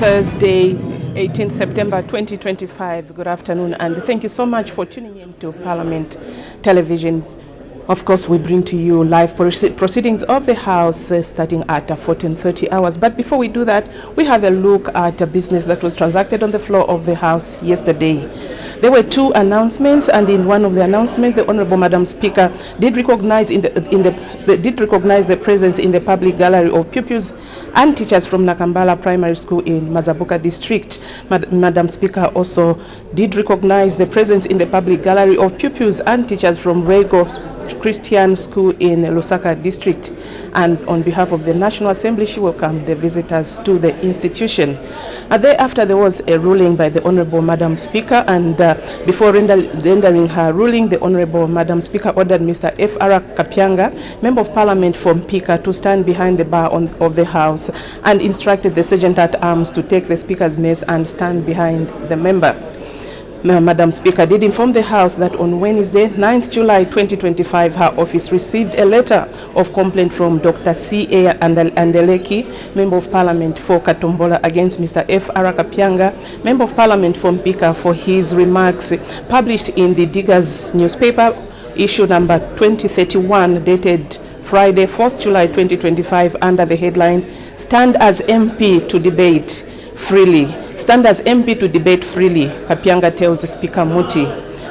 Thursday, 18th September 2025. Good afternoon, and thank you so much for tuning in to Parliament Television. Of course, we bring to you live proceedings of the House starting at 14:30 hours. But before we do that, we have a look at a business that was transacted on the floor of the House yesterday. There were two announcements, and in one of the announcements, the Honourable Madam Speaker did recognize the presence in the public gallery of pupils and teachers from Nakambala Primary School in Mazabuka District. Madam Speaker also did recognize the presence in the public gallery of pupils and teachers from Rego Christian School in Lusaka District. And on behalf of the National Assembly, she welcomed the visitors to the institution. Thereafter, there was a ruling by the Honourable Madam Speaker, and before rendering her ruling, the Honourable Madam Speaker ordered Mr. F.R. Kapyanga, Member of Parliament from Pika, to stand behind the bar of the House and instructed the Sergeant-at-Arms to take the Speaker's mace and stand behind the member. Madam Speaker did inform the House that on Wednesday, 9th July 2025, her office received a letter of complaint from Dr. C.A. Andeleki, Member of Parliament for Katombola, against Mr. F.R. Kapyanga, Member of Parliament from Pika, for his remarks published in the Diggers newspaper, issue number 2031, dated Friday, 4th July 2025, under the headline, "Stand as MP to debate freely." Stand as MP to debate freely, Kapyanga tells Speaker Muti.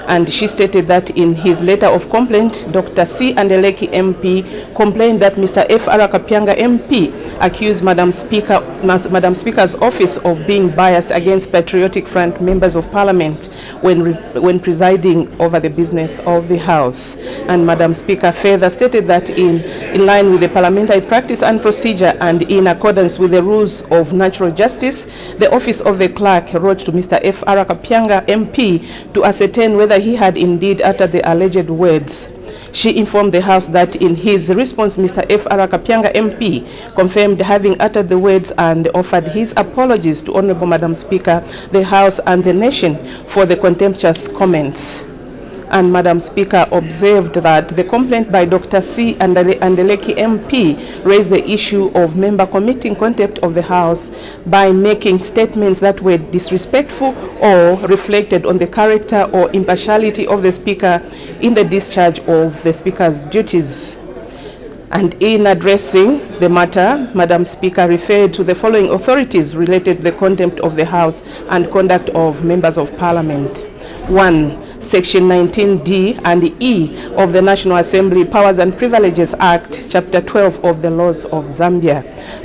And she stated that in his letter of complaint, Dr. C. Andeleki MP complained that Mr. F.R. Kapyanga MP accused Madam Speaker's office of being biased against Patriotic Front members of Parliament when presiding over the business of the House. And Madam Speaker further stated that in line with the parliamentary practice and procedure and in accordance with the rules of natural justice, the office of the clerk wrote to Mr. F.R. Kapyanga MP to ascertain whether he had indeed uttered the alleged words. She informed the House that in his response, Mr. F.R. Kapyanga MP confirmed having uttered the words and offered his apologies to Honourable Madam Speaker, the House and the nation for the contemptuous comments. And Madam Speaker observed that the complaint by Dr. C. Andeleki MP raised the issue of member committing contempt of the House by making statements that were disrespectful or reflected on the character or impartiality of the Speaker in the discharge of the Speaker's duties. And in addressing the matter, Madam Speaker referred to the following authorities related to the contempt of the House and conduct of members of Parliament. 1. Section 19D and E of the National Assembly Powers and Privileges Act, Chapter 12 of the Laws of Zambia.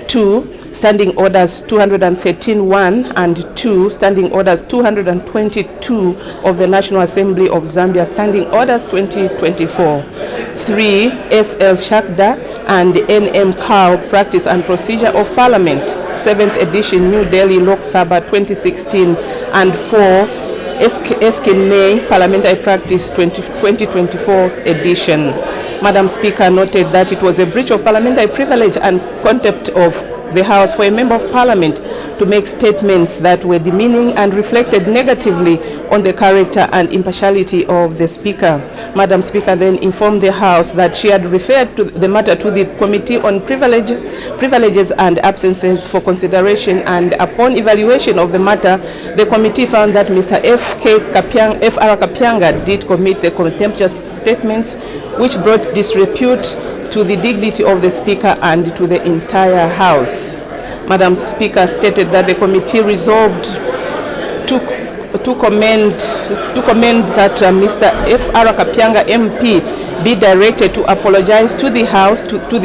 2. Standing Orders 213.1 and 2. Standing Orders 222 of the National Assembly of Zambia, Standing Orders 2024. 3. SL Shakda and NM Cow Practice and Procedure of Parliament, 7th edition, New Delhi, Lok Sabha 2016. And 4. SK Parliamentary Practice 2024 edition. Madam Speaker noted that it was a breach of parliamentary privilege and contempt of the House for a Member of Parliament to make statements that were demeaning and reflected negatively on the character and impartiality of the Speaker. Madam Speaker then informed the House that she had referred to the matter to the Committee on Privileges and Absences for consideration, and upon evaluation of the matter, the committee found that Mr. F.R. Kapyanga did commit the contemptuous statements which brought disrepute to the dignity of the Speaker and to the entire House. Madam Speaker stated that the committee resolved to commend that Mr. F.R. Kapyanga MP be directed to apologize to the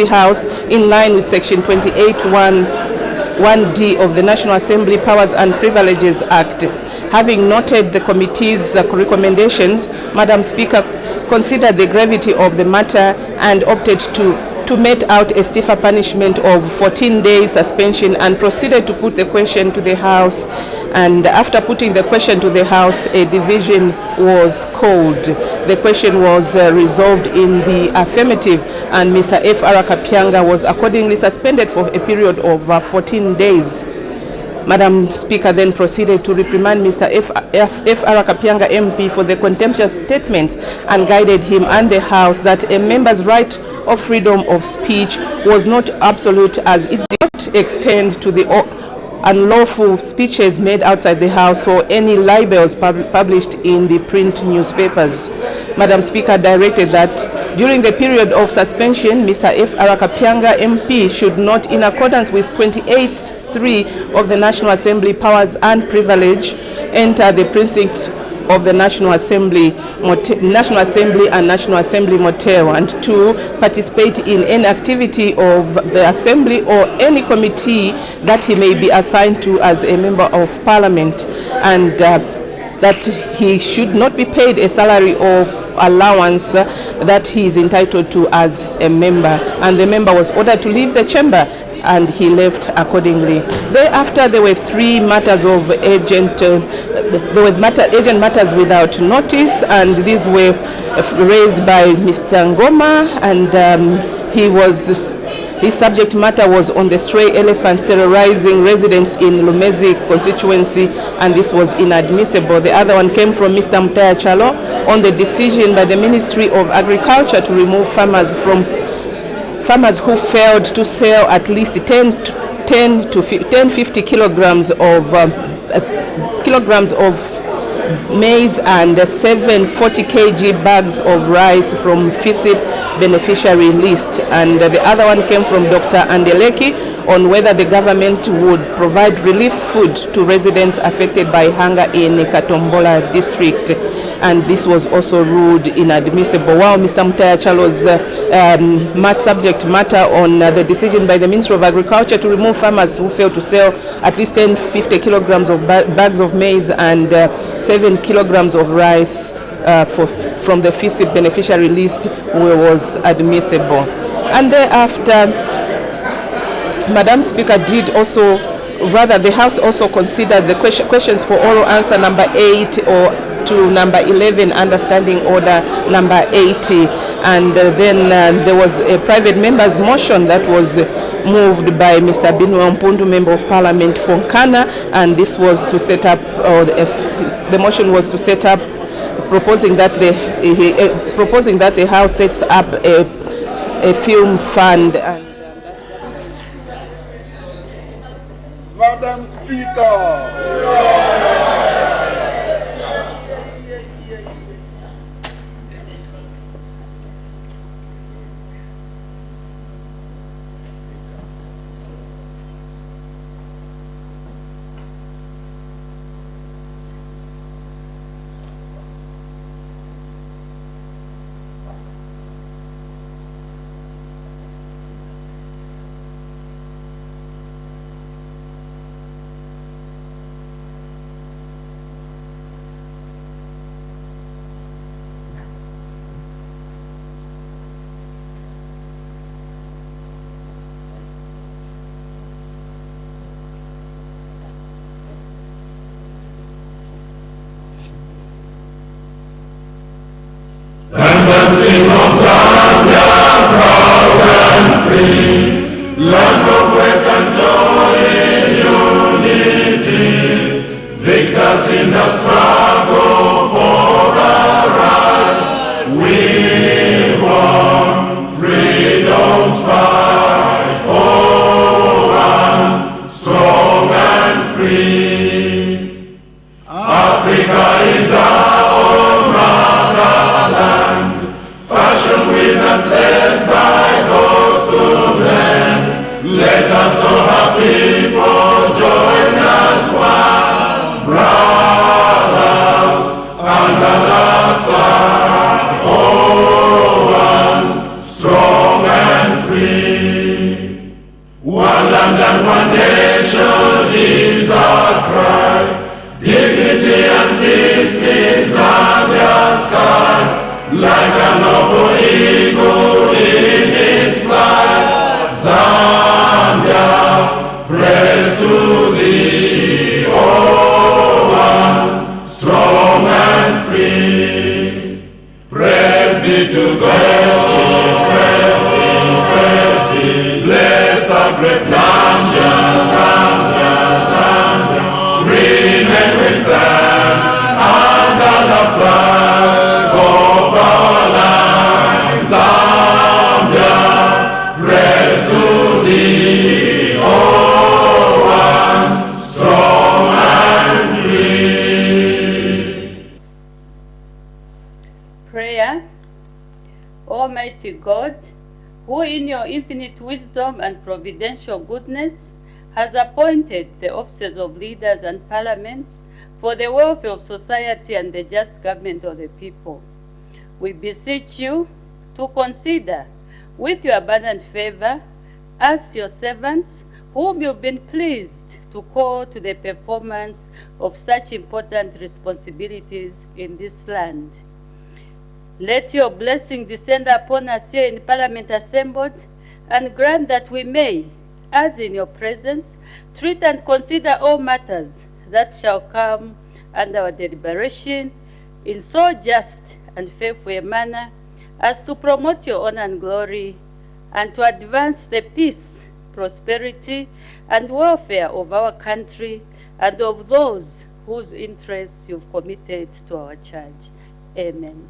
House in line with Section 28(1)(1)D of the National Assembly Powers and Privileges Act. Having noted the committee's recommendations, Madam Speaker considered the gravity of the matter and opted to mete out a stiffer punishment of 14 days suspension and proceeded to put the question to the House. And after putting the question to the House, a division was called. The question was resolved in the affirmative, and Mr. F.R. Kapyanga was accordingly suspended for a period of 14 days. Madam Speaker then proceeded to reprimand Mr. F.R. Kapyanga MP for the contemptuous statements and guided him and the House that a member's right of freedom of speech was not absolute, as it did not extend to the unlawful speeches made outside the House or any libels published in the print newspapers. Madam Speaker directed that during the period of suspension, Mr. F. Arakapianga MP should not, in accordance with 28(3) of the National Assembly powers and privilege, enter the precincts of the National Assembly and National Assembly Motel, and 2, participate in any activity of the Assembly or any committee that he may be assigned to as a member of Parliament, and that he should not be paid a salary or allowance that he is entitled to as a member. And the member was ordered to leave the chamber, and he left accordingly. Thereafter, there were 3 matters of urgent matters without notice, and these were raised by Mr. Ngoma, and his subject matter was on the stray elephants terrorizing residents in Lumezi constituency, and this was inadmissible. The other one came from Mr. Mutaya Chalo on the decision by the Ministry of Agriculture to remove farmers who failed to sell at least 10-50 kilograms of maize and 740 kg bags of rice from FISIP beneficiary list. And the other one came from Dr. Andeleki on whether the government would provide relief food to residents affected by hunger in Katombola district, and this was also ruled inadmissible. While Mr. Mutaya Chalo's subject matter on the decision by the Ministry of Agriculture to remove farmers who failed to sell at least 10-50 kilograms of bags of maize and 7 kilograms of rice from the FISIP beneficiary list was admissible. And thereafter, Madam Speaker the House also considered the questions for oral answer number 8 to number 11, understanding order number 80, and then there was a private member's motion that was moved by Mr. Binwa Mpundu, Member of Parliament for Nkana, and this was to set up, the motion was to set up, proposing that the House sets up a film fund. Madam Speaker. And the King of Zambia, proud and free, land of wealth and joy in unity, victors in the struggle for our rights. We want freedom's fight, oh, and strong and free. Africa is our own motherland, fashioned with and blessed by those who blend. Let us all our people join as one, brothers under the sun, oh, one, strong and free. One land and one nation is our cry. Dignity and peace in Zambia's sky, like a noble eagle in its flight. Zambia, praise to thee, oh, one, strong and free. Praise be to God, praise be, bless our great Zambia, Zambia, Zambia. Remain we stand under the flag of our land. Zambia, praise to thee, oh, one, Prayer. Almighty God, who in your infinite wisdom and providential goodness has appointed the offices of leaders and parliaments for the welfare of society and the just government of the people, we beseech you to consider with your abundant favor us your servants whom you've been pleased to call to the performance of such important responsibilities in this land. Let your blessing descend upon us here in Parliament assembled, and grant that we may, as in your presence, treat and consider all matters that shall come under our deliberation in so just and faithful a manner as to promote your honor and glory, and to advance the peace, prosperity, and welfare of our country and of those whose interests you've committed to our charge. Amen.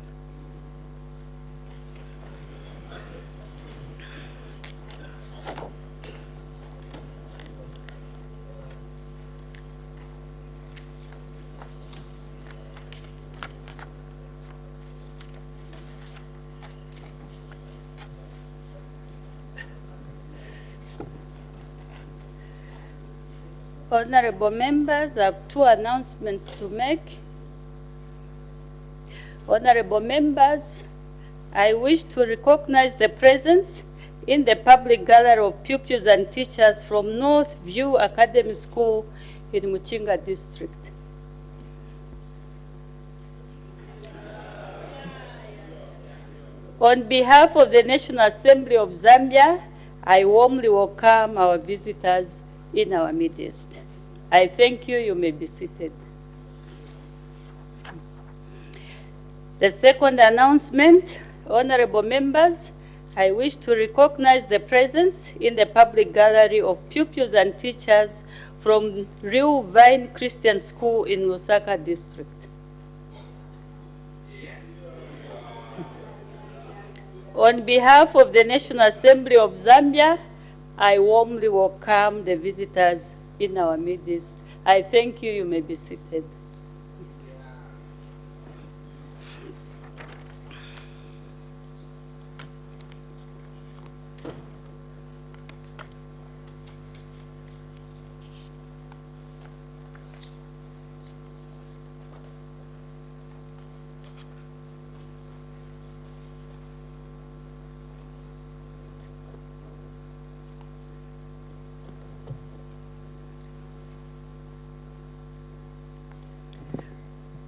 Honorable members, I have two announcements to make. Honorable members, I wish to recognize the presence in the public gallery of pupils and teachers from North View Academy School in Muchinga District. On behalf of the National Assembly of Zambia, I warmly welcome our visitors in our midst. I thank you. You may be seated. The second announcement, honorable members, I wish to recognize the presence in the public gallery of pupils and teachers from Real Vine Christian School in Lusaka District. On behalf of the National Assembly of Zambia, I warmly welcome the visitors in our midst. I thank you. You may be seated.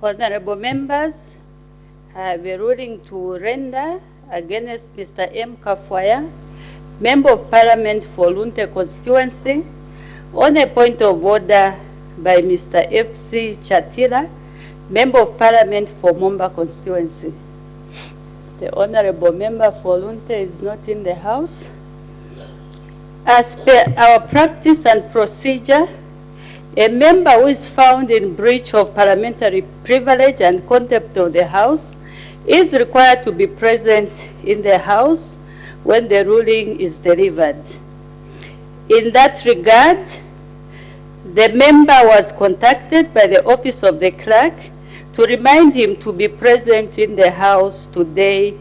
Honorable members, I have a ruling to render against Mr. M. Kafwaya, Member of Parliament for Lunte constituency, on a point of order by Mr. F.C. Chatila, Member of Parliament for Momba constituency. The Honorable Member for Lunte is not in the House. As per our practice and procedure, a member who is found in breach of parliamentary privilege and contempt of the House is required to be present in the House when the ruling is delivered. In that regard, the member was contacted by the Office of the Clerk to remind him to be present in the House today,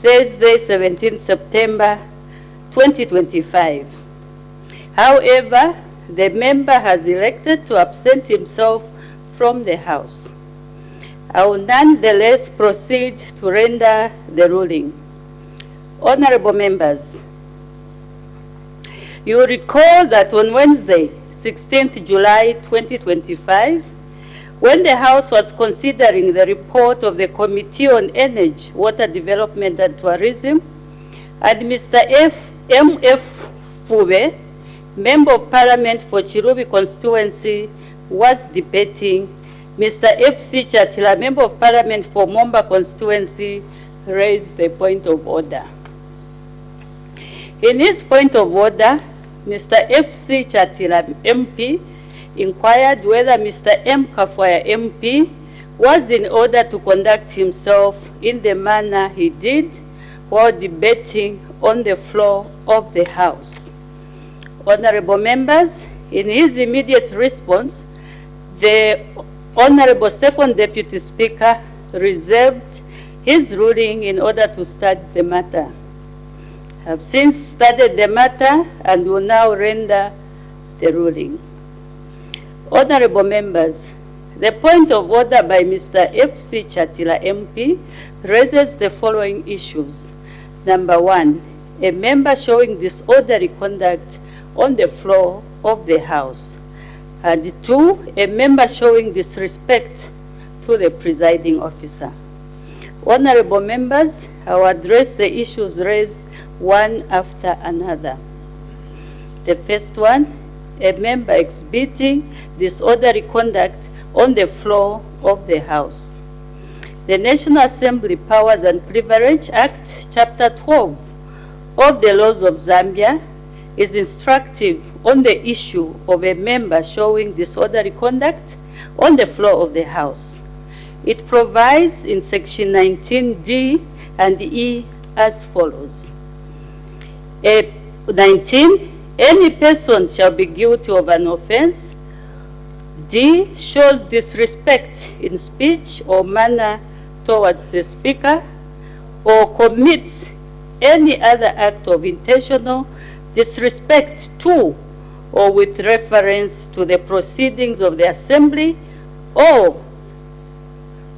Thursday, 17 September 2025. However, the member has elected to absent himself from the House. I will nonetheless proceed to render the ruling. Honorable members, you will recall that on Wednesday, 16th July 2025, when the House was considering the report of the Committee on Energy, Water Development and Tourism, and Mr. M.F. Fube, Member of Parliament for Chirubi constituency, was debating, Mr. F.C. Chatila, Member of Parliament for Momba constituency, raised a point of order. In his point of order, Mr. F.C. Chatila, MP, inquired whether Mr. M. Kafwaya, MP, was in order to conduct himself in the manner he did while debating on the floor of the House. Honorable members, in his immediate response, the Honorable Second Deputy Speaker reserved his ruling in order to start the matter. I have since started the matter and will now render the ruling. Honorable members, the point of order by Mr. F.C. Chatila MP raises the following issues. Number one, a member showing disorderly conduct on the floor of the House. And two, a member showing disrespect to the presiding officer. Honorable members, I will address the issues raised one after another. The first one, a member exhibiting disorderly conduct on the floor of the House. The National Assembly Powers and Privilege Act, Chapter 12 of the laws of Zambia is instructive on the issue of a member showing disorderly conduct on the floor of the House. It provides in Section 19D and E as follows. 19, any person shall be guilty of an offense. D, shows disrespect in speech or manner towards the Speaker, or commits any other act of intentional disrespect to or with reference to the proceedings of the Assembly or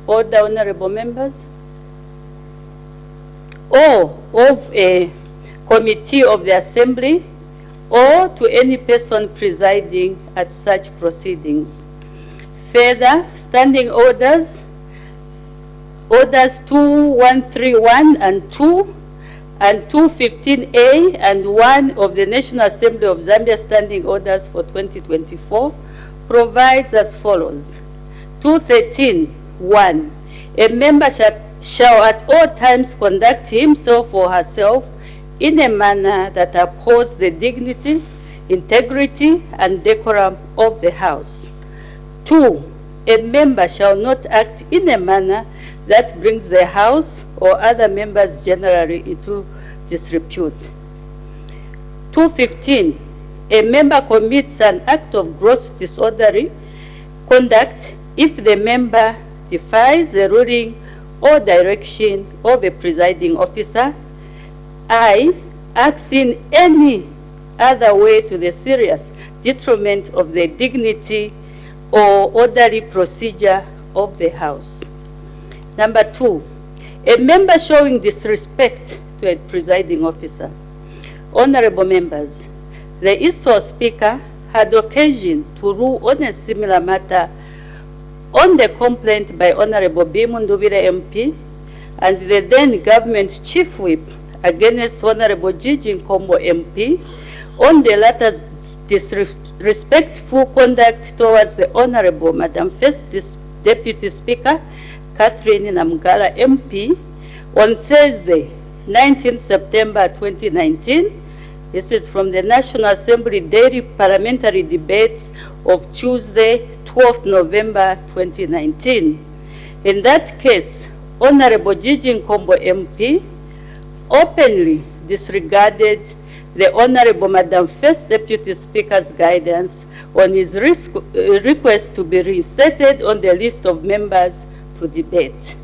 the honorable members, or of a committee of the Assembly, or to any person presiding at such proceedings. Further, standing orders, Orders 2131 and 2, and 215A and 1 of the National Assembly of Zambia Standing Orders for 2024 provides as follows. 213.1. A member shall at all times conduct himself or herself in a manner that upholds the dignity, integrity, and decorum of the House. 2. A member shall not act in a manner that brings the House or other members generally into disrepute. 215. A member commits an act of gross disorderly conduct if the member defies the ruling or direction of a presiding officer. I, acts in any other way to the serious detriment of the dignity or orderly procedure of the House. Number 2, a member showing disrespect to a presiding officer. Honorable members, the Eastwell Speaker had occasion to rule on a similar matter on the complaint by Honorable B. Mundubire MP and the then government chief whip against Honorable Gigi Nkombo MP on the latter's disrespectful conduct towards the Honorable Madam First Deputy Speaker Catherine Namgala MP on Thursday, 19 September 2019. This is from the National Assembly Daily Parliamentary Debates of Tuesday, 12th November 2019. In that case, Honorable Gigi Nkombo MP openly disregarded the Honorable Madam First Deputy Speaker's guidance on his request to be reinstated on the list of members to debate.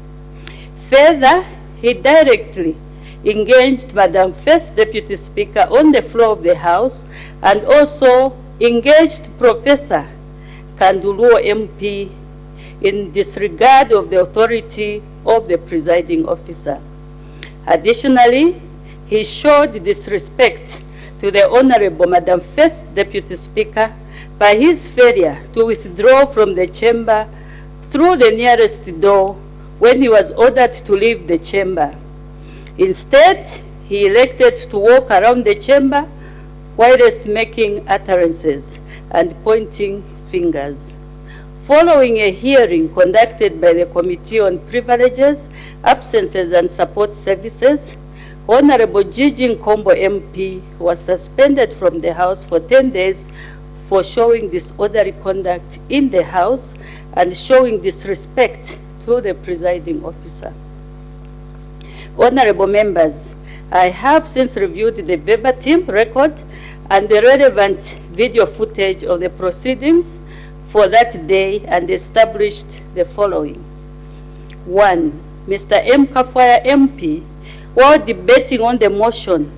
Further, he directly engaged Madam First Deputy Speaker on the floor of the House and also engaged Professor Kanduluo MP in disregard of the authority of the presiding officer. Additionally, he showed disrespect to the Honorable Madam First Deputy Speaker by his failure to withdraw from the chamber through the nearest door when he was ordered to leave the chamber. Instead, he elected to walk around the chamber whilst making utterances and pointing fingers. Following a hearing conducted by the Committee on Privileges, Absences and Support Services, Honorable Gigi Nkombo MP was suspended from the House for 10 days for showing disorderly conduct in the House and showing disrespect to the presiding officer. Honorable members, I have since reviewed the verbatim record and the relevant video footage of the proceedings for that day and established the following. 1. Mr. M. Kafwaya MP, while debating on the motion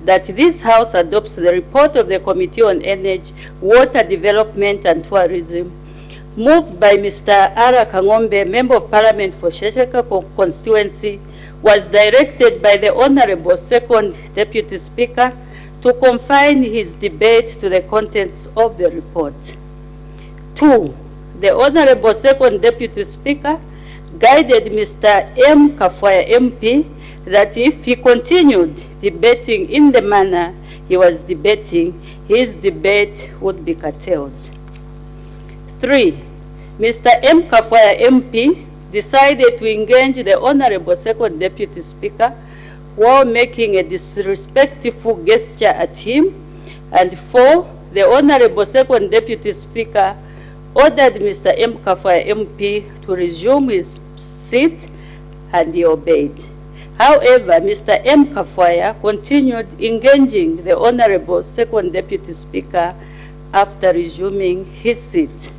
that this House adopts the report of the Committee on Energy, Water Development and Tourism, moved by Mr. Ara Kangombe, Member of Parliament for Shesheka constituency, was directed by the Honorable Second Deputy Speaker to confine his debate to the contents of the report. 2. The Honorable Second Deputy Speaker guided Mr. M. Kafwaya MP that if he continued debating in the manner he was debating, his debate would be curtailed. 3. Mr. M. Kafwaya MP decided to engage the Honorable Second Deputy Speaker while making a disrespectful gesture at him. And 4. The Honorable Second Deputy Speaker ordered Mr. M. Kafwaya MP to resume his seat, and he obeyed. However, Mr. M. Kafwaya continued engaging the Honorable Second Deputy Speaker after resuming his seat.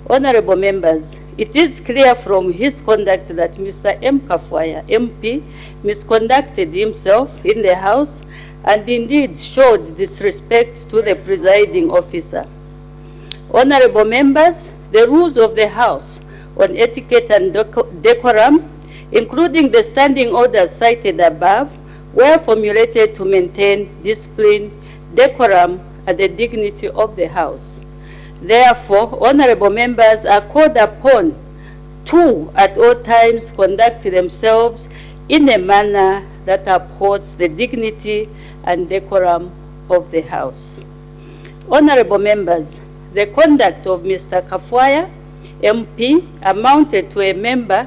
Honorable members, it is clear from his conduct that Mr. M. Kafwaya MP misconducted himself in the House and indeed showed disrespect to the presiding officer. Honorable members, the rules of the House on etiquette and decorum, including the standing orders cited above, were formulated to maintain discipline, decorum, and the dignity of the House. Therefore, honorable members are called upon to, at all times, conduct themselves in a manner that upholds the dignity and decorum of the House. Honorable members, the conduct of Mr. Kafwaya MP amounted to a member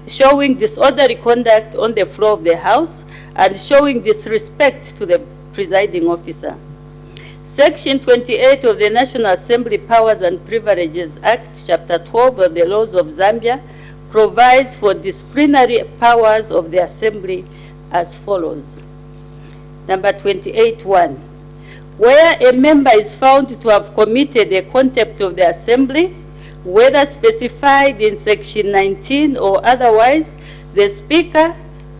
showing disorderly conduct on the floor of the House and showing disrespect to the presiding officer. Section 28 of the National Assembly Powers and Privileges Act, Chapter 12 of the Laws of Zambia, provides for disciplinary powers of the Assembly as follows. Number 28(1). Where a member is found to have committed a contempt of the Assembly, whether specified in Section 19 or otherwise, the Speaker,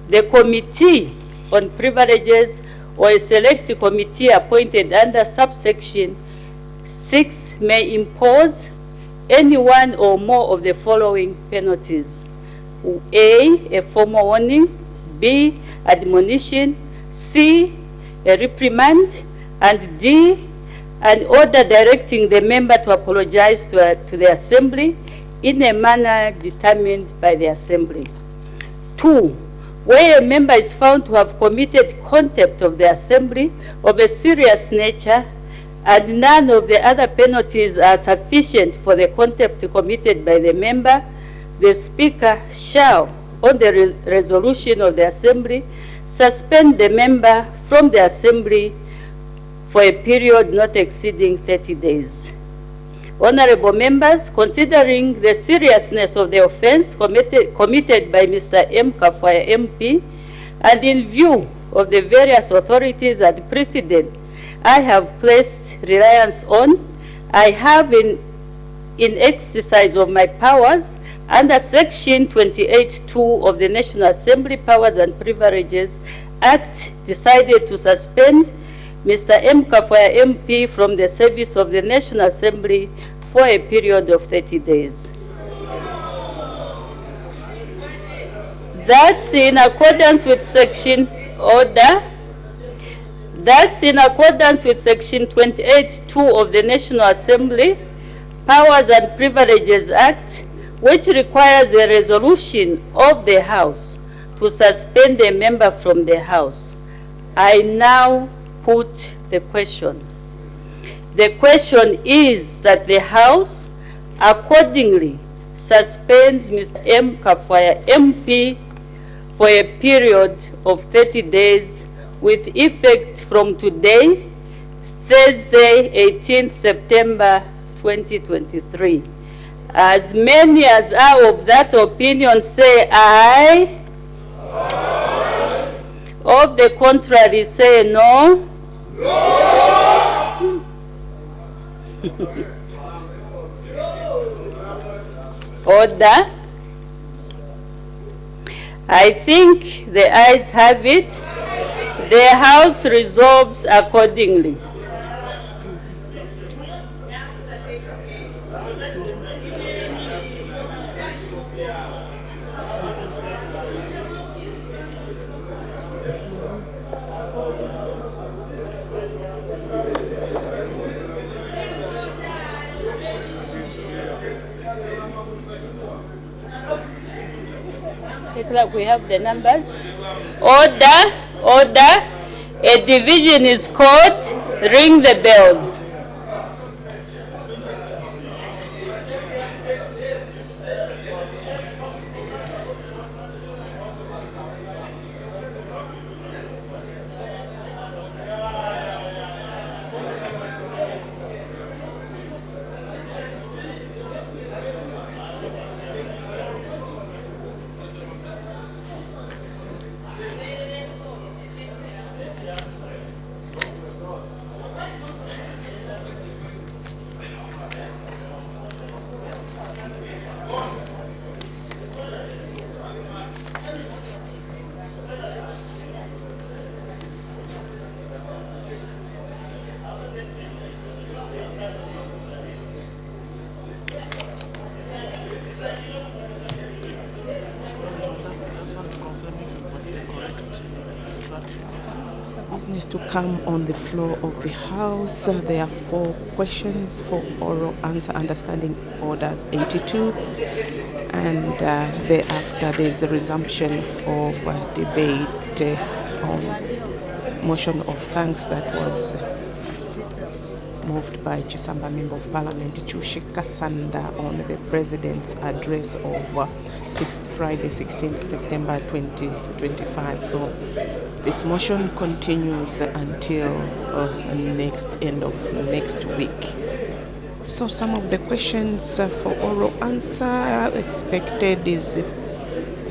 the Committee on Privileges, or a select committee appointed under subsection 6 may impose any one or more of the following penalties. A formal warning, B, admonition, C, a reprimand, and D, an order directing the member to apologize to the Assembly in a manner determined by the Assembly. 2. Where a member is found to have committed contempt of the Assembly of a serious nature and none of the other penalties are sufficient for the contempt committed by the member, the Speaker shall, on the resolution of the Assembly, suspend the member from the Assembly for a period not exceeding 30 days. Honorable members, considering the seriousness of the offense committed by Mr. M. Kafwaya MP, and in view of the various authorities and precedent I have placed reliance on, I have in exercise of my powers under Section 28(2) of the National Assembly Powers and Privileges Act, decided to suspend Mr. M. Kafwaya MP from the service of the National Assembly for a period of 30 days. That's in accordance with Section 28(2) of the National Assembly Powers and Privileges Act, which requires a resolution of the House to suspend a member from the House. I now put the question. The question is that the House accordingly suspends Mr. M. Kafwaya MP for a period of 30 days with effect from today, Thursday, 18th September 2023. As many as are of that opinion say aye. Aye. Of the contrary say no. Order. I think the ayes have it. The House resolves accordingly. Like we have the numbers. Order, order. A division is called. Ring the bells. Business to come on the floor of the House. There are 4 questions for oral answer understanding orders 82, and thereafter there is a resumption of debate on motion of thanks that was moved by Chisamba Member of Parliament Chushika Sanda on the President's address of Friday 16th September 2025. So this motion continues until end of next week. So some of the questions for oral answer expected is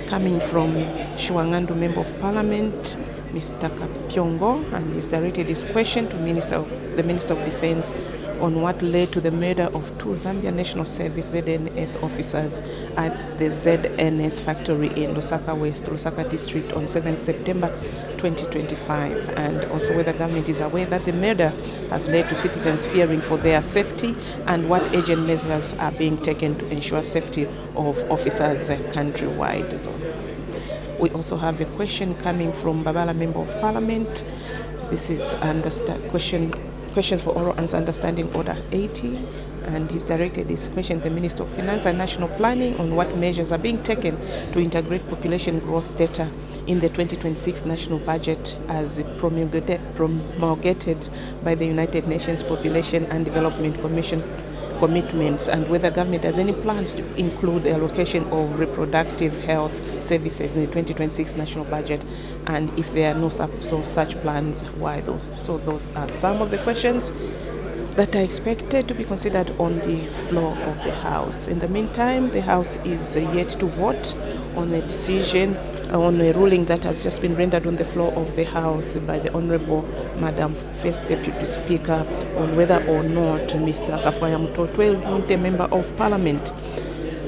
coming from Shuangandu Member of Parliament, Mr. Kapyongo, and he's directed his question to the Minister of Defense on what led to the murder of 2 Zambia National Service ZNS officers at the ZNS factory in Lusaka West, Lusaka District on 7th September 2025, and also whether government is aware that the murder has led to citizens fearing for their safety and what urgent measures are being taken to ensure safety of officers countrywide. We also have a question coming from Babala Member of Parliament. This is question for oral answer understanding order 80, and he's directed this question to the Minister of Finance and National Planning on what measures are being taken to integrate population growth data in the 2026 national budget as promulgated by the United Nations Population and Development Commission commitments, and whether government has any plans to include the allocation of reproductive health services in the 2026 national budget, and if there are no such plans, why those? So those are some of the questions that are expected to be considered on the floor of the House. In the meantime, the House is yet to vote on a decision on a ruling that has just been rendered on the floor of the House by the Honorable Madam First Deputy Speaker on whether or not Mr. Kafwaya Mutotwe, a Member of Parliament,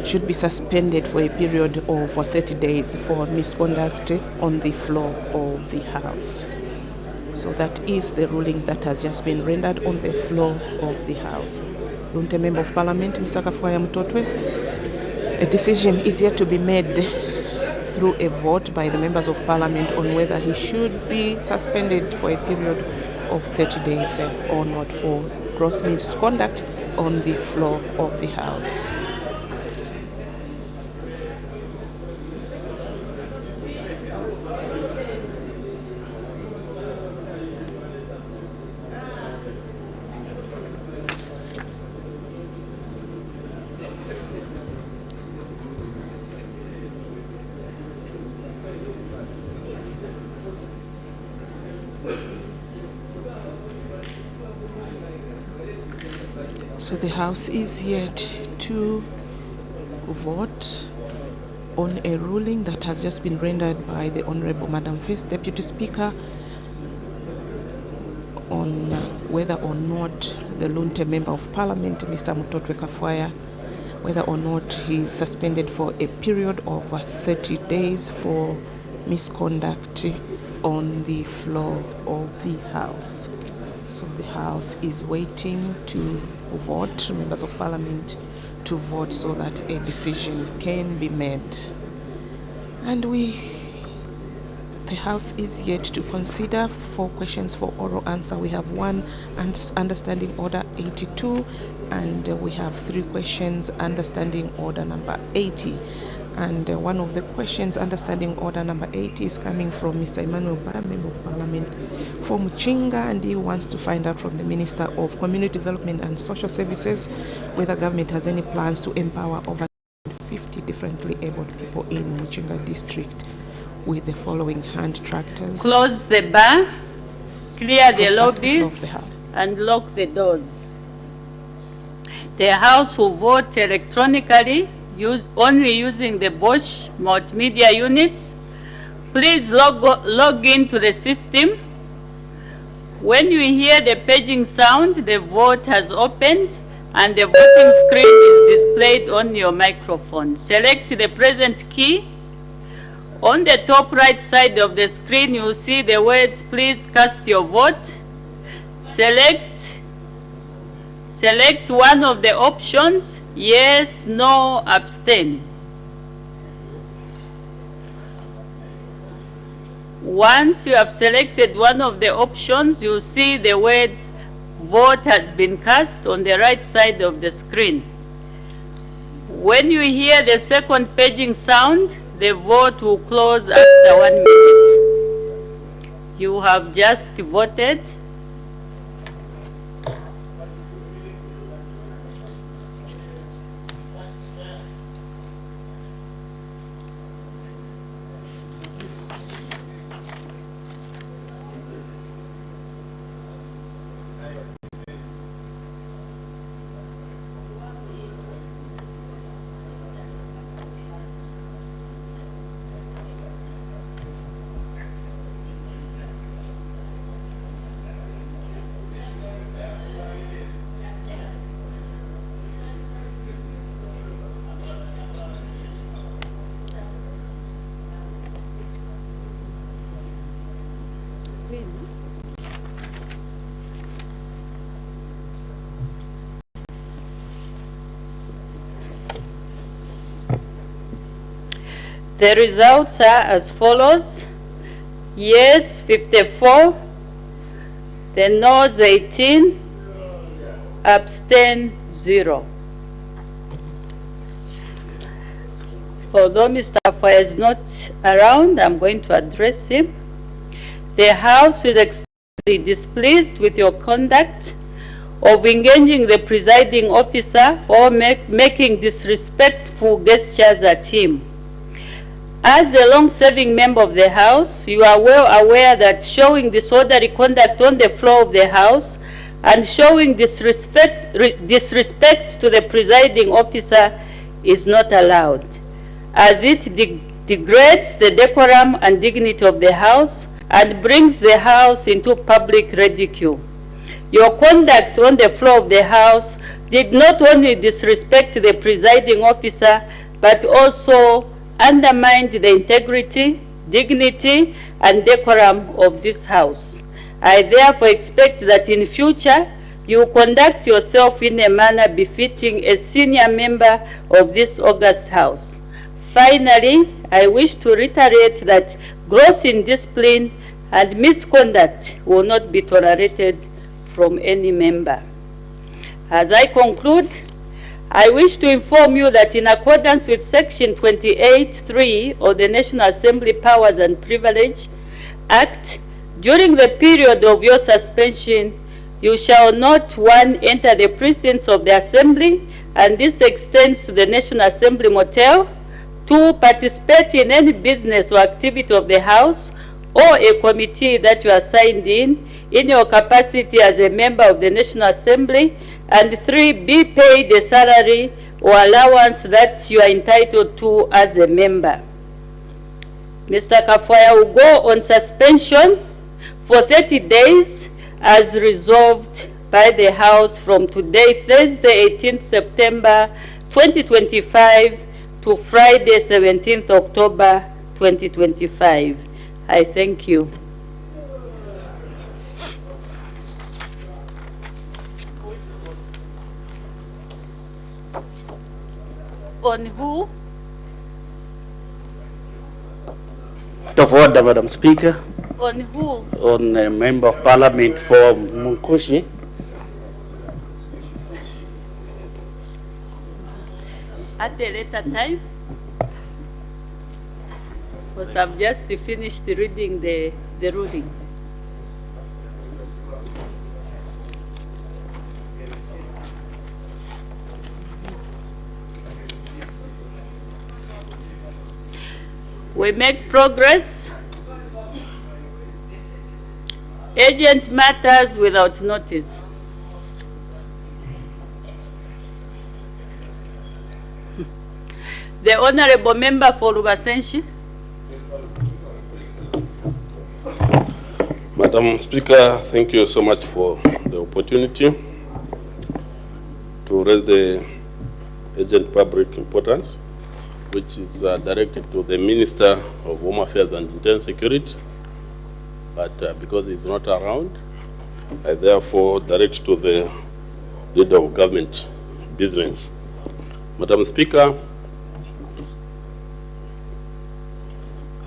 should be suspended for a period of 30 days for misconduct on the floor of the House. So that is the ruling that has just been rendered on the floor of the House. Lunte Member of Parliament, Mr. Kafwaya Mutotwe, a decision is yet to be made through a vote by the members of Parliament on whether he should be suspended for a period of 30 days or not for gross misconduct on the floor of the House. So the House is yet to vote on a ruling that has just been rendered by the Honorable Madam First Deputy Speaker on whether or not the Lunte Member of Parliament, Mr. Mutotwe Kafwaya, whether or not he is suspended for a period of 30 days for misconduct on the floor of the House. So the House is waiting to vote, members of Parliament to vote so that a decision can be made. And the House is yet to consider 4 questions for oral answer. We have one understanding order 82, and we have 3 questions understanding order number 80. And one of the questions understanding order number 80 is coming from Mr. Emmanuel Bara, Member of Parliament for Muchinga, and he wants to find out from the Minister of Community Development and Social Services whether government has any plans to empower over 50 differently abled people in Muchinga district with the following hand tractors. Close the bar, clear the lobbies, and lock the doors. The House will vote electronically, only using the Bosch multimedia units. Please log into the system. When you hear the paging sound, the vote has opened and the voting screen is displayed on your microphone. Select the present key. On the top right side of the screen, you will see the words, please cast your vote. Select one of the options, yes, no, abstain. Once you have selected one of the options, you will see the words, vote has been cast on the right side of the screen. When you hear the second paging sound, the vote will close after 1 minute. You have just voted. The results are as follows. Yes, 54. The noes, 18. Abstain, 0. Although Mr. Afua is not around, I'm going to address him. The House is extremely displeased with your conduct of engaging the presiding officer or making disrespectful gestures at him. As a long-serving member of the House, you are well aware that showing disorderly conduct on the floor of the House and showing disrespect to the presiding officer is not allowed, as it degrades the decorum and dignity of the House and brings the House into public ridicule. Your conduct on the floor of the House did not only disrespect the presiding officer, but also undermined the integrity, dignity, and decorum of this House. I therefore expect that in future you conduct yourself in a manner befitting a senior member of this august House. Finally, I wish to reiterate that gross indiscipline and misconduct will not be tolerated from any member. As I conclude, I wish to inform you that in accordance with Section 28(3) of the National Assembly Powers and Privilege Act, during the period of your suspension, you shall not, 1, enter the precincts of the Assembly, and this extends to the National Assembly Motel, 2, participate in any business or activity of the House or a committee that you are signed in your capacity as a member of the National Assembly, and 3, be paid a salary or allowance that you are entitled to as a member. Mr. Kafuaya will go on suspension for 30 days as resolved by the House from today, Thursday, 18th September 2025 to Friday, 17th October 2025. I thank you. On who? Point of order, Madam Speaker. On who? On a Member of Parliament for Munkushi. At a later time? Because I've just finished reading the ruling. We make progress. Agent matters without notice. The Honorable Member for Rubasenshi. Madam Speaker, thank you so much for the opportunity to raise the urgent public importance, which is directed to the Minister of Home Affairs and Internal Security, but because he's not around, I therefore direct to the Leader of Government Business. Madam Speaker,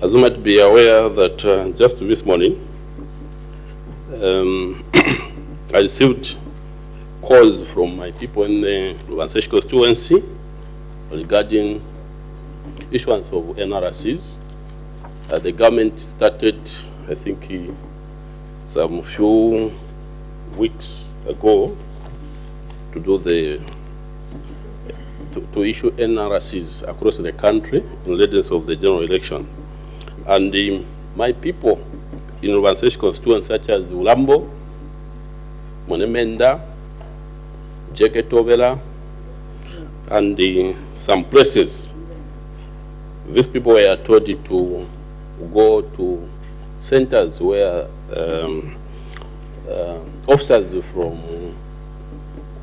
as you might be aware that just this morning, I received calls from my people in the Rubansesh constituency regarding issuance of NRCs. The government started, I think, some few weeks ago to do to issue NRCs across the country in readiness of the general election. And my people in Rubansesh constituency such as Ulambo, Monemenda, Jeketovela, and some places, these people were told to go to centers where officers from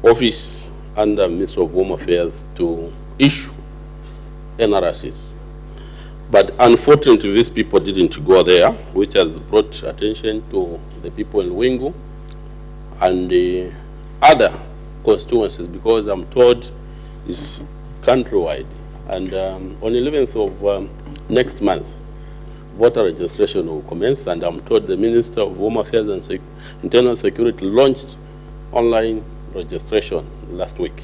office under Ministry of Home Affairs to issue NRCs. But unfortunately, these people didn't go there, which has brought attention to the people in Wingu and the other constituencies, because I'm told it's countrywide. And on 11th of next month, voter registration will commence, and I'm told the Minister of Home Affairs and Internal Security launched online registration last week.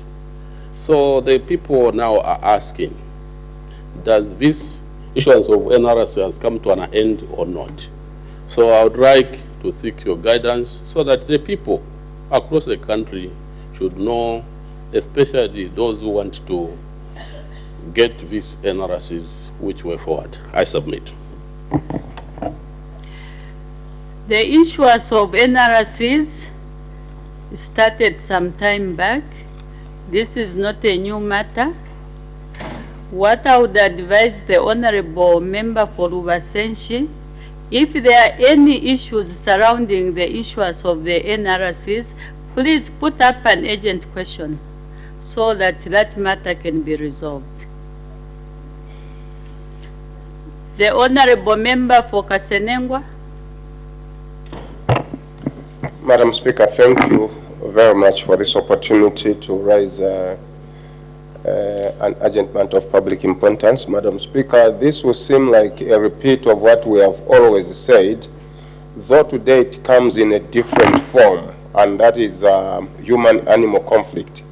So the people now are asking, does this issuance of NRC has come to an end or not? So I would like to seek your guidance so that the people across the country should know, especially those who want to get these NRCs which way forward. I submit. The issuance of NRCs started some time back. This is not a new matter. What I would advise the Honorable Member for Rubasenshi, if there are any issues surrounding the issuance of the NRCs, please put up an urgent question so that that matter can be resolved. The Honorable Member for Kasenengwa. Madam Speaker, thank you very much for this opportunity to raise an urgent matter of public importance. Madam Speaker, this will seem like a repeat of what we have always said, though today it comes in a different form, and that is human-animal conflict.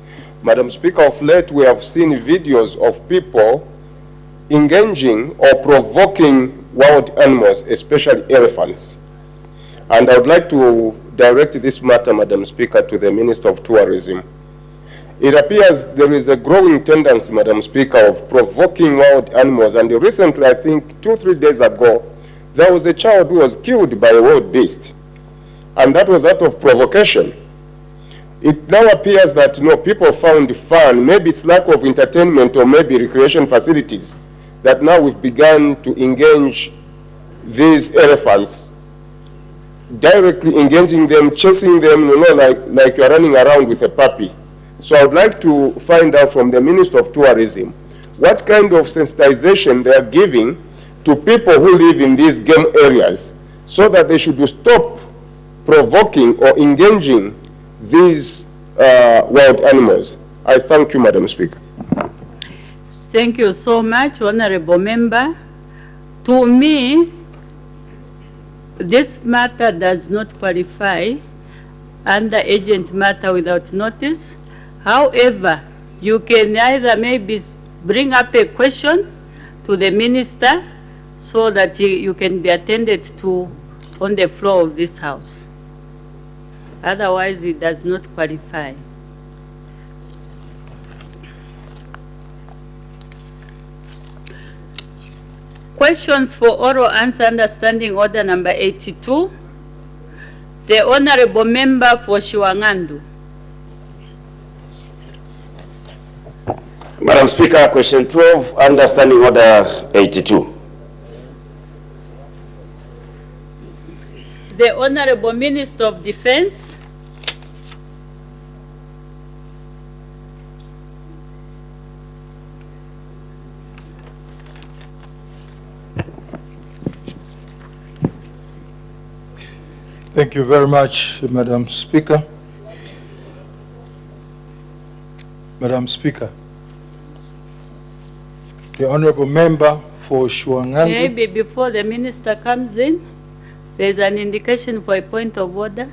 Madam Speaker, of late we have seen videos of people engaging or provoking wild animals, especially elephants. And I would like to direct this matter, Madam Speaker, to the Minister of Tourism. It appears there is a growing tendency, Madam Speaker, of provoking wild animals. And recently, I think 2 or 3 days ago, there was a child who was killed by a wild beast. And that was out of provocation. It now appears that people found fun, maybe it's lack of entertainment or maybe recreation facilities, that now we've begun to engage these elephants, directly engaging them, chasing them, like you're running around with a puppy. So I would like to find out from the Minister of Tourism what kind of sensitization they are giving to people who live in these game areas so that they should stop provoking or engaging these wild animals. I thank you, Madam Speaker. Thank you so much, Honorable Member. To me, this matter does not qualify under urgent matter without notice. However, you can either maybe bring up a question to the Minister so that you can be attended to on the floor of this House. Otherwise, it does not qualify. Questions for oral answer under Standing Order number 82. The Honorable Member for Shiwangandu. Madam Speaker, question 12, under Standing Order 82. The Honorable Minister of Defense. Thank you very much, Madam Speaker. Madam Speaker, the Honorable Member for Shiwangandu. Maybe before the Minister comes in, there is an indication for a point of order.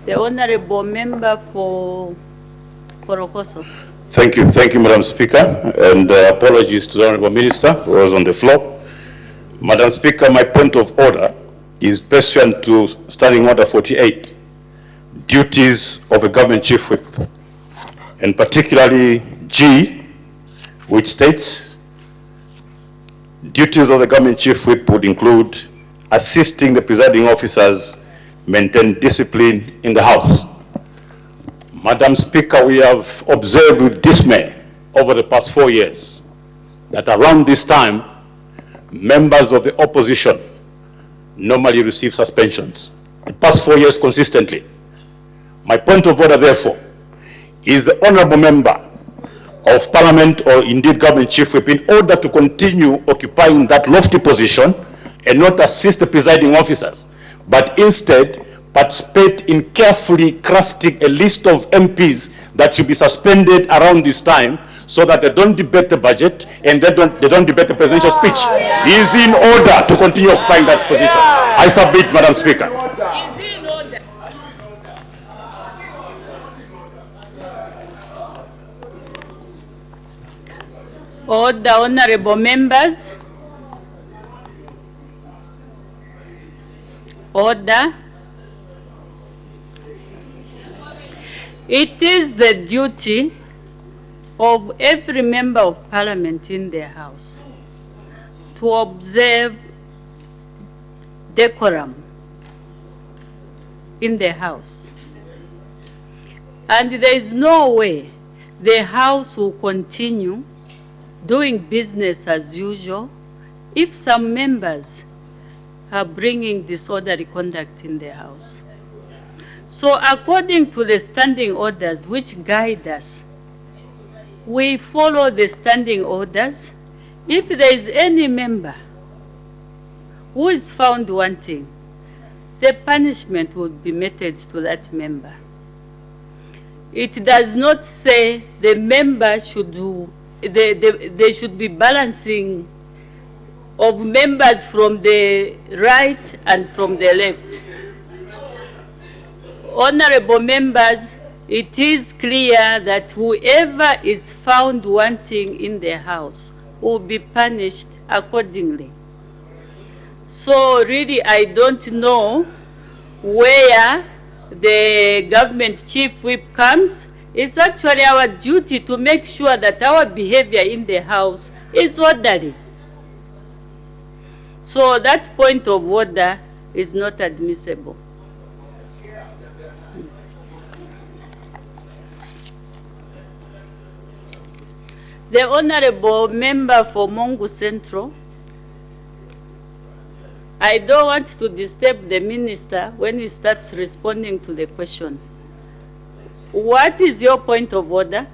The Honorable Member for Korokoso. Thank you, Madam Speaker, and apologies to the Honorable Minister who was on the floor. Madam Speaker, my point of order is pursuant to Standing Order 48, duties of a government chief whip, and particularly G, which states duties of the government chief whip would include assisting the presiding officers maintain discipline in the House. Madam Speaker, we have observed with dismay over the past 4 years that around this time, members of the opposition normally receive suspensions. The past 4 years consistently. My point of order, therefore, is the Honourable Member of Parliament or indeed Government Chief Whip, in order to continue occupying that lofty position and not assist the presiding officers, but instead participate in carefully crafting a list of MPs that should be suspended around this time so that they don't debate the budget and they don't debate the presidential speech. He is in order to continue occupying that position. I submit, Madam Speaker. Order, honorable members. Order. It is the duty of every member of parliament in their house to observe decorum in the house. And there is no way the house will continue doing business as usual if some members are bringing disorderly conduct in their house. So according to the standing orders which guide us, we follow the standing orders. If there is any member who is found wanting, the punishment would be meted to that member. It does not say the member should do, they should be balancing of members from the right and from the left. Honorable members, it is clear that whoever is found wanting in the house will be punished accordingly. So really, I don't know where the government chief whip comes. It's actually our duty to make sure that our behavior in the house is orderly. So that point of order is not admissible. The honorable member for Mongu Central. I don't want to disturb the minister when he starts responding to the question. What is your point of order?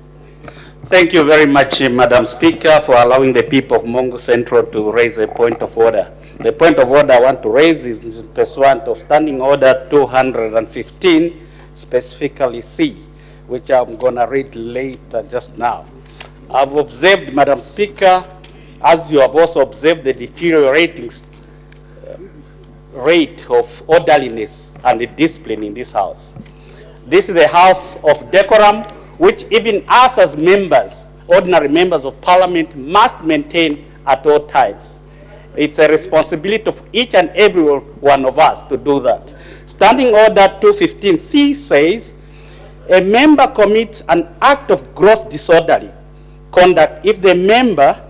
Thank you very much, Madam Speaker, for allowing the people of Mongo Central to raise a point of order. The point of order I want to raise is pursuant of Standing Order 215, specifically C, which I'm going to read later just now. I've observed, Madam Speaker, as you have also observed, the deteriorating rate of orderliness and discipline in this House. This is the House of decorum, which even us as members, ordinary members of Parliament, must maintain at all times. It's a responsibility of each and every one of us to do that. Standing Order 215C says, a member commits an act of gross disorderly conduct if the member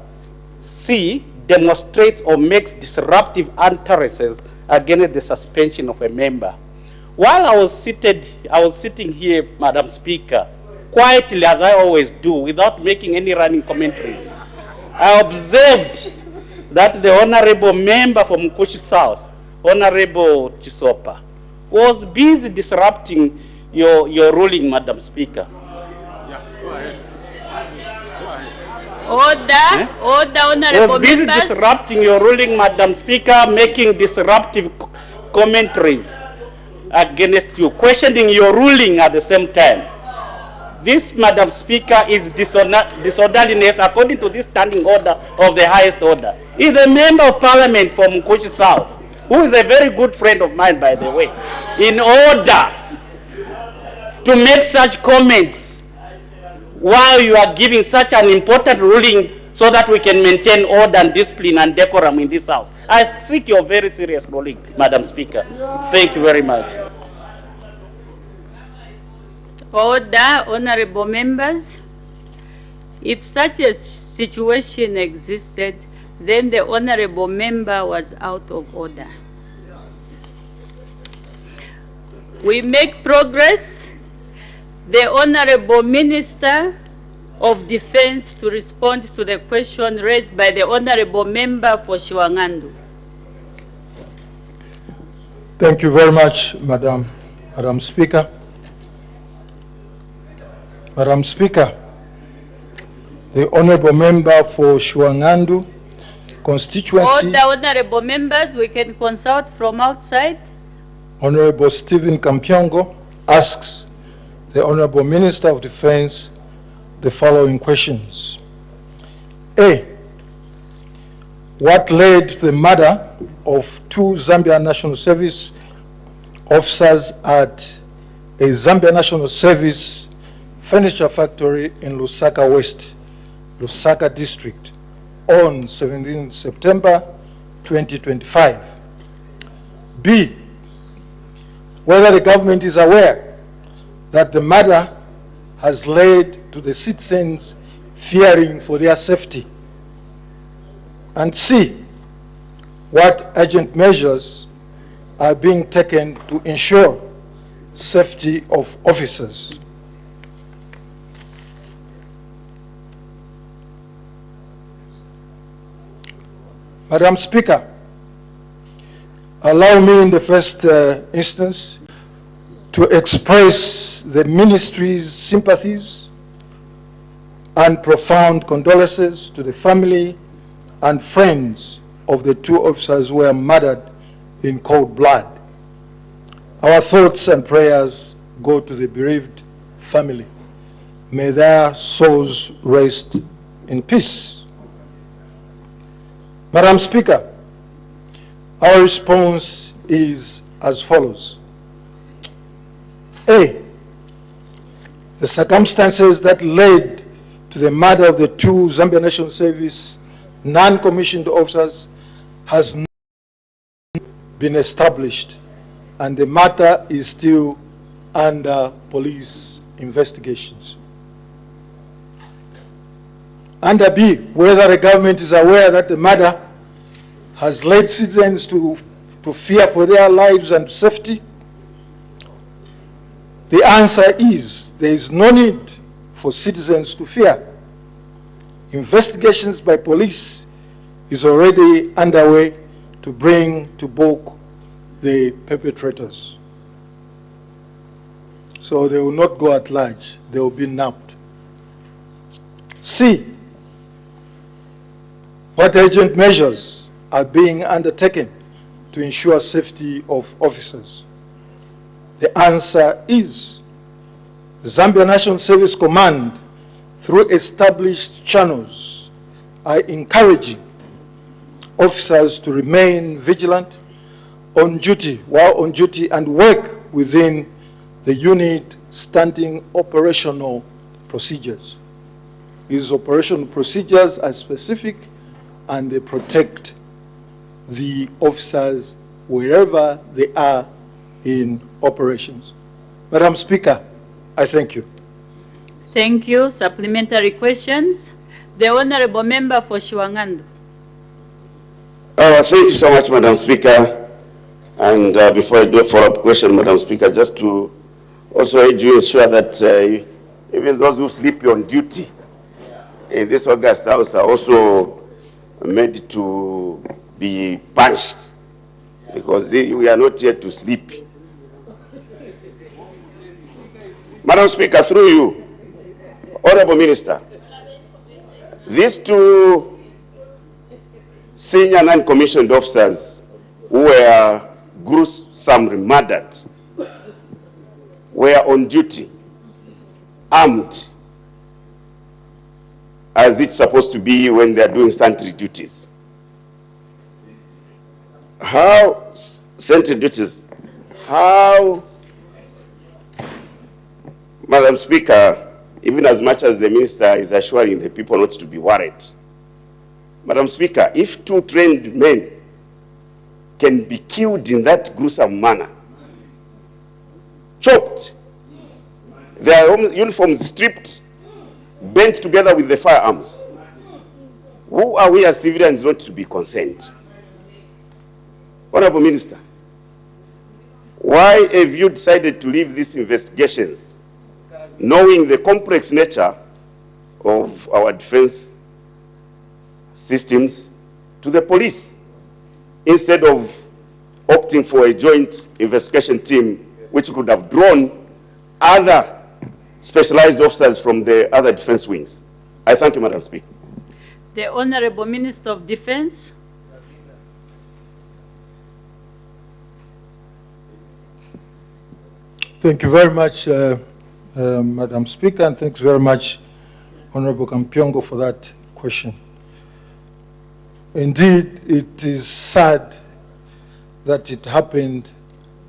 C demonstrates or makes disruptive utterances against the suspension of a member. While I was sitting here, Madam Speaker, quietly as I always do, without making any running commentaries, I observed that the Honorable Member from Mukushi South, Honorable Chisopa, was busy disrupting your ruling, Madam Speaker. Order, order, Honorable was busy members. disrupting your ruling, Madam Speaker, making disruptive commentaries against you, questioning your ruling at the same time. This, Madam Speaker, is disorderliness according to this standing order of the highest order. Is a member of Parliament from Mukushi South, who is a very good friend of mine, by the way, in order to make such comments while you are giving such an important ruling so that we can maintain order and discipline and decorum in this House. I seek your very serious ruling, Madam Speaker. Thank you very much. Order, honorable members. If such a situation existed, then the honorable member was out of order. We make progress. The Honorable Minister of Defense to respond to the question raised by the Honorable Member for Shiwangandu. Thank you very much, Madam Speaker. Madam Speaker, the Honorable Member for Shiwangandu constituency. All the Honorable Members, we can consult from outside. Honorable Stephen Kampyongo asks the Honorable Minister of Defense the following questions. A. What led to the murder of 2 Zambia National Service officers at a Zambia National Service furniture factory in Lusaka West, Lusaka District, on 17 September 2025? B. Whether the government is aware that the murder has led to the citizens fearing for their safety. And C. What urgent measures are being taken to ensure safety of officers? Madam Speaker, allow me in the first instance to express the Ministry's sympathies and profound condolences to the family and friends of the 2 officers who were murdered in cold blood. Our thoughts and prayers go to the bereaved family. May their souls rest in peace. Madam Speaker, our response is as follows. A. The circumstances that led to the murder of the 2 Zambia National Service non-commissioned officers has not been established, and the matter is still under police investigations. Under B, whether the government is aware that the murder has led citizens to fear for their lives and safety. The answer is there is no need for citizens to fear. Investigations by police is already underway to bring to book the perpetrators. So they will not go at large. They will be nabbed. C, what urgent measures are being undertaken to ensure safety of officers? The answer is the Zambia National Service Command, through established channels, are encouraging officers to remain vigilant on duty, while on duty, and work within the unit standing operational procedures. These operational procedures are specific and they protect the officers wherever they are in operations. Madam Speaker, I thank you. Thank you. Supplementary questions. The Honorable Member for Shiwangandu. Thank you so much, Madam Speaker. And before I do a follow-up question, Madam Speaker, just to also aid you ensure that even those who sleep on duty in this August House are also made to be punished, because we are not here to sleep. Madam Speaker, through you, Honorable Minister, these two senior non-commissioned officers who were gruesomely murdered were on duty, armed, as it's supposed to be when they are doing sentry duties. How, sentry duties, how, Madam Speaker, even as much as the Minister is assuring the people not to be worried, Madam Speaker, if two trained men can be killed in that gruesome manner, chopped, their uniforms stripped, bent together with the firearms, who are we as civilians not to be concerned? Honorable Minister, why have you decided to leave these investigations, knowing the complex nature of our defense systems, to the police, instead of opting for a joint investigation team which could have drawn other specialized officers from the other defense wings? I thank you, Madam Speaker. The Honorable Minister of Defense. Thank you very much, Madam Speaker, and thanks very much, Honorable Kampyongo, for that question. Indeed, it is sad that it happened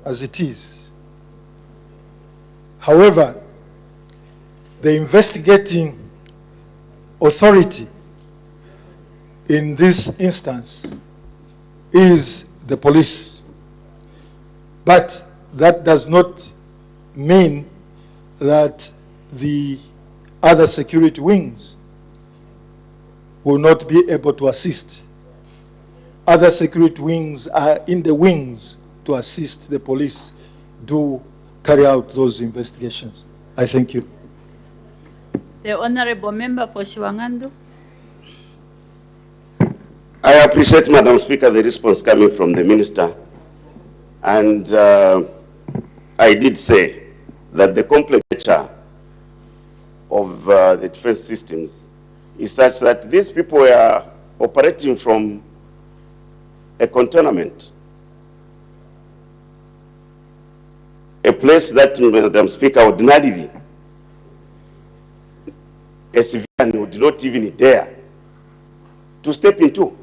as it is. However, the investigating authority in this instance is the police. But that does not mean that the other security wings will not be able to assist. Other security wings are in the wings to assist the police to carry out those investigations. I thank you. The Honorable Member for Shiwangandu. I appreciate, Madam Speaker, the response coming from the Minister. And I did say that the complex nature of the defense systems is such that these people were operating from a cantonment, a place that, Madam Speaker, ordinarily a civilian would not even dare to step into.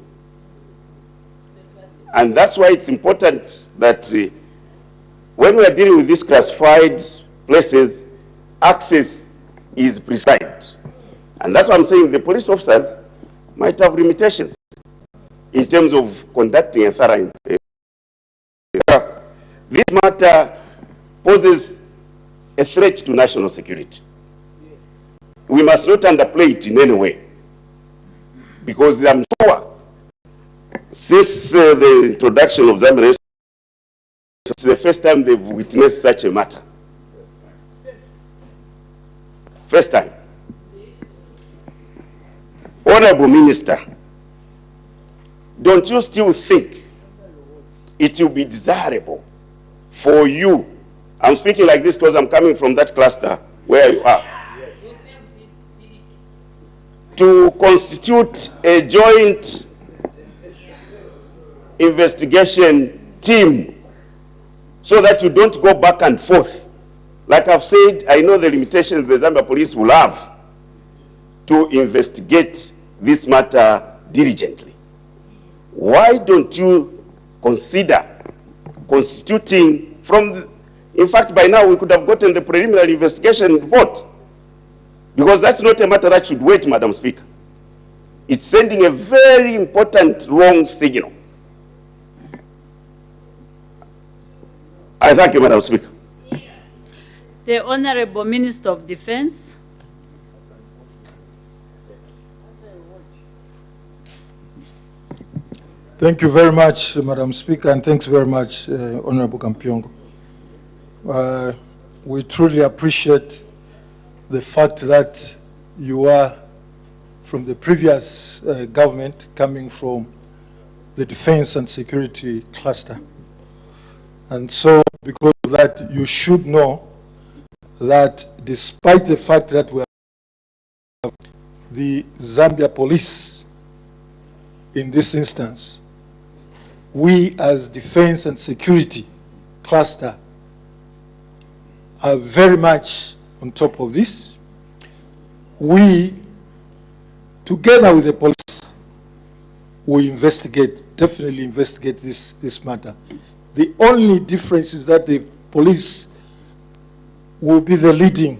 And that's why it's important that when we are dealing with these classified places, access is prescribed. And that's why I'm saying the police officers might have limitations in terms of conducting a thorough. This matter poses a threat to national security. We must not underplay it in any way, because I'm sure since the introduction of Zambia, it's the first time they've witnessed such a matter. First time. Honorable Minister, don't you still think it will be desirable for you I'm speaking like this because I'm coming from that cluster where you are. To constitute a joint investigation team so that you don't go back and forth. Like I've said, I know the limitations the Zambia police will have to investigate this matter diligently. Why don't you consider constituting in fact, by now we could have gotten the preliminary investigation report, because that's not a matter that should wait, Madam Speaker. It's sending a very important wrong signal. I thank you, Madam Speaker. The Honorable Minister of Defense. Thank you very much, Madam Speaker, and thanks very much, Honorable Kampiongo. We truly appreciate the fact that you are from the previous government, coming from the defense and security cluster. And so, because of that, you should know that despite the fact that we have the Zambia police in this instance, we as defense and security cluster are very much on top of this. We, together with the police, will definitely investigate this matter. The only difference is that the police will be the leading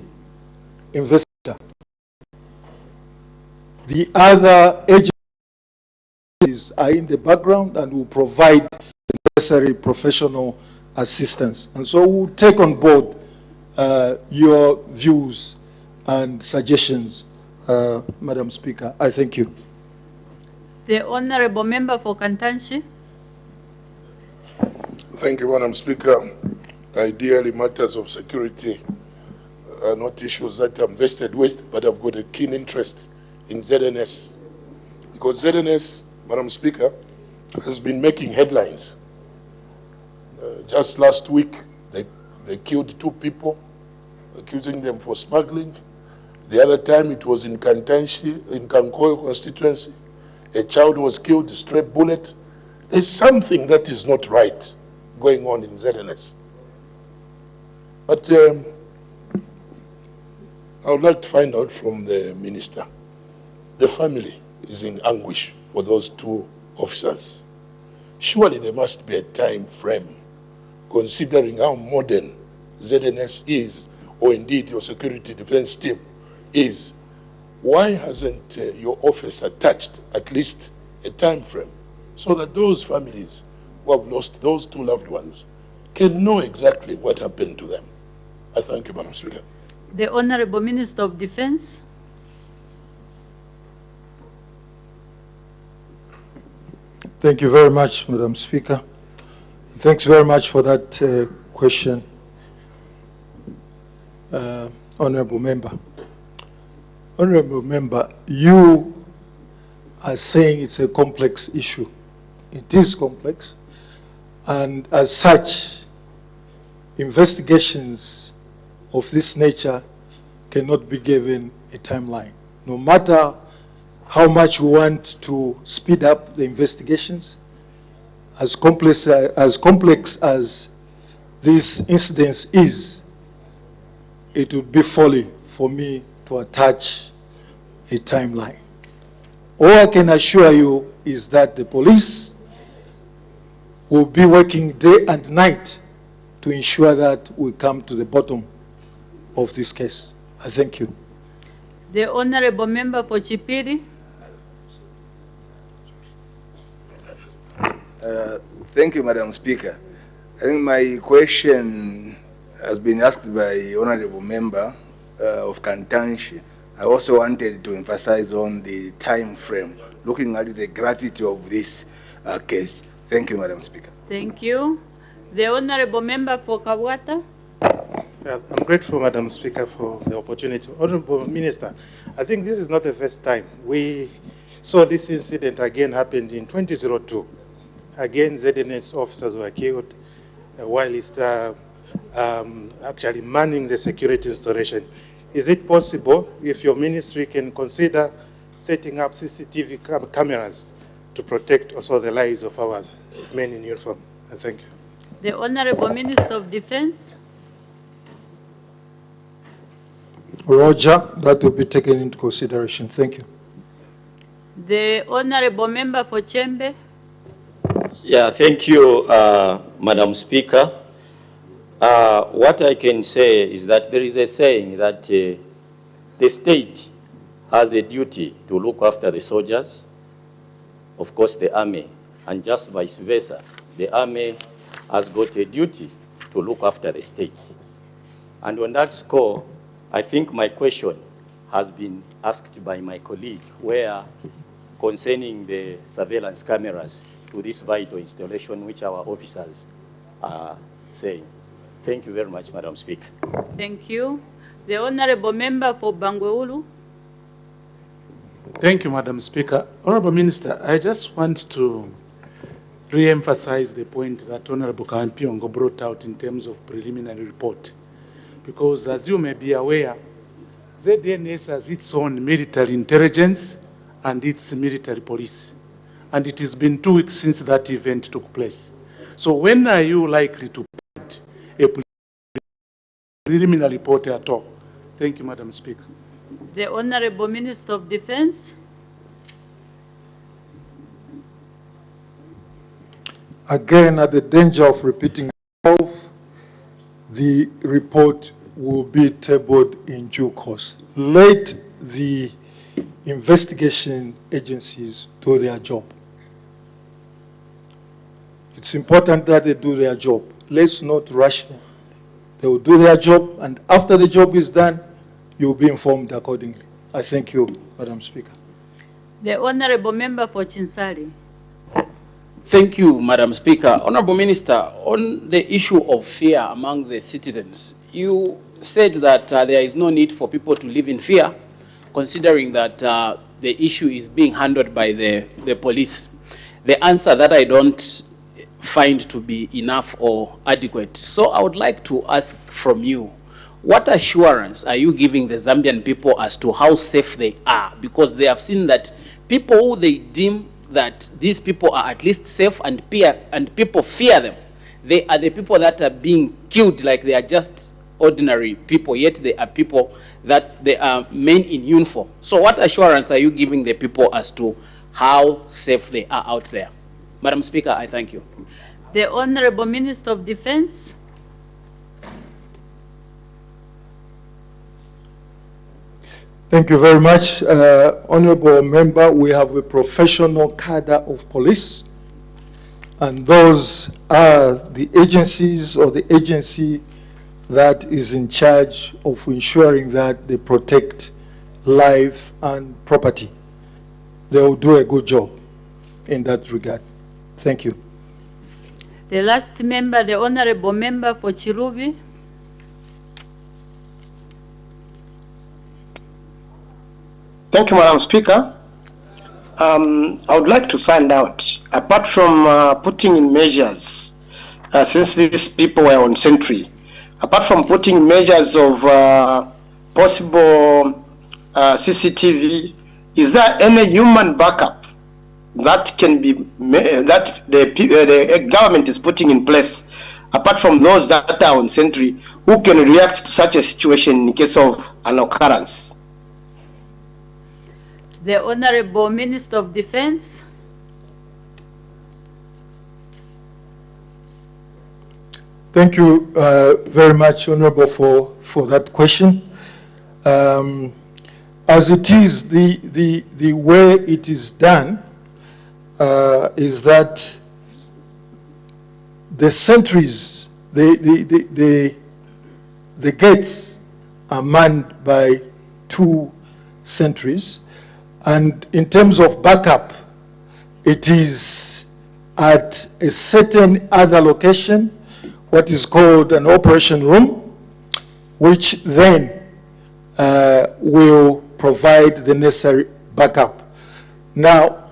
investigator. The other agencies are in the background and will provide the necessary professional assistance. And so we'll take on board your views and suggestions, Madam Speaker. I thank you. The Honorable Member for Kantanshi. Thank you, Madam Speaker. Ideally, matters of security are not issues that I'm vested with, but I've got a keen interest in ZNS. Because ZNS, Madam Speaker, has been making headlines. Just last week, they killed 2 people, accusing them for smuggling. The other time, it was in Kantanshi, in Kankoyo constituency. A child was killed, a stray bullet. There's something that is not right going on in ZNS. But I would like to find out from the minister. The family is in anguish for those 2 officers. Surely there must be a time frame, considering how modern ZNS is, or indeed your security defense team is. Why hasn't your office attached at least a time frame so that those families who have lost those 2 loved ones can know exactly what happened to them? I thank you, Madam Speaker. The Honorable Minister of Defense. Thank you very much, Madam Speaker. Thanks very much for that question, Honorable Member. Honorable Member, you are saying it's a complex issue. It is complex, and as such, investigations of this nature cannot be given a timeline. No matter how much we want to speed up the investigations, as complex as this incident is, it would be folly for me to attach a timeline. All I can assure you is that the police will be working day and night to ensure that we come to the bottom of this case. I thank you. The Honorable Member for Chipiri. Thank you, Madam Speaker. I think my question has been asked by Honorable Member of Kantanshi. I also wanted to emphasize on the time frame, looking at the gravity of this case. Thank you, Madam Speaker. Thank you. The Honorable Member for Kawata. I'm grateful, Madam Speaker, for the opportunity. Honorable Minister, I think this is not the first time. We saw this incident again happened in 2002. Again, ZNS officers were killed while actually manning the security installation. Is it possible if your ministry can consider setting up CCTV cameras to protect also the lives of our men in uniform? Thank you. The Honorable Minister of Defense. Roger, that will be taken into consideration. Thank you. The Honorable Member for Chembe. Yeah, thank you, Madam Speaker. What I can say is that there is a saying that the state has a duty to look after the soldiers, of course the army, and just vice versa. The army has got a duty to look after the state. And on that score, I think my question has been asked by my colleague, where concerning the surveillance cameras to this vital installation which our officers are saying. Thank you very much, Madam Speaker. Thank you. The Honorable Member for Bangweulu. Thank you, Madam Speaker. Honorable Minister, I just want to re-emphasize the point that Honorable Kampiongo brought out in terms of preliminary report. Because as you may be aware, ZNS has its own military intelligence and its military police. And it has been 2 weeks since that event took place. So when are you likely to put a preliminary report at all? Thank you, Madam Speaker. The Honorable Minister of Defense. Again, at the danger of repeating myself, the report will be tabled in due course. Let the investigation agencies do their job. It's important that they do their job. Let's not rush them. They will do their job, and after the job is done, you will be informed accordingly. I thank you, Madam Speaker. The Honorable Member for Chinsali. Thank you, Madam Speaker. Honorable Minister, on the issue of fear among the citizens, you said that there is no need for people to live in fear, considering that the issue is being handled by the police. The answer that I don't find to be enough or adequate. So I would like to ask from you, what assurance are you giving the Zambian people as to how safe they are? Because they have seen that people who they deem that these people are at least safe and people fear them. They are the people that are being killed like they are just ordinary people, yet they are people that they are men in uniform. So what assurance are you giving the people as to how safe they are out there? Madam Speaker, I thank you. The Honorable Minister of Defense. Thank you very much, Honorable Member. We have a professional cadre of police, and those are the agencies or the agency that is in charge of ensuring that they protect life and property. They will do a good job in that regard. Thank you. The last member, the Honorable Member for Chiruvi. Thank you, Madam Speaker. I would like to find out, apart from putting in measures, since these people were on sentry, apart from putting measures of possible CCTV, is there any human backup that can be that the government is putting in place, apart from those that are on sentry, who can react to such a situation in case of an occurrence? The Honorable Minister of Defense. Thank you very much, Honorable, for that question. As it is, the way it is done is that the sentries, the gates are manned by 2 sentries. And in terms of backup, it is at a certain other location, what is called an operation room, which then will provide the necessary backup. Now,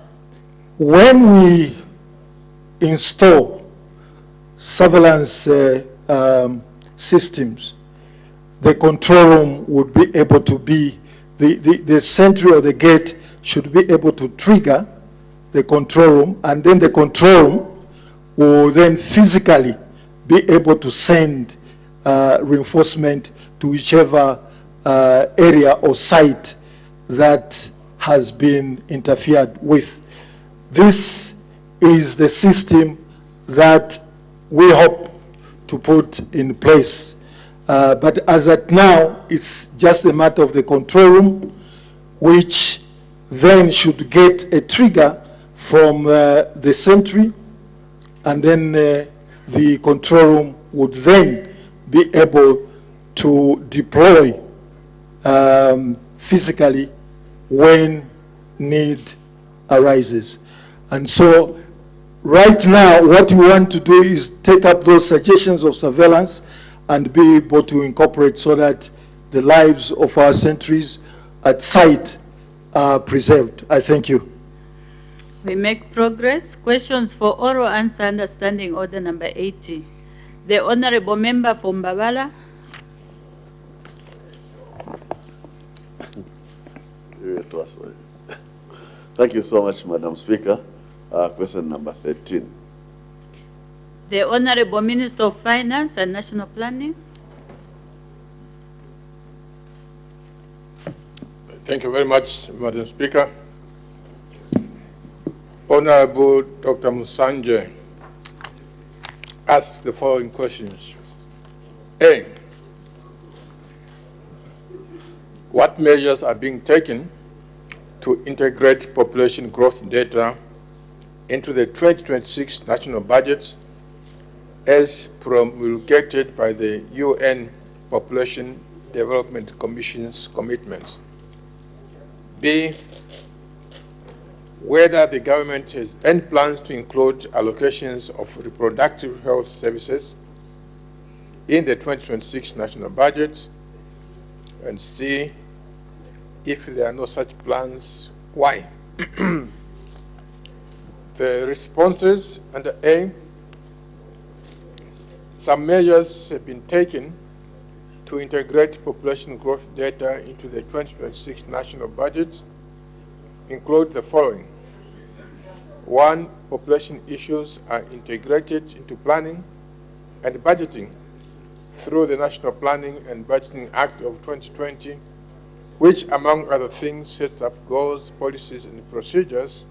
when we install surveillance systems, the control room would be able to be, the sentry or the gate should be able to trigger the control room, and then the control room will then physically be able to send reinforcement to whichever area or site that has been interfered with. This is the system that we hope to put in place. But as at now, it's just a matter of the control room, which then should get a trigger from the sentry, and then the control room would then be able to deploy physically when need arises. And so right now what we want to do is take up those suggestions of surveillance and be able to incorporate so that the lives of our sentries at site are preserved. I thank you. We make progress. Questions for oral answer under standing order number 80. The Honorable Member from Mbabala. Thank you so much, Madam Speaker. Question number 13. The Honorable Minister of Finance and National Planning. Thank you very much, Madam Speaker. Honorable Dr. Musanje asks the following questions. A. What measures are being taken to integrate population growth data into the 2026 national budget as promulgated by the UN Population Development Commission's commitments? B. Whether the government has any plans to include allocations of reproductive health services in the 2026 national budget, and C. If there are no such plans, why? The responses under A. Some measures have been taken to integrate population growth data into the 2026 national budget include the following. 1. Population issues are integrated into planning and budgeting through the National Planning and Budgeting Act of 2020, which, among other things, sets up goals, policies, and procedures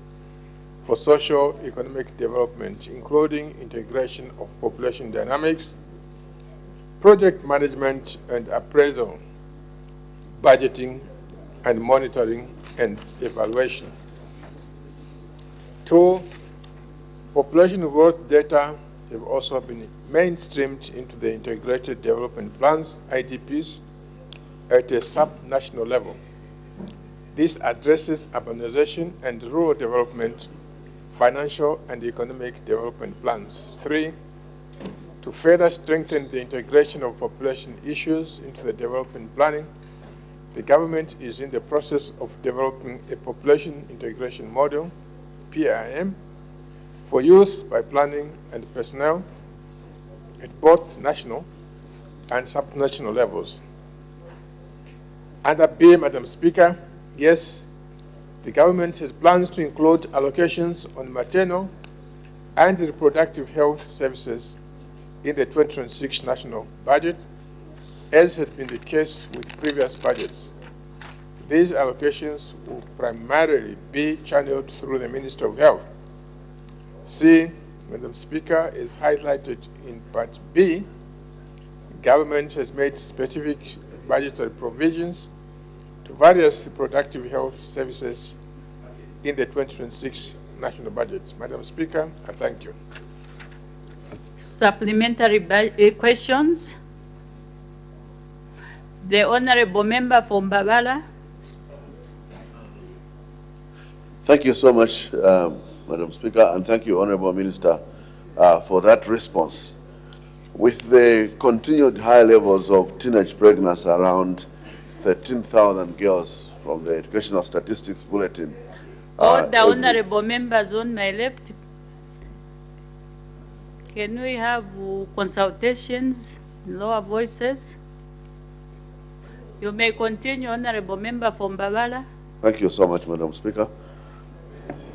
for socio-economic development, including integration of population dynamics, project management and appraisal, budgeting and monitoring and evaluation. 2. Population growth data have also been mainstreamed into the integrated development plans, IDPs, at a sub-national level. This addresses urbanization and rural development, financial and economic development plans. 3. To further strengthen the integration of population issues into the development planning, the government is in the process of developing a population integration model, PARM, for use by planning and personnel at both national and subnational levels. Under B, Madam Speaker, yes, the government has plans to include allocations on maternal and reproductive health services in the 2026 national budget, as had been the case with previous budgets. These allocations will primarily be channeled through the Ministry of Health. C, Madam Speaker, is highlighted in Part B. The government has made specific budgetary provisions to various reproductive health services in the 2026 national budget. Madam Speaker, I thank you. Supplementary questions. The Honorable Member from Mbabala. Thank you so much, Madam Speaker, and thank you, Honorable Minister, for that response. With the continued high levels of teenage pregnancy, around 13,000 girls from the Educational Statistics Bulletin. All the honorable members on my left, can we have consultations Lower voices. You may continue, Honorable Member from Babala. Thank you so much, Madam Speaker.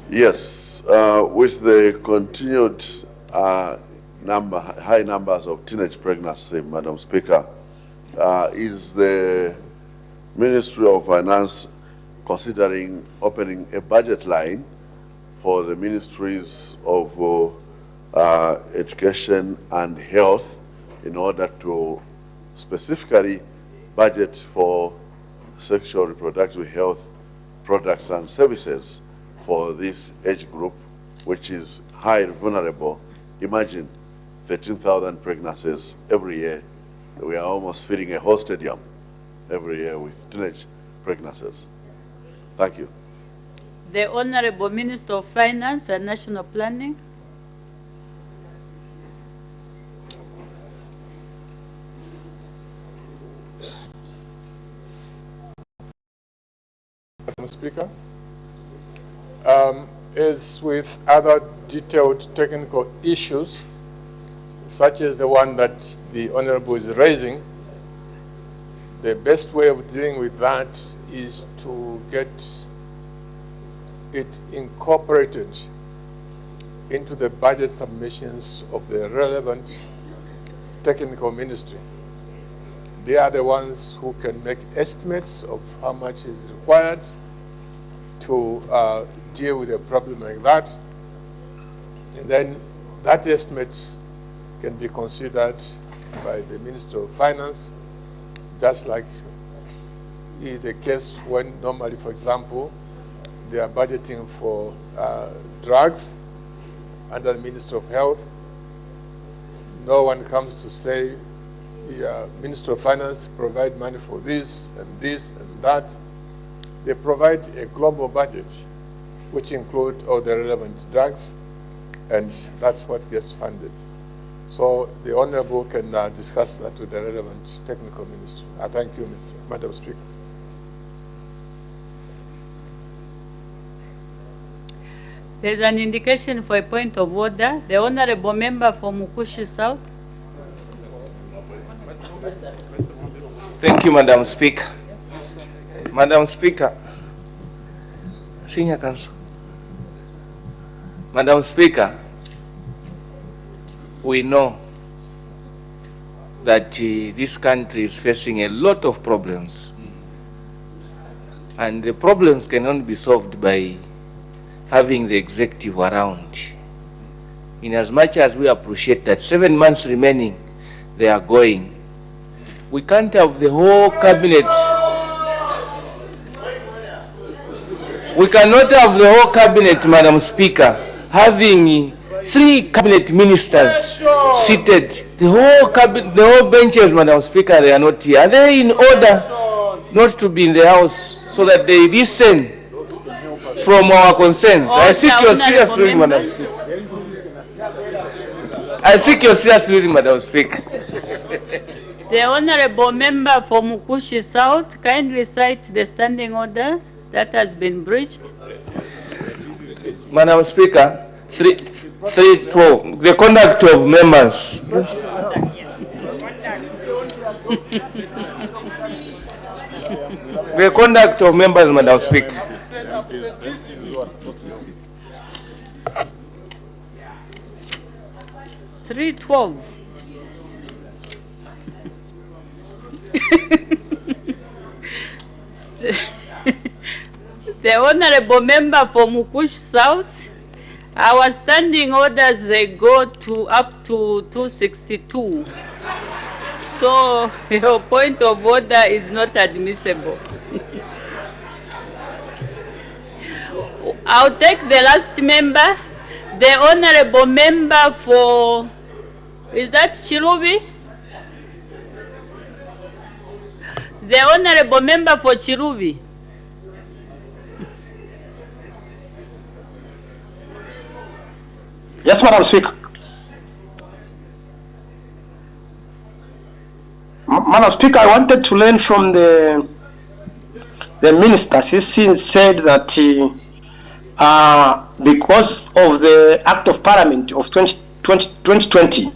Yes, with the continued high numbers of teenage pregnancy, Madam Speaker, is the Ministry of Finance considering opening a budget line for the ministries of education and health in order to specifically budget for sexual reproductive health products and services for this age group, which is highly vulnerable. Imagine 13,000 pregnancies every year. We are almost filling a whole stadium every year with teenage pregnancies. Thank you. The Honorable Minister of Finance and National Planning. Madam Speaker, as with other detailed technical issues, such as the one that the Honorable is raising, the best way of dealing with that is to get it incorporated into the budget submissions of the relevant technical ministry. They are the ones who can make estimates of how much is required to deal with a problem like that. And then that estimate can be considered by the Minister of Finance, just like is the case when normally, for example, they are budgeting for drugs under the Minister of Health. No one comes to say, the Minister of Finance provide money for this and that. They provide a global budget which include all the relevant drugs, and that's what gets funded. So the Honorable can discuss that with the relevant technical ministry. I thank you, Madam Speaker. There's an indication for a point of order. The Honorable Member for Mukushi South. Thank you, Madam Speaker. Madam Speaker, Senior Counsel. Madam Speaker, we know that this country is facing a lot of problems, and the problems cannot be solved by having the executive around. In as much as we appreciate that 7 months remaining, they are going. We can't have the whole cabinet. We cannot have the whole cabinet, Madam Speaker, having 3 cabinet ministers seated. The whole cabinet, the whole benches, Madam Speaker, they are not here. Are they in order not to be in the House so that they listen from our concerns? I seek your serious ruling, Madam Speaker. I seek your serious ruling, Madam Speaker. The Honorable Member for Mukushi South, kindly cite the standing orders that has been breached. Madam Speaker, 312, the conduct of members. The conduct of members, Madam Speaker. The Honorable Member for Mukush South, our standing orders, they go to up to 262. So your point of order is not admissible. I'll take the last member, the Honorable Member for, is that Chirubi? The Honorable Member for Chirubi. Yes, Madam Speaker. Madam Speaker, I wanted to learn from the minister. He said that because of the Act of Parliament of 2020,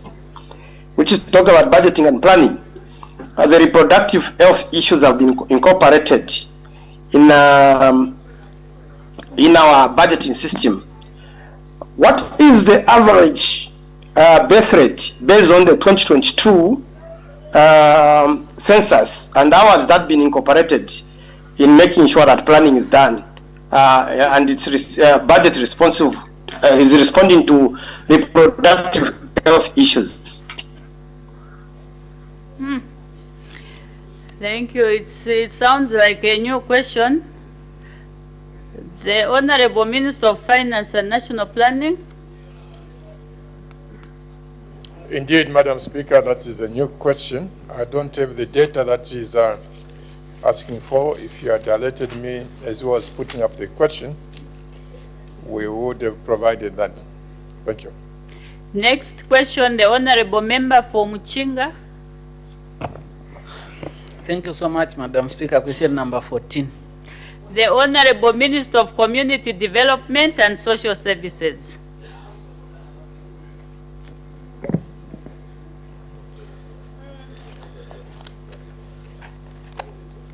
which is talk about budgeting and planning, the reproductive health issues have been incorporated in our budgeting system. What is the average birth rate based on the 2022 census, and how has that been incorporated in making sure that planning is done and its budget responsive is responding to reproductive health issues? Thank you. It sounds like a new question. The Honorable Minister of Finance and National Planning. Indeed, Madam Speaker, that is a new question. I don't have the data that is asking for. If you had alerted me as well as putting up the question, we would have provided that. Thank you. Next question, the Honorable Member for Muchinga. Thank you so much, Madam Speaker. Question number 14. The Honorable Minister of Community Development and Social Services.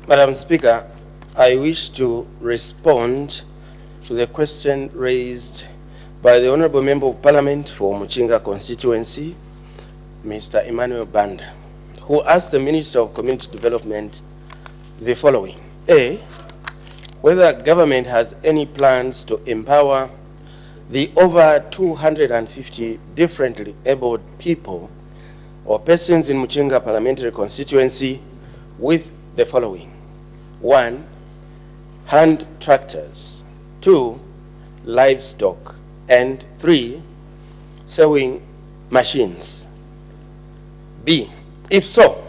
Madam Speaker, I wish to respond to the question raised by the Honorable Member of Parliament for Muchinga constituency, Mr. Emmanuel Banda, who asked the Minister of Community Development the following. A, whether government has any plans to empower the over 250 differently abled people or persons in Muchinga parliamentary constituency with the following. 1, hand tractors. 2, livestock. And 3, sewing machines. B, if so,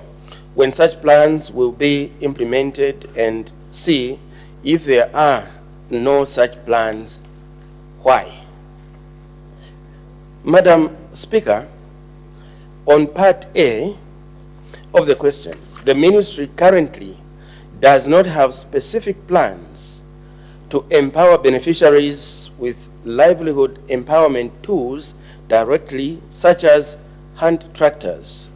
when such plans will be implemented, and C, if there are no such plans, why? Madam Speaker, on part A of the question, the ministry currently does not have specific plans to empower beneficiaries with livelihood empowerment tools directly, such as hand tractors,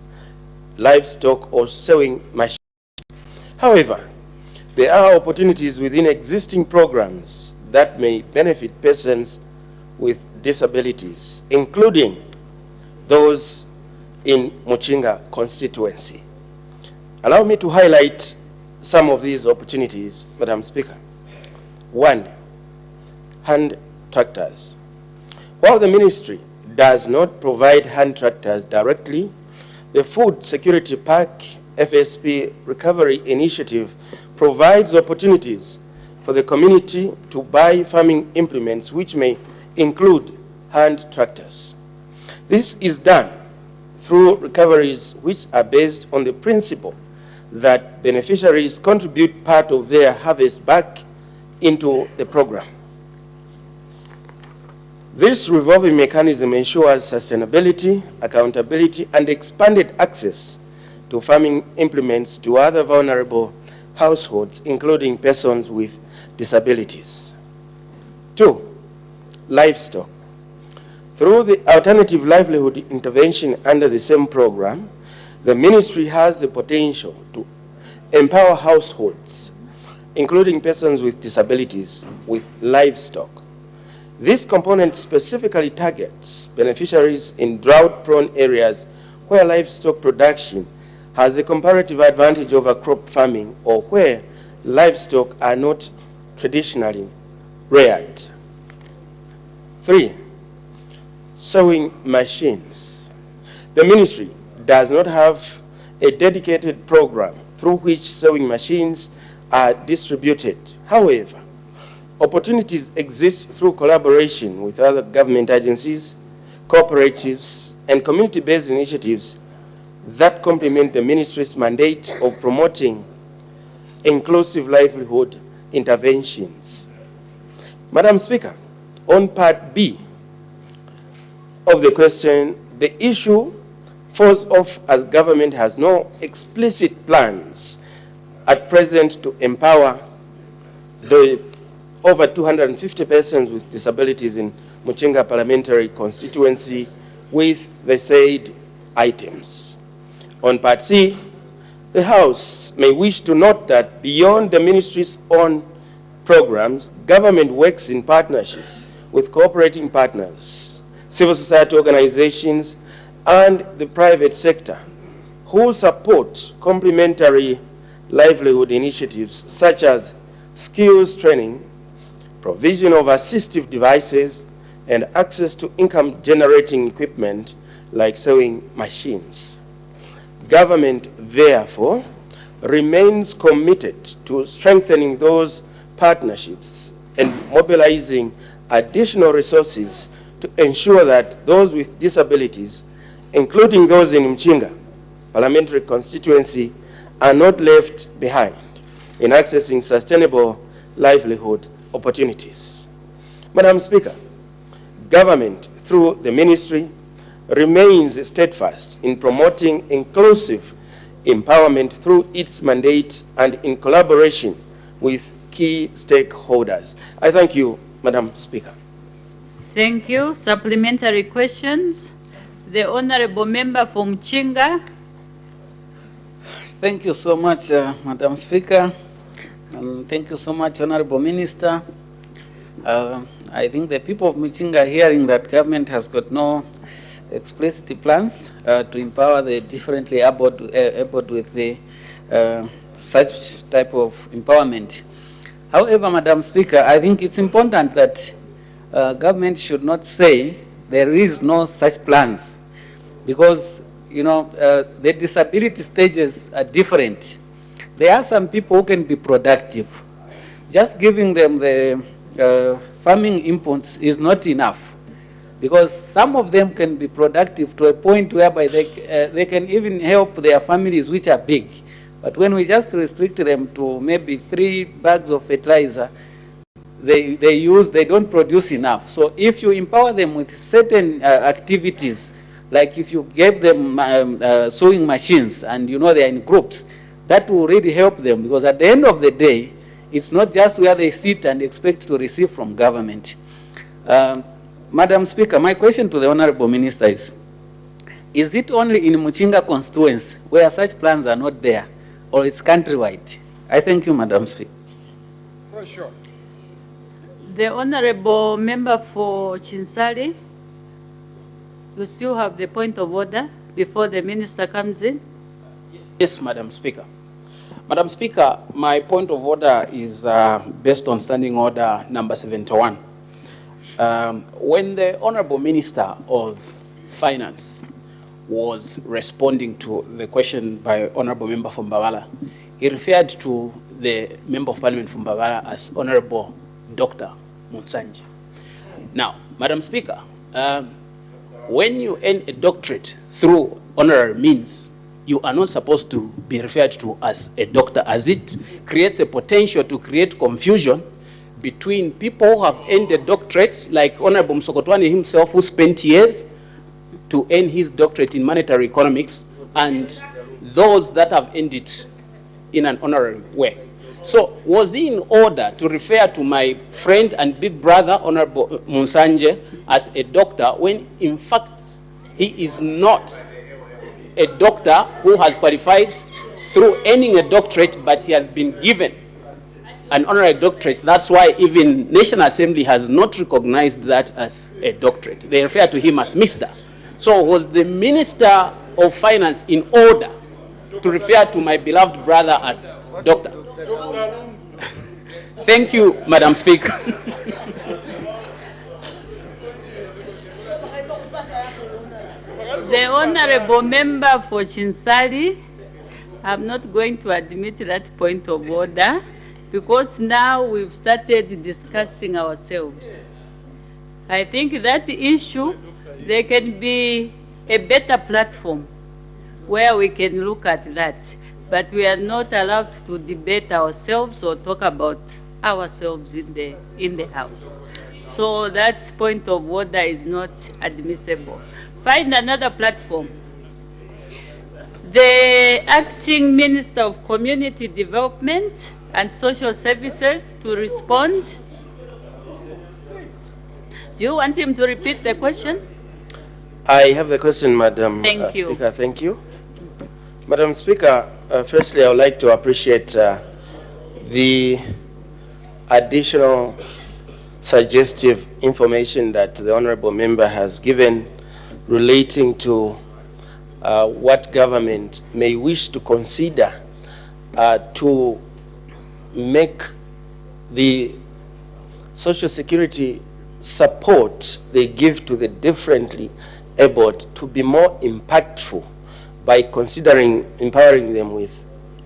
livestock, or sewing machines. However, there are opportunities within existing programs that may benefit persons with disabilities, including those in Muchinga constituency. Allow me to highlight some of these opportunities, Madam Speaker. 1, hand tractors. While the ministry does not provide hand tractors directly, the Food Security Park FSP Recovery Initiative provides opportunities for the community to buy farming implements, which may include hand tractors. This is done through recoveries which are based on the principle that beneficiaries contribute part of their harvest back into the program. This revolving mechanism ensures sustainability, accountability, and expanded access to farming implements to other vulnerable households, including persons with disabilities. 2, livestock. Through the alternative livelihood intervention under the same program, the ministry has the potential to empower households, including persons with disabilities, with livestock. This component specifically targets beneficiaries in drought-prone areas where livestock production has a comparative advantage over crop farming, or where livestock are not traditionally reared. 3, sewing machines. The ministry does not have a dedicated program through which sewing machines are distributed. However, opportunities exist through collaboration with other government agencies, cooperatives, and community-based initiatives that complement the ministry's mandate of promoting inclusive livelihood interventions. Madam Speaker, on part B of the question, the issue falls off as government has no explicit plans at present to empower the over 250 persons with disabilities in Muchinga parliamentary constituency with the said items. On Part C, the House may wish to note that beyond the ministry's own programs, government works in partnership with cooperating partners, civil society organizations, and the private sector, who support complementary livelihood initiatives such as skills training, provision of assistive devices, and access to income-generating equipment like sewing machines. Government, therefore, remains committed to strengthening those partnerships and mobilizing additional resources to ensure that those with disabilities, including those in Mchinga parliamentary constituency, are not left behind in accessing sustainable livelihood opportunities. Madam Speaker, government, through the ministry, remains steadfast in promoting inclusive empowerment through its mandate and in collaboration with key stakeholders. I thank you, Madam Speaker. Thank you. Supplementary questions. The Honorable Member from Chinga. Thank you so much, Madam Speaker. And thank you so much, Honorable Minister. I think the people of Mchinga are hearing that government has got no explicit plans to empower the differently abled with the, such type of empowerment. However, Madam Speaker, I think it's important that government should not say there is no such plans, because you know the disability stages are different. There are some people who can be productive. Just giving them the farming inputs is not enough, because some of them can be productive to a point whereby they can even help their families which are big. But when we just restrict them to maybe 3 bags of fertilizer, they don't produce enough. So if you empower them with certain activities, like if you gave them sewing machines and you know they are in groups, that will really help them, because at the end of the day, it's not just where they sit and expect to receive from government. Madam Speaker, my question to the Honorable Minister is it only in Mchinga constituency where such plans are not there, or it's countrywide? I thank you, Madam Speaker. Oh, sure. The Honorable Member for Chinsali, you still have the point of order before the Minister comes in? Yes, Madam Speaker. Madam Speaker, my point of order is based on Standing Order number 71. When the Honorable Minister of Finance was responding to the question by Honorable Member from Mbabala, he referred to the Member of Parliament from Mbabala as Honorable Dr. Munsanje. Now, Madam Speaker, when you earn a doctorate through honorary means, you are not supposed to be referred to as a doctor, as it creates a potential to create confusion between people who have earned a doctorate, like Honorable Msokotwane himself, who spent years to earn his doctorate in monetary economics, and those that have earned it in an honorary way. So was he in order to refer to my friend and big brother, Honorable Munsanje, as a doctor, when in fact he is not a doctor who has qualified through earning a doctorate, but he has been given an honorary doctorate? That's why even National Assembly has not recognized that as a doctorate. They refer to him as Mr. So was the Minister of Finance in order to refer to my beloved brother as doctor? Thank you, Madam Speaker. The Honorable Member for Chinsali, I'm not going to admit that point of order, because now we've started discussing ourselves. I think that issue, there can be a better platform where we can look at that, but we are not allowed to debate ourselves or talk about ourselves in the House. So that point of order is not admissible. Find another platform. The Acting Minister of Community Development and Social Services to respond. Do you want him to repeat the question? I have the question, Madam Thank you. Speaker. Thank you. Madam Speaker, firstly, I would like to appreciate the additional suggestive information that the Honorable Member has given relating to what government may wish to consider to make the social security support they give to the differently abled to be more impactful by considering empowering them with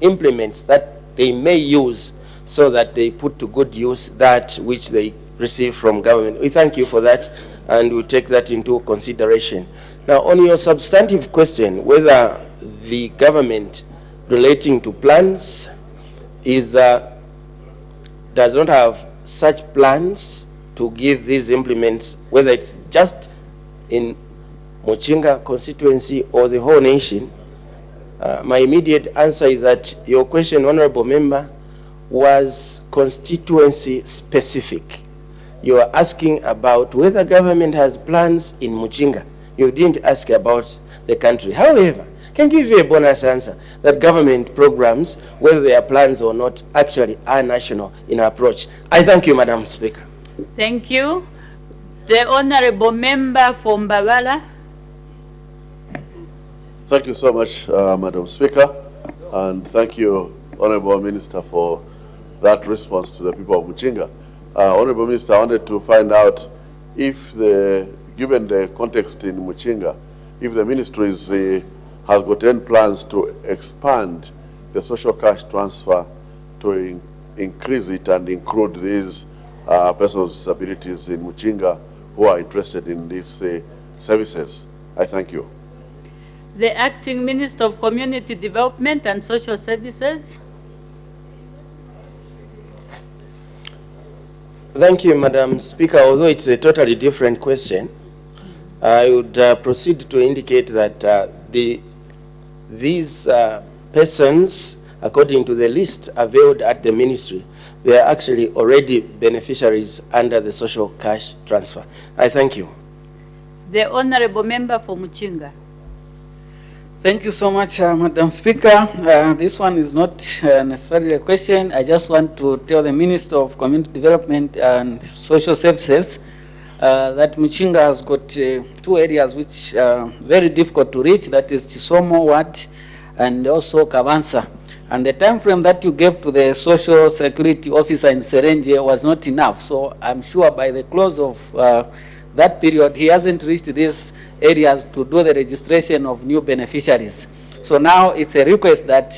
implements that they may use so that they put to good use that which they receive from government. We thank you for that, and we take that into consideration. Now, on your substantive question, whether the government relating to plans is does not have such plans to give these implements, whether it's just in Muchinga constituency or the whole nation, my immediate answer is that your question, Honorable Member, was constituency specific. You are asking about whether government has plans in Muchinga. You didn't ask about the country. However, I can give you a bonus answer that government programs, whether they are plans or not, actually are national in approach. I thank you, Madam Speaker. Thank you. The Honorable Member for Mbabala. Thank you so much, Madam Speaker, and thank you, Honorable Minister, for that response to the people of Muchinga. Honorable Minister, I wanted to find out if given the context in Muchinga, if the ministry has got any plans to expand the social cash transfer to increase it and include these persons with disabilities in Muchinga who are interested in these services. I thank you. The Acting Minister of Community Development and Social Services. Thank you, Madam Speaker. Although it's a totally different question, I would proceed to indicate that these persons, according to the list availed at the ministry, they are actually already beneficiaries under the social cash transfer. I thank you. The Honorable Member for Muchinga. Thank you so much, Madam Speaker. This one is not necessarily a question. I just want to tell the Minister of Community Development and Social Services that Muchinga has got 2 areas which are very difficult to reach, that is Chisomo Ward and also Kavansa. And the time frame that you gave to the Social Security Officer in Serenge was not enough. So I'm sure by the close of that period, he hasn't reached these areas to do the registration of new beneficiaries. So now it's a request that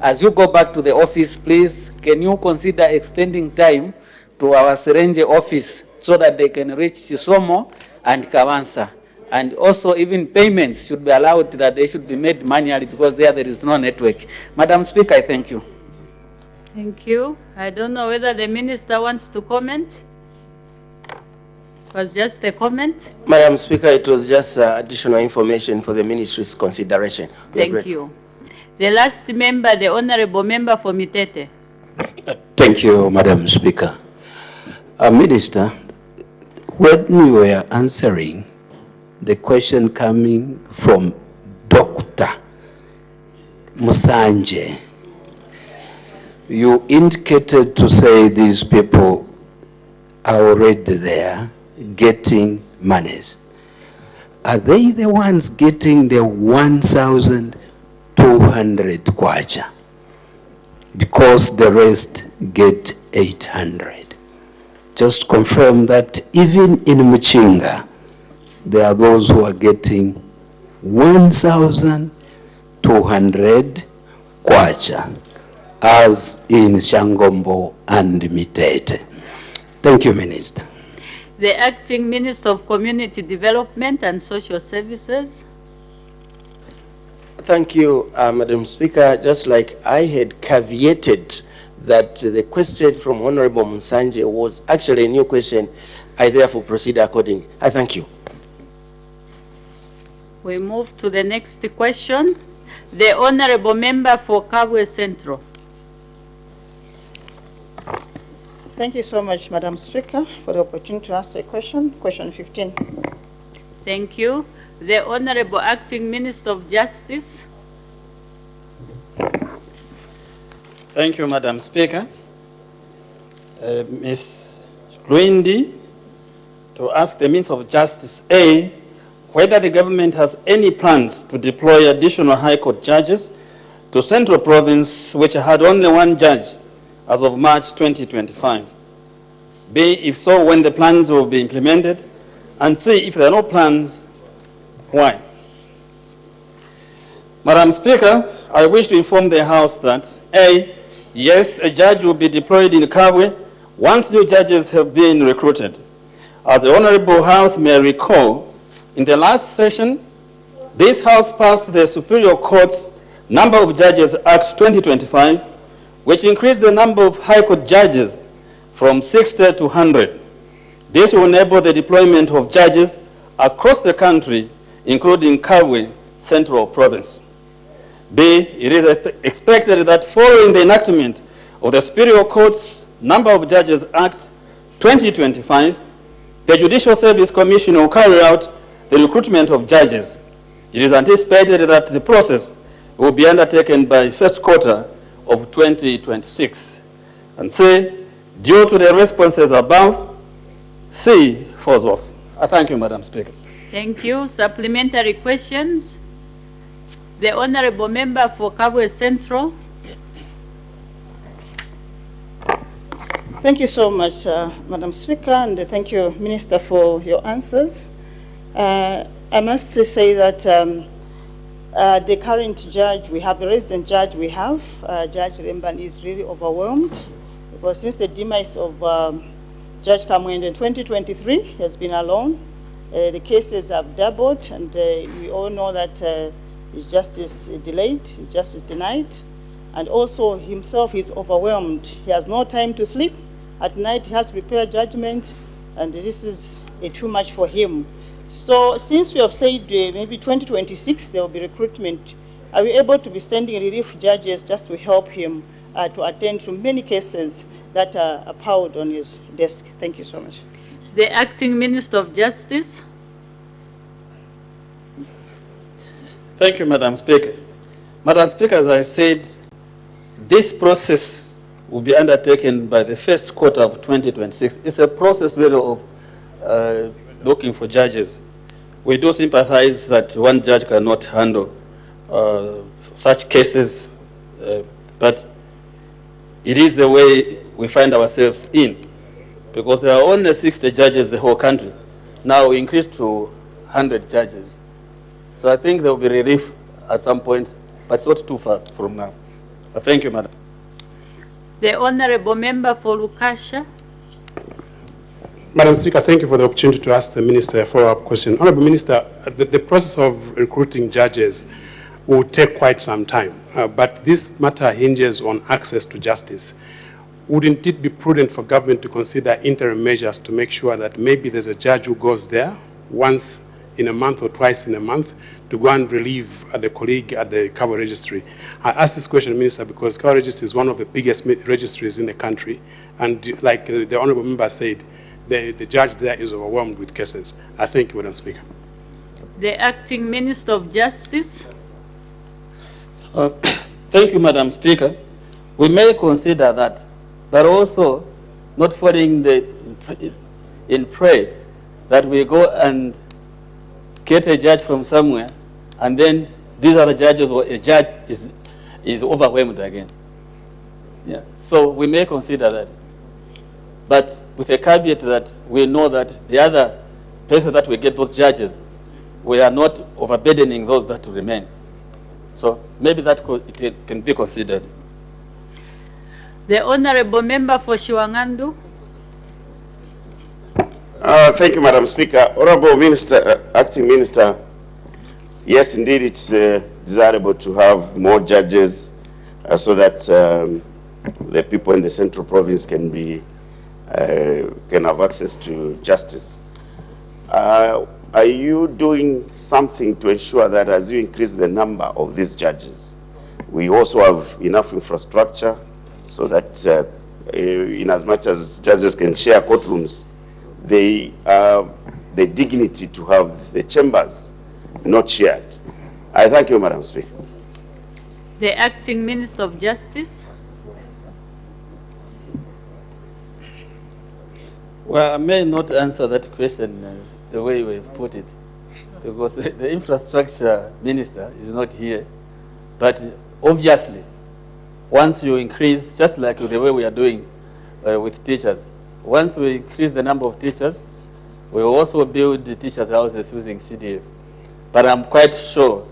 as you go back to the office, please, can you consider extending time to our Serenge office so that they can reach Chisomo and Kavansa. And also even payments should be allowed that they should be made manually because there is no network. Madam Speaker, I thank you. Thank you. I don't know whether the Minister wants to comment. It was just a comment. Madam Speaker, it was just additional information for the ministry's consideration. Thank you. The last member, the Honorable Member for Mitete. Thank you, Madam Speaker. Minister, when you were answering the question coming from Dr. Musanje, you indicated to say these people are already there getting monies. Are they the ones getting the 1,200 kwacha? Because the rest get 800. Just confirm that even in Muchinga, there are those who are getting 1,200 kwacha, as in Shangombo and Mitete. Thank you, Minister. The Acting Minister of Community Development and Social Services. Thank you, Madam Speaker. Just like I had caveated that the question from Honorable Musanje was actually a new question, I therefore proceed accordingly. I thank you. We move to the next question. The Honorable Member for Kabwe Central. Thank you so much, Madam Speaker, for the opportunity to ask a question. Question 15. Thank you. The Honorable Acting Minister of Justice. Thank you, Madam Speaker. Ms. Luindi, to ask the Minister of Justice, A, whether the government has any plans to deploy additional High Court judges to Central Province, which had only one judge as of March 2025. B, if so, when the plans will be implemented, and C, if there are no plans, why? Madam Speaker, I wish to inform the House that A, yes, a judge will be deployed in Kabwe once new judges have been recruited. As the Honorable House may recall, in the last session, this House passed the Superior Court's Number of Judges Act 2025, which increased the number of High Court judges from 60 to 100. This will enable the deployment of judges across the country, including Kabwe Central Province. B, it is expected that following the enactment of the Superior Court's Number of Judges Act 2025, the Judicial Service Commission will carry out the recruitment of judges. It is anticipated that the process will be undertaken by first quarter of 2026. And C, due to the responses above, C falls off. I thank you, Madam Speaker. Thank you. Supplementary questions? The Honorable Member for Kabwe Central. Thank you so much, Madam Speaker, and thank you, Minister, for your answers. I must say that the current judge we have, the resident judge we have, Judge Remban, is really overwhelmed, because since the demise of Judge Kamwende in 2023, he has been alone. The cases have doubled, and we all know that his justice delayed, his justice denied, and also himself is overwhelmed. He has no time to sleep. At night he has to prepare judgment, and this is too much for him. So since we have said maybe 2026 there will be recruitment, are we able to be sending relief judges just to help him to attend to many cases that are piled on his desk? Thank you so much. The Acting Minister of Justice. Thank you, Madam Speaker. Madam Speaker, as I said, this process will be undertaken by the first quarter of 2026. It's a process really of looking for judges. We do sympathize that one judge cannot handle such cases, but it is the way we find ourselves in, because there are only 60 judges in the whole country. Now we increased to 100 judges. So I think there will be relief at some point, but it's not too far from now. Thank you, Madam. The Honorable Member for Lukasha. Madam Speaker, thank you for the opportunity to ask the Minister a follow-up question. Honorable Minister, the process of recruiting judges will take quite some time, but this matter hinges on access to justice. Wouldn't it be prudent for government to consider interim measures to make sure that maybe there's a judge who goes there once in a month or twice in a month to go and relieve the colleague at the Kabwe registry? I ask this question, Minister, because Kabwe registry is one of the biggest registries in the country, and like the Honourable Member said, the judge there is overwhelmed with cases. I thank you, Madam Speaker. The Acting Minister of Justice. Thank you, Madam Speaker. We may consider that, but also not falling in prey that we go and get a judge from somewhere, and then these other judges or a judge is overwhelmed again. Yeah. So we may consider that, but with a caveat that we know that the other places that we get those judges, we are not overburdening those that remain. So maybe that it can be considered. The Honorable Member for Shiwangandu. Thank you, Madam Speaker. Honorable Minister, Acting Minister, yes, indeed, it's desirable to have more judges so that the people in the Central Province can have access to justice. Are you doing something to ensure that as you increase the number of these judges, we also have enough infrastructure so that in as much as judges can share courtrooms, they the dignity to have the chambers not shared? I thank you, Madam Speaker. The Acting Minister of Justice. Well, I may not answer that question the way we've put it, because the infrastructure minister is not here. But obviously, once you increase, just like the way we are doing with teachers, once we increase the number of teachers, we will also build the teachers' houses using CDF. But I'm quite sure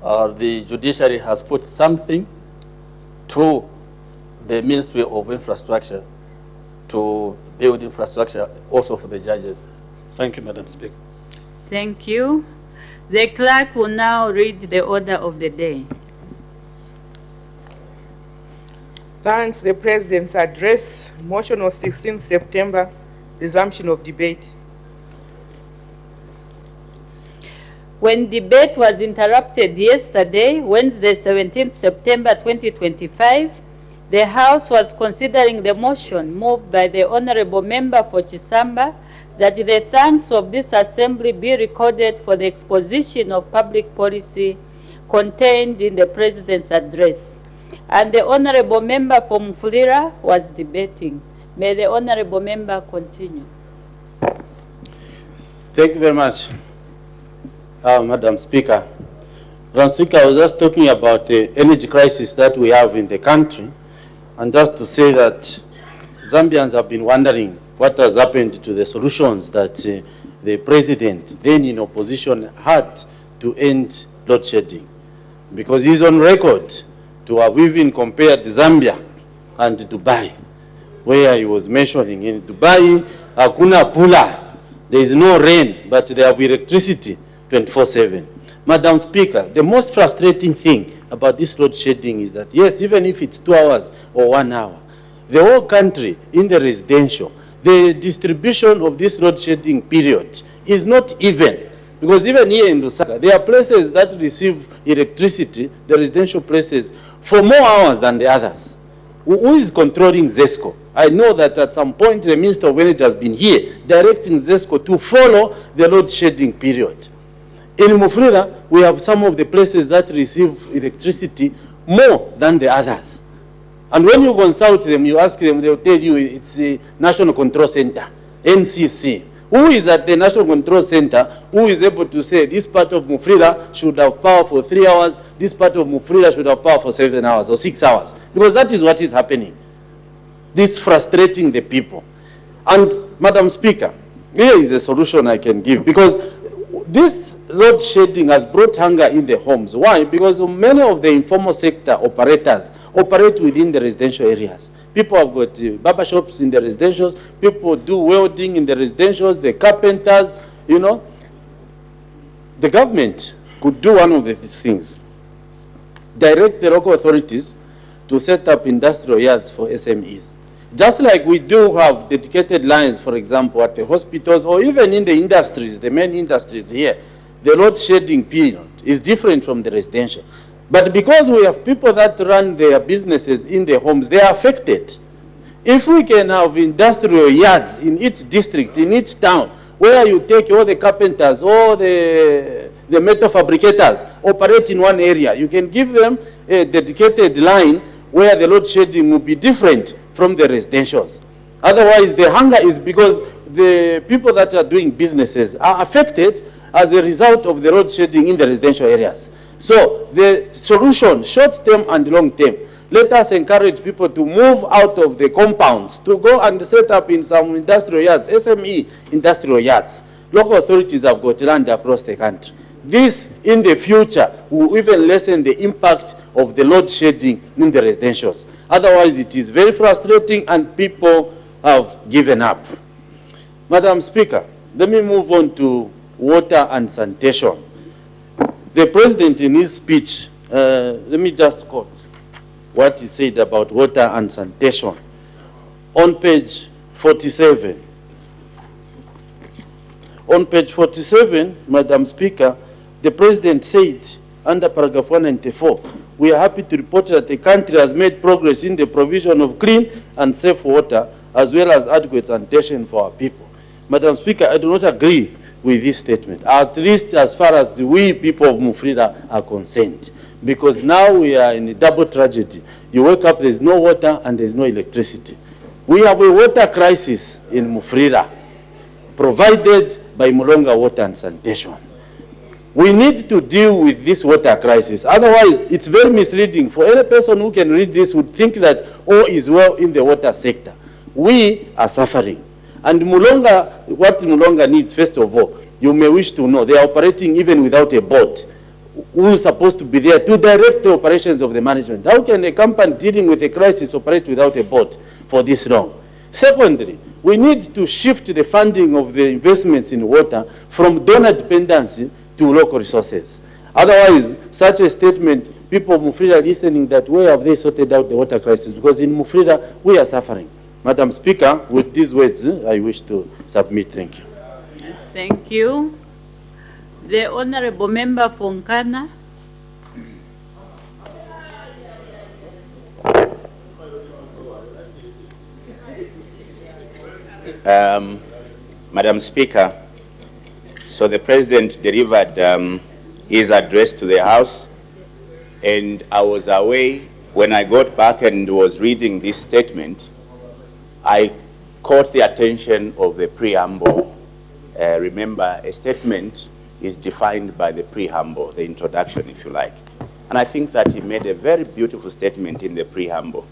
the judiciary has put something to the Ministry of Infrastructure to build infrastructure also for the judges. Thank you, Madam Speaker. Thank you. The clerk will now read the order of the day. Thanks. The President's address. Motion of 16th September. Resumption of debate. When debate was interrupted yesterday, Wednesday, 17th September 2025, the House was considering the motion moved by the Honorable Member for Chisamba that the thanks of this Assembly be recorded for the exposition of public policy contained in the President's address. And the Honorable Member for Mufulira was debating. May the Honorable Member continue. Thank you very much, Madam Speaker. Madam Speaker, I was just talking about the energy crisis that we have in the country, and just to say that Zambians have been wondering what has happened to the solutions that the President, then in opposition, had to end load shedding. Because he's on record to have even compared Zambia and Dubai, where he was mentioning in Dubai, hakuna pula, there is no rain, but they have electricity 24/7. Madam Speaker, the most frustrating thing about this load shedding is that, yes, even if it's 2 hours or 1 hour, the whole country in the residential, the distribution of this load shedding period is not even. Because even here in Lusaka, there are places that receive electricity, the residential places, for more hours than the others. Who is controlling ZESCO? I know that at some point the Minister of Energy has been here directing ZESCO to follow the load shedding period. In Mufulira, we have some of the places that receive electricity more than the others. And when you consult them, you ask them, they'll tell you it's the National Control Center, NCC. Who is at the National Control Center who is able to say this part of Mufulira should have power for 3 hours, this part of Mufulira should have power for 7 hours or 6 hours? Because that is what is happening. This is frustrating the people. And Madam Speaker, here is a solution I can give, because this load shedding has brought hunger in the homes. Why? Because many of the informal sector operators operate within the residential areas. People have got barber shops in the residentials, people do welding in the residentials, the carpenters, you know. The government could do one of these things. Direct the local authorities to set up industrial yards for SMEs. Just like we do have dedicated lines, for example, at the hospitals or even in the industries, the main industries here, the load shedding period is different from the residential. But because we have people that run their businesses in their homes, they are affected. If we can have industrial yards in each district, in each town, where you take all the carpenters, all the metal fabricators, operate in one area, you can give them a dedicated line where the load shedding will be different from the residentials. Otherwise, the hunger is because the people that are doing businesses are affected as a result of the load shedding in the residential areas. So the solution, short term and long term, let us encourage people to move out of the compounds, to go and set up in some industrial yards, SME industrial yards. Local authorities have got land across the country. This, in the future, will even lessen the impact of the load shedding in the residentials. Otherwise, it is very frustrating and people have given up. Madam Speaker, let me move on to water and sanitation. The President in his speech, let me just quote what he said about water and sanitation. On page 47. On page 47, Madam Speaker, the President said, under paragraph 194, we are happy to report that the country has made progress in the provision of clean and safe water, as well as adequate sanitation for our people. Madam Speaker, I do not agree with this statement, at least as far as we people of Mufrira are concerned. Because now we are in a double tragedy. You wake up, there's no water and there's no electricity. We have a water crisis in Mufrira, provided by Mulonga Water and Sanitation. We need to deal with this water crisis. Otherwise, it's very misleading. For any person who can read this would think that all is well in the water sector. We are suffering. And Mulonga, what Mulonga needs, first of all, you may wish to know, they are operating even without a board who is supposed to be there to direct the operations of the management. How can a company dealing with a crisis operate without a board for this long? Secondly, we need to shift the funding of the investments in water from donor dependency to local resources. Otherwise, such a statement, people of Mufrira are listening that where have they sorted out the water crisis? Because in Mufrira, we are suffering. Madam Speaker, with these words, I wish to submit. Thank you. Thank you. The Honorable Member for Nkana. Madam Speaker, so the President delivered his address to the House, and I was away. When I got back and was reading this statement, I caught the attention of the preamble. Remember, a statement is defined by the preamble, the introduction, if you like. And I think that he made a very beautiful statement in the preamble,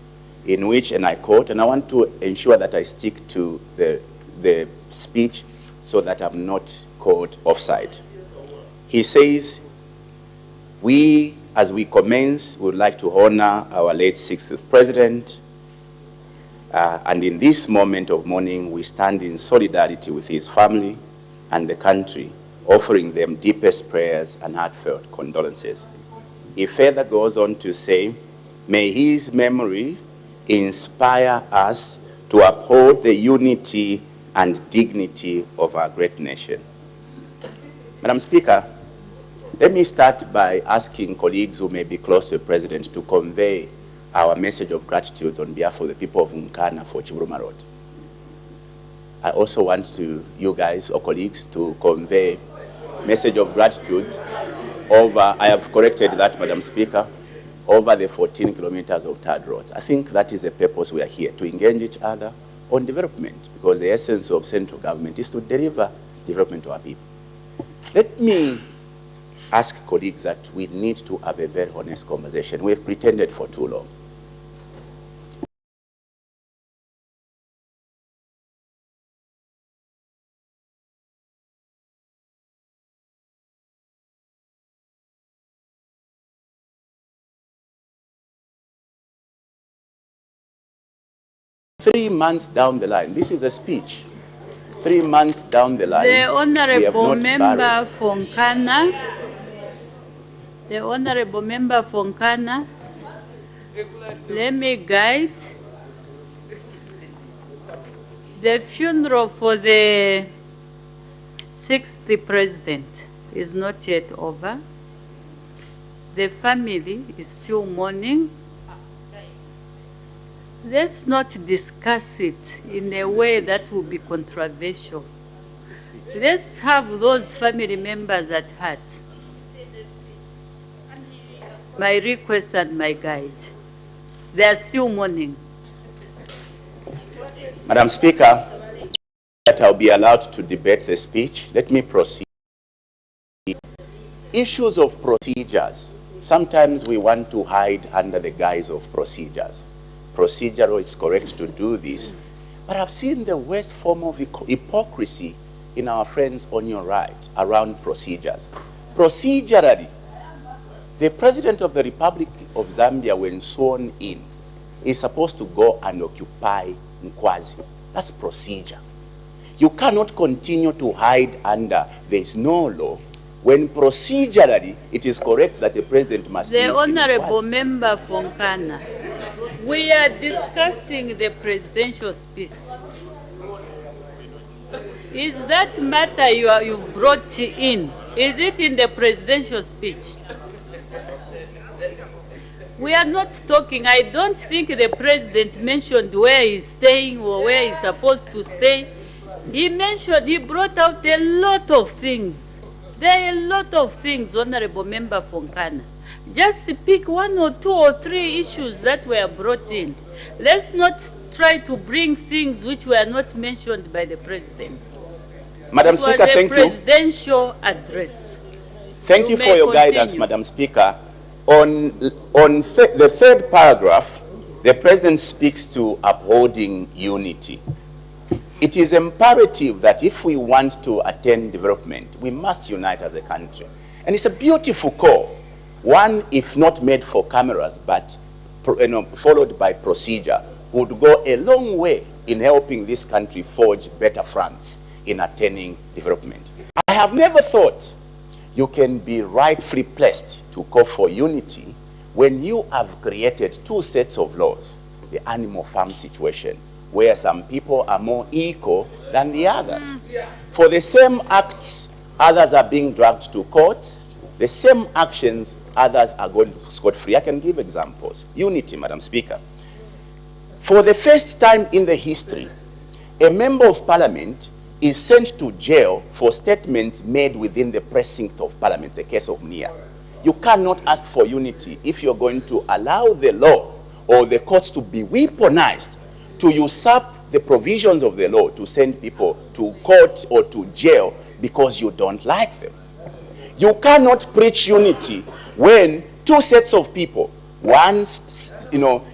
in which, and I quote, and I want to ensure that I stick to the speech so that I'm not caught offside. He says, we, as we commence, would like to honor our late 60th President, and in this moment of mourning, we stand in solidarity with his family and the country, offering them deepest prayers and heartfelt condolences. He further goes on to say, may his memory inspire us to uphold the unity and dignity of our great nation. Madam Speaker, let me start by asking colleagues who may be close to the President to convey our message of gratitude on behalf of the people of Nkana for Chiburuma Road. I also want you guys or colleagues to convey message of gratitude over, I have corrected that, Madam Speaker, over the 14 kilometers of tarred roads. I think that is the purpose we are here, to engage each other on development, because the essence of central government is to deliver development to our people. Let me ask colleagues that we need to have a very honest conversation. We have pretended for too long. Three months down the line, this is a speech. 3 months down the line, the Honorable Member for Nkana. The Honorable Member for Nkana. Let me guide. The funeral for the 60th President is not yet over. The family is still mourning. Let's not discuss it in a way that will be controversial. Let's have those family members at heart. My request and my guide. They are still mourning. Madam Speaker, that I'll be allowed to debate the speech. Let me proceed. Issues of procedures. Sometimes we want to hide under the guise of procedures. Procedural, it's correct to do this. But I've seen the worst form of hypocrisy in our friends on your right around procedures. Procedurally, the President of the Republic of Zambia, when sworn in, is supposed to go and occupy Nkwazi. That's procedure. You cannot continue to hide under there is no law when procedurally it is correct that the President must The Honorable Member for Nkana. We are discussing the presidential speech. Is that matter you've brought in? Is it in the presidential speech? We are not talking. I don't think the president mentioned where he's staying or where he's supposed to stay. He brought out a lot of things. There are a lot of things, Honorable Member Fonkana. Just pick 1 or 2 or 3 issues that were brought in. Let's not try to bring things which were not mentioned by the President. Madam Speaker, thank you. It was a presidential address. Thank you for your guidance, Madam Speaker. On the third paragraph, the President speaks to upholding unity. It is imperative that if we want to attain development, we must unite as a country. And it's a beautiful call. One, if not made for cameras, but followed by procedure, would go a long way in helping this country forge better fronts in attaining development. I have never thought you can be rightfully placed to call for unity when you have created 2 sets of laws. The animal farm situation, where some people are more equal than the others. For the same acts, others are being dragged to court. The same actions, others are going scot-free. I can give examples. Unity, Madam Speaker. For the first time in the history, a member of parliament is sent to jail for statements made within the precinct of parliament, the case of Nia. You cannot ask for unity if you're going to allow the law or the courts to be weaponized to usurp the provisions of the law to send people to court or to jail because you don't like them. You cannot preach unity when 2 sets of people, one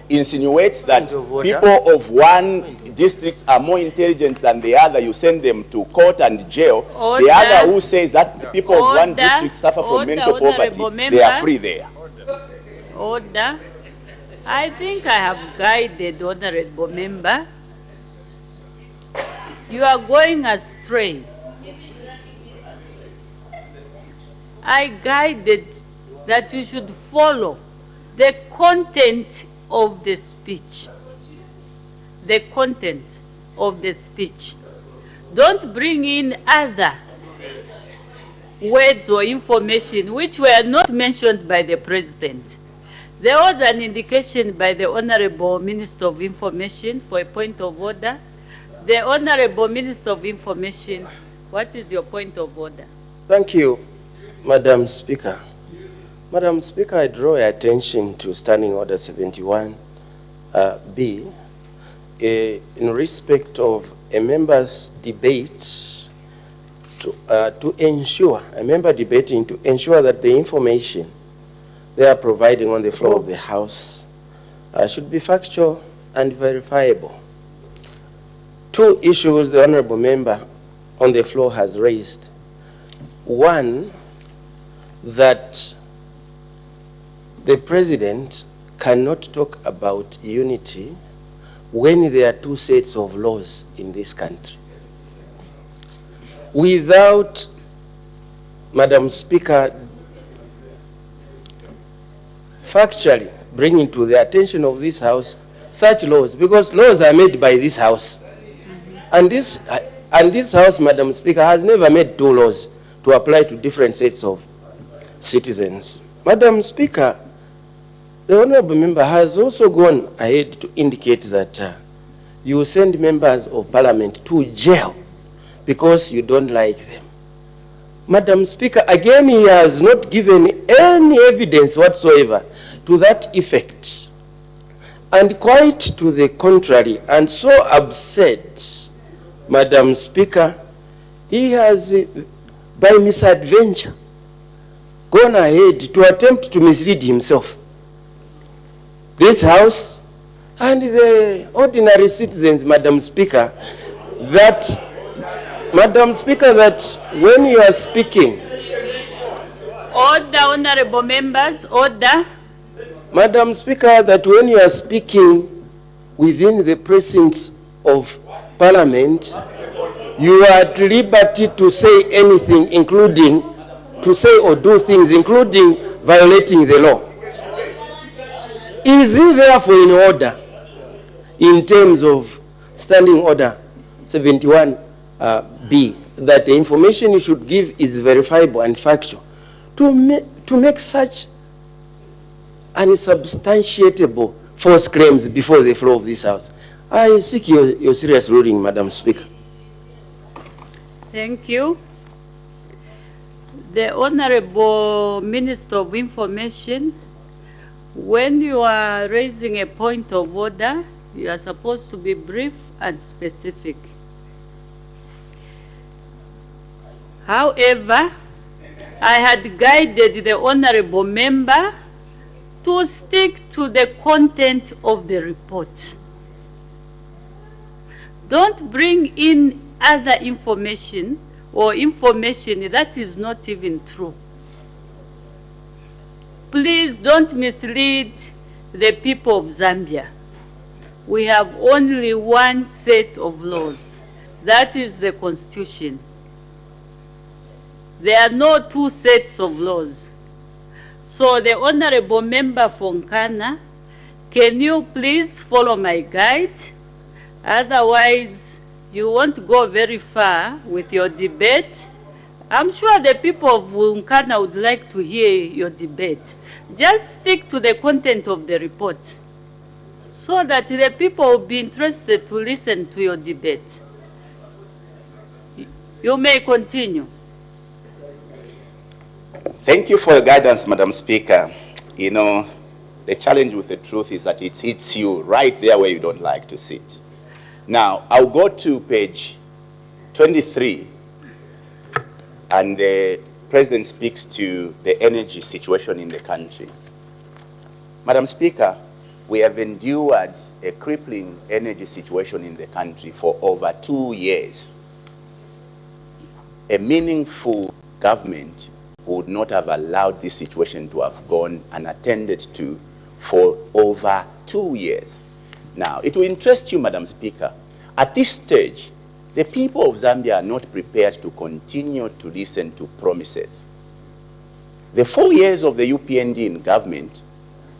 insinuates that people of one district are more intelligent than the other, you send them to court and jail. The other who says that the people of one district suffer from mental poverty, they are free there. Order. I think I have guided Honorable Member. You are going astray. I guided that you should follow the content of the speech. The content of the speech. Don't bring in other words or information which were not mentioned by the President. There was an indication by the Honorable Minister of Information for a point of order. The Honorable Minister of Information, what is your point of order? Thank you, Madam Speaker. Madam Speaker, I draw your attention to Standing Order 71B in respect of a member's debate to ensure, a member debating to ensure that the information they are providing on the floor of the House should be factual and verifiable. 2 issues the Honorable Member on the floor has raised. One, that the President cannot talk about unity when there are 2 sets of laws in this country. Without, Madam Speaker, factually bringing to the attention of this House such laws, because laws are made by this House. And this House, Madam Speaker, has never made 2 laws to apply to different sets of citizens. Madam Speaker, the Honourable Member has also gone ahead to indicate that you send members of Parliament to jail because you don't like them. Madam Speaker, again, he has not given any evidence whatsoever to that effect. And quite to the contrary, and so absurd, Madam Speaker, he has, by misadventure, gone ahead to attempt to mislead himself, this House, and the ordinary citizens, Madam Speaker, that, Madam Speaker, that when you are speaking... Order, Honourable Members, order. Madam Speaker, that when you are speaking within the precincts of Parliament, you are at liberty to say anything, including to say or do things, including violating the law. Is he therefore in order, in terms of Standing Order 71B, that the information you should give is verifiable and factual, to make such unsubstantiatable false claims before the floor of this House? I seek your serious ruling, Madam Speaker. Thank you. The Honorable Minister of Information, when you are raising a point of order, you are supposed to be brief and specific. However, I had guided the Honorable Member to stick to the content of the report. Don't bring in other information or information that is not even true. Please don't mislead the people of Zambia. We have only one set of laws. That is the Constitution. There are no two sets of laws. So the Honorable Member from Nkana, can you please follow my guide? Otherwise, you won't go very far with your debate. I'm sure the people of Nkana would like to hear your debate. Just stick to the content of the report so that the people will be interested to listen to your debate. You may continue. Thank you for your guidance, Madam Speaker. You know, the challenge with the truth is that it hits you right there where you don't like to sit. Now, I'll go to page 23, and the President speaks to the energy situation in the country. Madam Speaker, we have endured a crippling energy situation in the country for over 2 years. A meaningful government would not have allowed this situation to have gone unattended to for over 2 years. Now, it will interest you, Madam Speaker, at this stage, the people of Zambia are not prepared to continue to listen to promises. The 4 years of the UPND in government,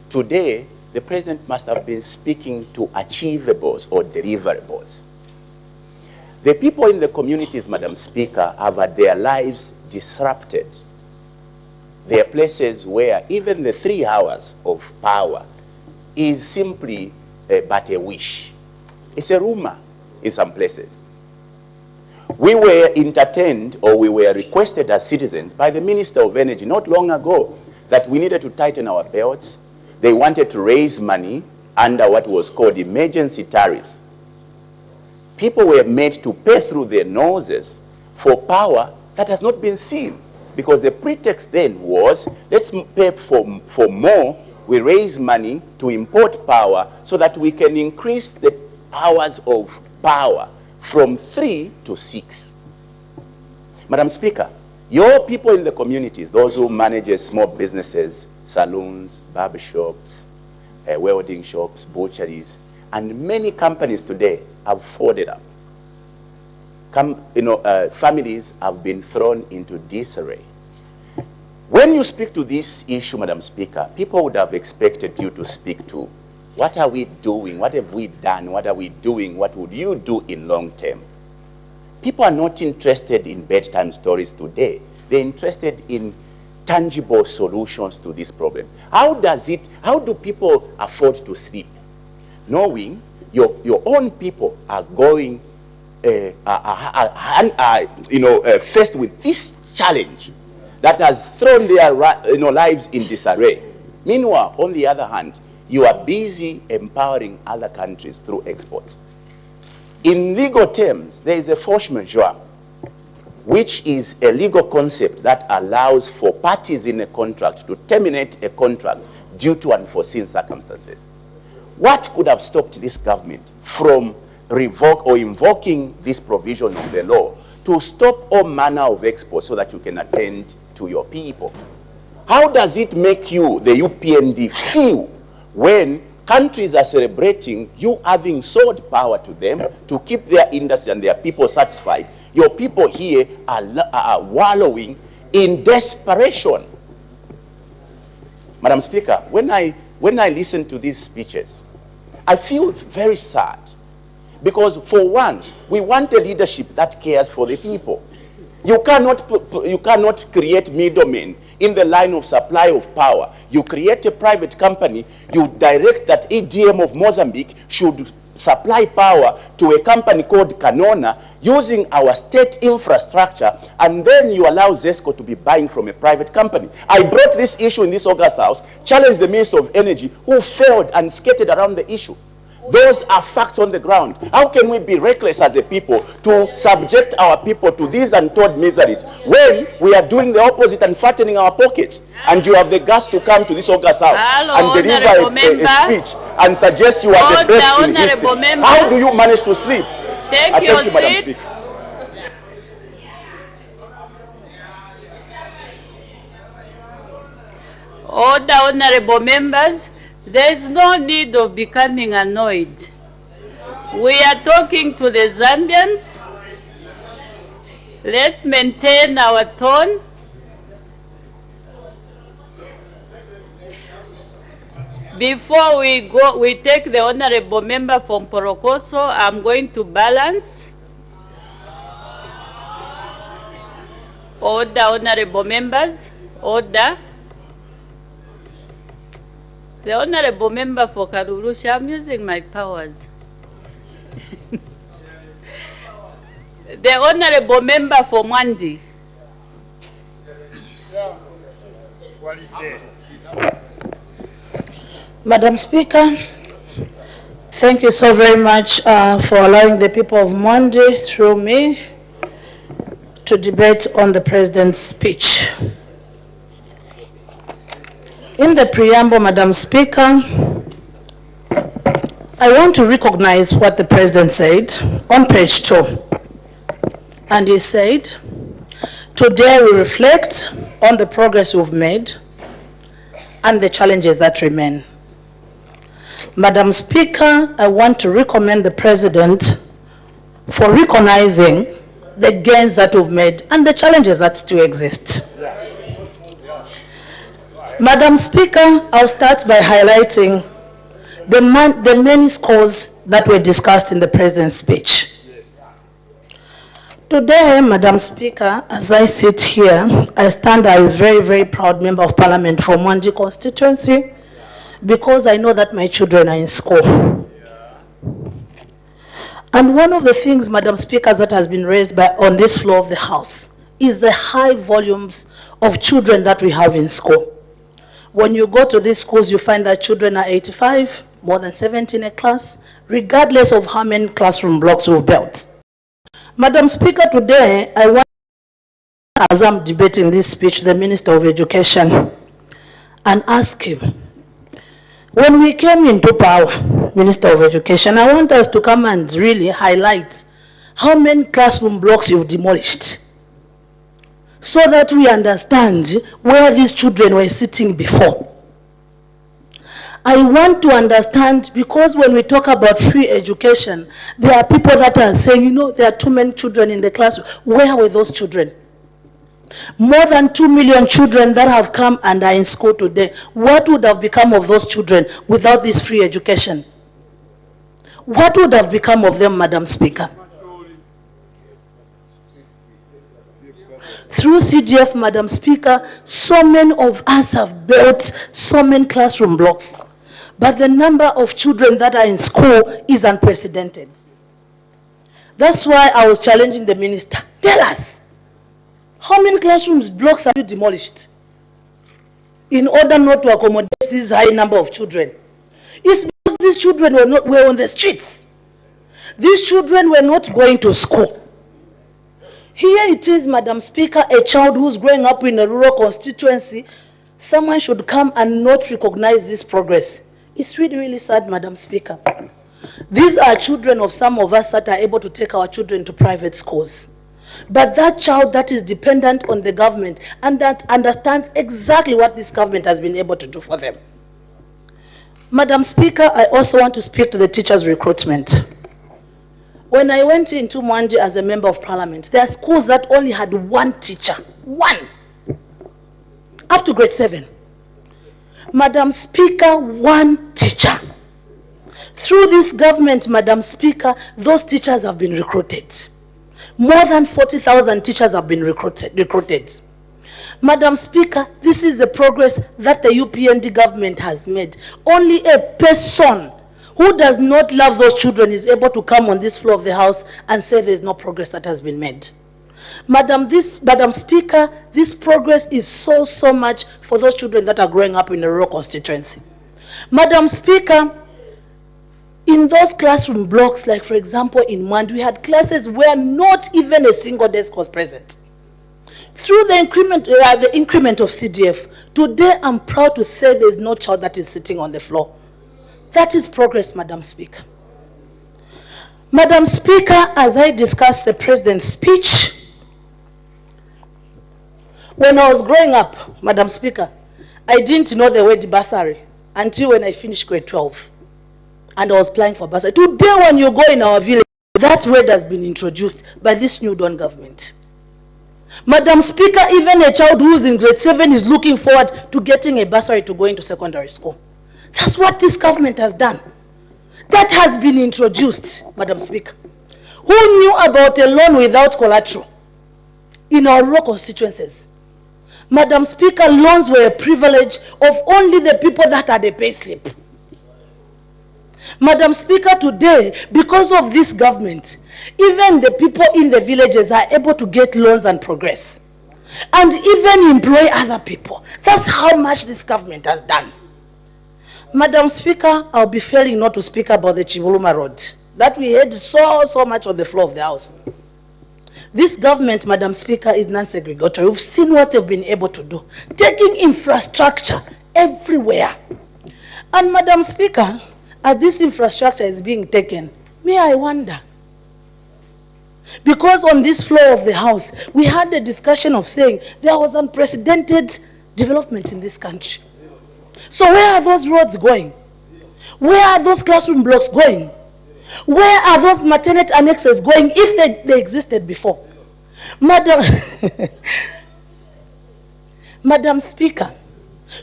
today, the President must have been speaking to achievables or deliverables. The people in the communities, Madam Speaker, have had their lives disrupted. There are places where even the 3 hours of power is simply but a wish. It's a rumor in some places. We were entertained, or we were requested as citizens by the Minister of Energy not long ago that we needed to tighten our belts. They wanted to raise money under what was called emergency tariffs. People were made to pay through their noses for power that has not been seen. Because the pretext then was, let's pay for more, we raise money to import power so that we can increase the hours of power from 3 to 6. Madam Speaker, your people in the communities, those who manage small businesses, saloons, barber shops, welding shops, butcheries, and many companies today have folded up. Families have been thrown into disarray. When you speak to this issue, Madam Speaker, people would have expected you to speak to, what are we doing? What have we done? What are we doing? What would you do in long term? People are not interested in bedtime stories today. They're interested in tangible solutions to this problem. How do people afford to sleep? Knowing your own people are going, faced with this challenge that has thrown their lives in disarray. Meanwhile, on the other hand, you are busy empowering other countries through exports. In legal terms, there is a force majeure, which is a legal concept that allows for parties in a contract to terminate a contract due to unforeseen circumstances. What could have stopped this government from invoking this provision of the law to stop all manner of exports so that you can attend to your people? How does it make you, the UPND, feel when countries are celebrating you having sold power to them to keep their industry and their people satisfied? Your people here are wallowing in desperation. Madam Speaker, when I listen to these speeches, I feel very sad. Because for once, we want a leadership that cares for the people. You cannot create middlemen in the line of supply of power. You create a private company, you direct that EDM of Mozambique should supply power to a company called Canona using our state infrastructure, and then you allow ZESCO to be buying from a private company. I brought this issue in this August House, challenged the Minister of Energy, who failed and skated around the issue. Those are facts on the ground. How can we be reckless as a people to subject our people to these untold miseries when we are doing the opposite and fattening our pockets? And you have the guts to come to this August House and deliver a speech and suggest you are the best in history. How do you manage to sleep? Thank you, Madam Speaker. Order, honorable members. There is no need of becoming annoyed. We are talking to the Zambians. Let's maintain our tone. Before we go, we take the honorable member from Porokoso. I'm going to balance. Order, honorable members. Order. The honorable member for Karurusha, I'm using my powers. The honorable member for Mwandi. Madam Speaker, thank you so very much for allowing the people of Mwandi, through me, to debate on the President's speech. In the preamble, Madam Speaker, I want to recognize what the President said on page 2. And he said, today we reflect on the progress we've made and the challenges that remain. Madam Speaker, I want to recommend the President for recognizing the gains that we've made and the challenges that still exist. Madam Speaker, I'll start by highlighting the many scores that were discussed in the President's speech. Today, Madam Speaker, as I sit here, I stand as a very, very proud member of Parliament from Mwandi constituency, because I know that my children are in school. And one of the things, Madam Speaker, that has been raised on this floor of the House is the high volumes of children that we have in school. When you go to these schools, you find that children are 85, more than 70 in a class, regardless of how many classroom blocks we've built. Madam Speaker, today I want, as I'm debating this speech, the Minister of Education, and ask him, when we came into power, Minister of Education, I want us to come and really highlight how many classroom blocks you've demolished, so that we understand where these children were sitting before. I want to understand, because when we talk about free education, there are people that are saying, you know, there are too many children in the class. Where were those children? More than 2 million children that have come and are in school today. What would have become of those children without this free education? What would have become of them, Madam Speaker? Through CDF, Madam Speaker, so many of us have built so many classroom blocks, but the number of children that are in school is unprecedented. That's why I was challenging the minister. Tell us, how many classrooms blocks have you demolished in order not to accommodate this high number of children? It's because these children were on the streets. These children were not going to school. Here it is, Madam Speaker, a child who's growing up in a rural constituency, someone should come and not recognize this progress. It's really, really sad, Madam Speaker. These are children of some of us that are able to take our children to private schools. But that child that is dependent on the government and that understands exactly what this government has been able to do for them. Madam Speaker, I also want to speak to the teachers' recruitment. When I went into Mwandi as a member of Parliament, there are schools that only had one teacher. One. Up to grade 7. Madam Speaker, one teacher. Through this government, Madam Speaker, those teachers have been recruited. More than 40,000 teachers have been recruited. Madam Speaker, this is the progress that the UPND government has made. Only a person who does not love those children is able to come on this floor of the House and say there is no progress that has been made. Madam Speaker, this progress is so much for those children that are growing up in a rural constituency. Madam Speaker, in those classroom blocks, like for example in Mwand, we had classes where not even a single desk was present. Through the increment of CDF, today I'm proud to say there is no child that is sitting on the floor. That is progress, Madam Speaker. Madam Speaker, as I discussed the President's speech, when I was growing up, Madam Speaker, I didn't know the word bursary until when I finished grade 12. And I was applying for bursary. Today when you go in our village, that word has been introduced by this new Dawn government. Madam Speaker, even a child who is in grade 7 is looking forward to getting a bursary to go into secondary school. That's what this government has done. That has been introduced, Madam Speaker. Who knew about a loan without collateral in our rural constituencies? Madam Speaker, loans were a privilege of only the people that had a pay slip. Madam Speaker, today, because of this government, even the people in the villages are able to get loans and progress. And even employ other people. That's how much this government has done. Madam Speaker, I'll be failing not to speak about the Chivuluma Road that we had so much on the floor of the House. This government, Madam Speaker, is non-segregatory. We've seen what they've been able to do, taking infrastructure everywhere. And Madam Speaker, as this infrastructure is being taken, may I wonder, because on this floor of the House, we had a discussion of saying there was unprecedented development in this country. So where are those roads going? Where are those classroom blocks going? Where are those maternity annexes going if they existed before? Madam Speaker,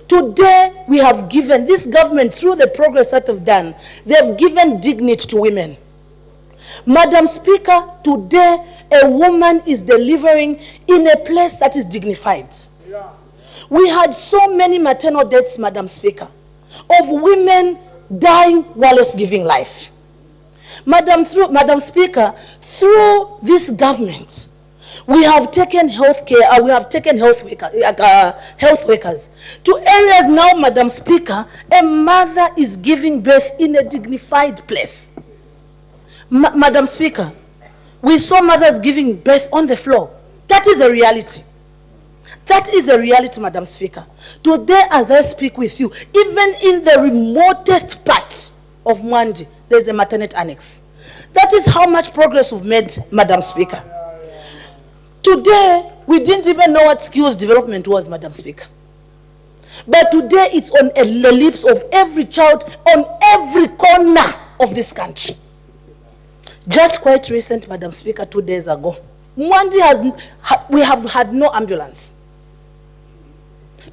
today we have given, this government through the progress that they've done, they have given dignity to women. Madam Speaker, today a woman is delivering in a place that is dignified. We had so many maternal deaths, Madam Speaker, of women dying while giving life. Madam Speaker, through this government, we have taken health workers to areas now, Madam Speaker, a mother is giving birth in a dignified place. Madam Speaker, we saw mothers giving birth on the floor. That is a reality. That is the reality, Madam Speaker. Today, as I speak with you, even in the remotest part of Mwandi, there is a maternity annex. That is how much progress we've made, Madam Speaker. Today, we didn't even know what skills development was, Madam Speaker. But today, it's on the lips of every child on every corner of this country. Just quite recent, Madam Speaker, 2 days ago, Mwandi we have had no ambulance.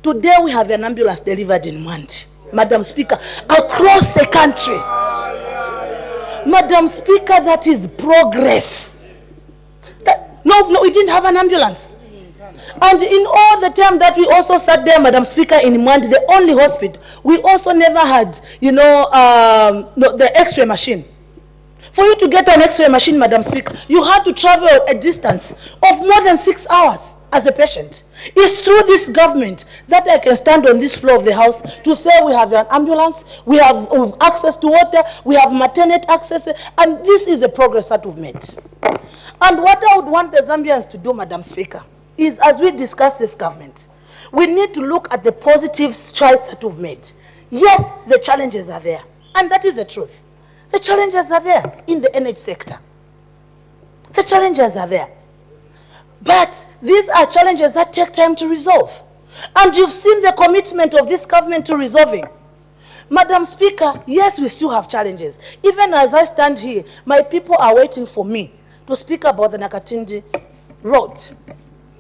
Today we have an ambulance delivered in Mwandi, Madam Speaker, across the country. Madam Speaker, that is progress. No, we didn't have an ambulance. And in all the time that we also sat there, Madam Speaker, in Mwandi, the only hospital, we also never had, the X-ray machine. For you to get an X-ray machine, Madam Speaker, you had to travel a distance of more than 6 hours as a patient. It's through this government that I can stand on this floor of the House to say we have an ambulance, we have access to water, we have maternity access, and this is the progress that we've made. And what I would want the Zambians to do, Madam Speaker, is as we discuss this government, we need to look at the positive strides that we've made. Yes, the challenges are there, and that is the truth. The challenges are there in the NH sector. The challenges are there. But these are challenges that take time to resolve. And you've seen the commitment of this government to resolving. Madam Speaker, yes, we still have challenges. Even as I stand here, my people are waiting for me to speak about the Nakatindi Road.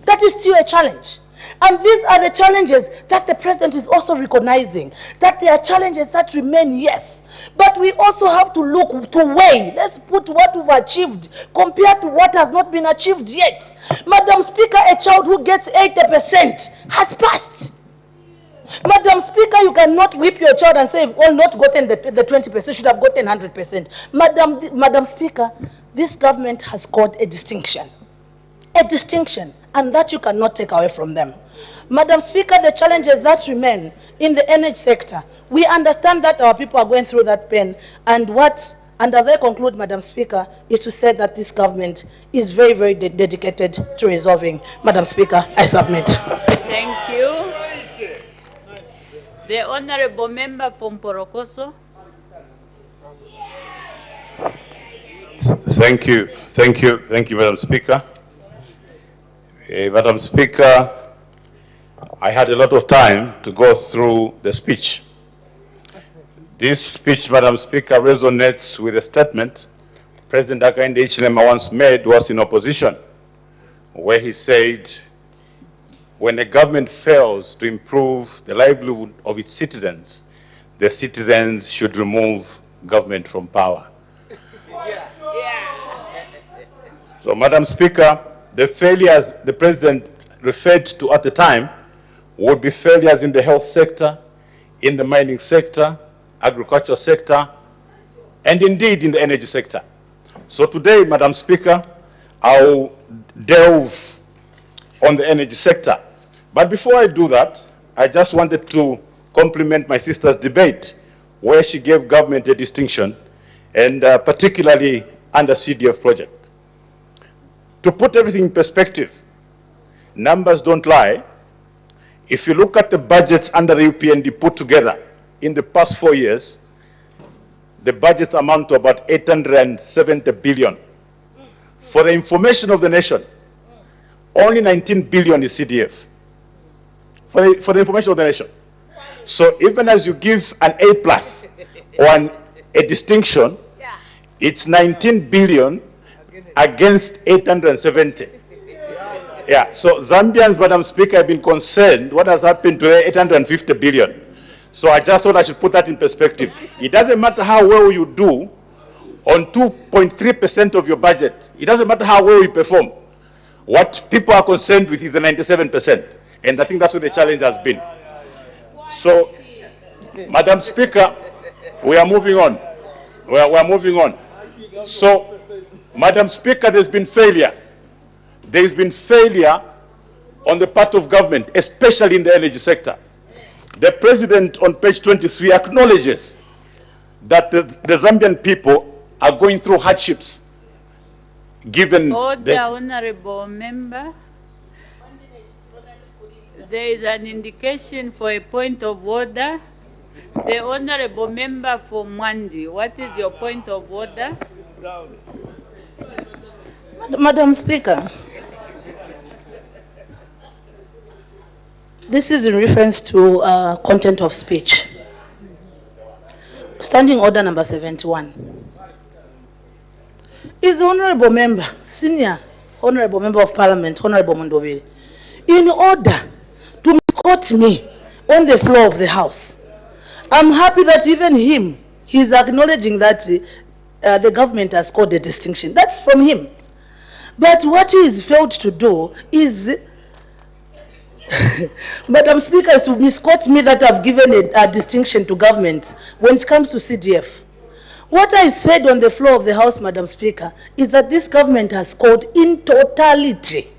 That is still a challenge. And these are the challenges that the President is also recognizing. That there are challenges that remain, yes. But we also have to look to weigh. Let's put what we've achieved compared to what has not been achieved yet. Madam Speaker, a child who gets 80% has passed. Madam Speaker, you cannot whip your child and say, well, not gotten the 20%, should have gotten 100%. Madam Speaker, this government has scored a distinction, and that you cannot take away from them. Madam Speaker, the challenges that remain in the energy sector, we understand that our people are going through that pain, and as I conclude, Madam Speaker, is to say that this government is very, very dedicated to resolving. Madam Speaker, I submit. Thank you. The Honorable Member from Porokoso. Thank you, Madam Speaker. Madam Speaker, I had a lot of time to go through the speech. This speech, Madam Speaker, resonates with a statement President Hakainde Hichilema once made was in opposition, where he said, when a government fails to improve the livelihood of its citizens, the citizens should remove government from power. So, Madam Speaker, the failures the President referred to at the time would be failures in the health sector, in the mining sector, agricultural sector, and indeed in the energy sector. So today, Madam Speaker, I'll delve on the energy sector. But before I do that, I just wanted to compliment my sister's debate, where she gave government a distinction, and particularly under CDF project. To put everything in perspective, numbers don't lie. If you look at the budgets under the UPND put together in the past 4 years, the budgets amount to about 870 billion. For the information of the nation, only 19 billion is CDF. For the information of the nation. So even as you give an A+ or a distinction, it's 19 billion against 870. Yeah, so Zambians, Madam Speaker, have been concerned what has happened to the 850 billion. So I just thought I should put that in perspective. It doesn't matter how well you do on 2.3% of your budget. It doesn't matter how well you perform. What people are concerned with is the 97%. And I think that's what the challenge has been. So, Madam Speaker, we are moving on. We are moving on. So, Madam Speaker, there's been failure. There's been failure on the part of government, especially in the energy sector. The President on page 23 acknowledges that the Zambian people are going through hardships given The Honorable Member. There is an indication for a point of order. The Honorable Member for Mwandi, what is your point of order? Madam Speaker, this is in reference to content of speech. Standing order number 71. Is the Honorable Member, Senior Honorable Member of Parliament, Honorable Mondovile, in order to quote me on the floor of the House? I'm happy that even he's acknowledging that the government has scored a distinction. That's from him. But what he's failed to do is, Madam Speaker, is to misquote me that I've given a distinction to government when it comes to CDF. What I said on the floor of the House, Madam Speaker, is that this government has scored in totality,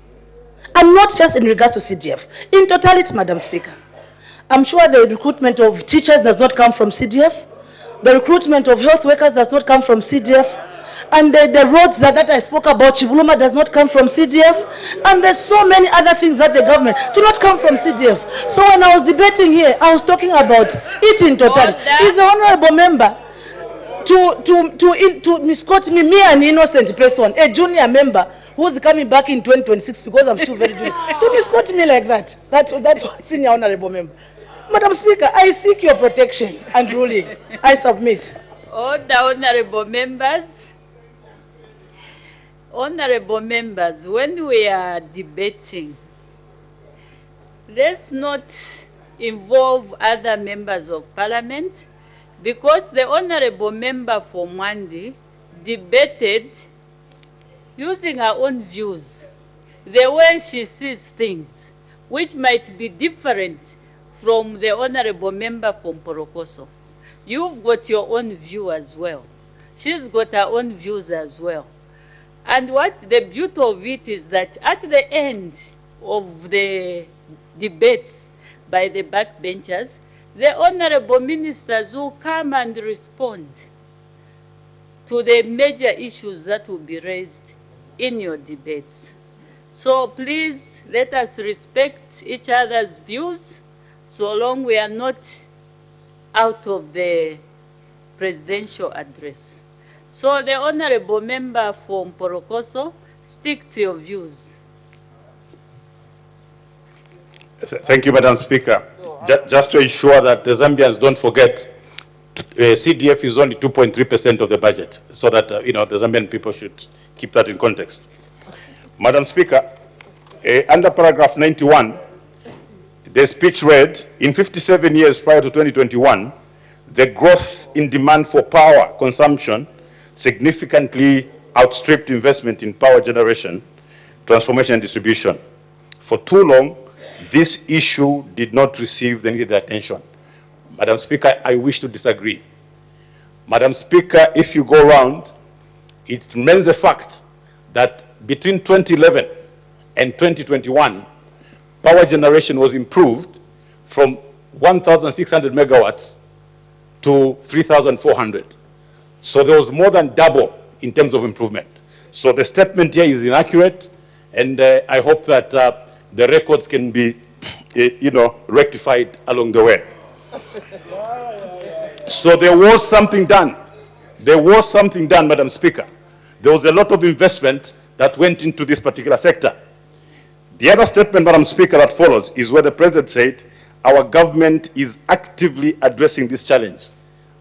and not just in regards to CDF, in totality, Madam Speaker. I'm sure the recruitment of teachers does not come from CDF. The recruitment of health workers does not come from CDF. And the roads that I spoke about, Chibuluma, does not come from CDF. And there's so many other things that the government do not come from CDF. So when I was debating here, I was talking about it in totality. Is the Honorable Member to misquote me, an innocent person, a junior member who's coming back in 2026 because I'm still very junior, to misquote me like that? That was Senior Honorable Member. Madam Speaker, I seek your protection and ruling. I submit. All the honorable members. Honorable members, when we are debating, let's not involve other members of Parliament, because the Honorable Member for Mwandi debated using her own views, the way she sees things, which might be different from the honorable member from Porokoso. You've got your own view as well. She's got her own views as well. And what the beauty of it is that at the end of the debates by the backbenchers, the honorable ministers will come and respond to the major issues that will be raised in your debates. So please let us respect each other's views so long we are not out of the presidential address. So the honorable member from Porokoso, stick to your views. Thank you, Madam Speaker. Just to ensure that the Zambians don't forget, CDF is only 2.3% of the budget, so that the Zambian people should keep that in context. Madam Speaker, under paragraph 91, the speech read, in 57 years prior to 2021, the growth in demand for power consumption significantly outstripped investment in power generation, transformation and distribution. For too long, this issue did not receive the needed attention. Madam Speaker, I wish to disagree. Madam Speaker, if you go around, it remains a fact that between 2011 and 2021, power generation was improved from 1,600 megawatts to 3,400. So there was more than double in terms of improvement. So the statement here is inaccurate, and I hope that the records can be, rectified along the way. So there was something done. There was something done, Madam Speaker. There was a lot of investment that went into this particular sector. The other statement, Madam Speaker, that follows is where the President said, our government is actively addressing this challenge.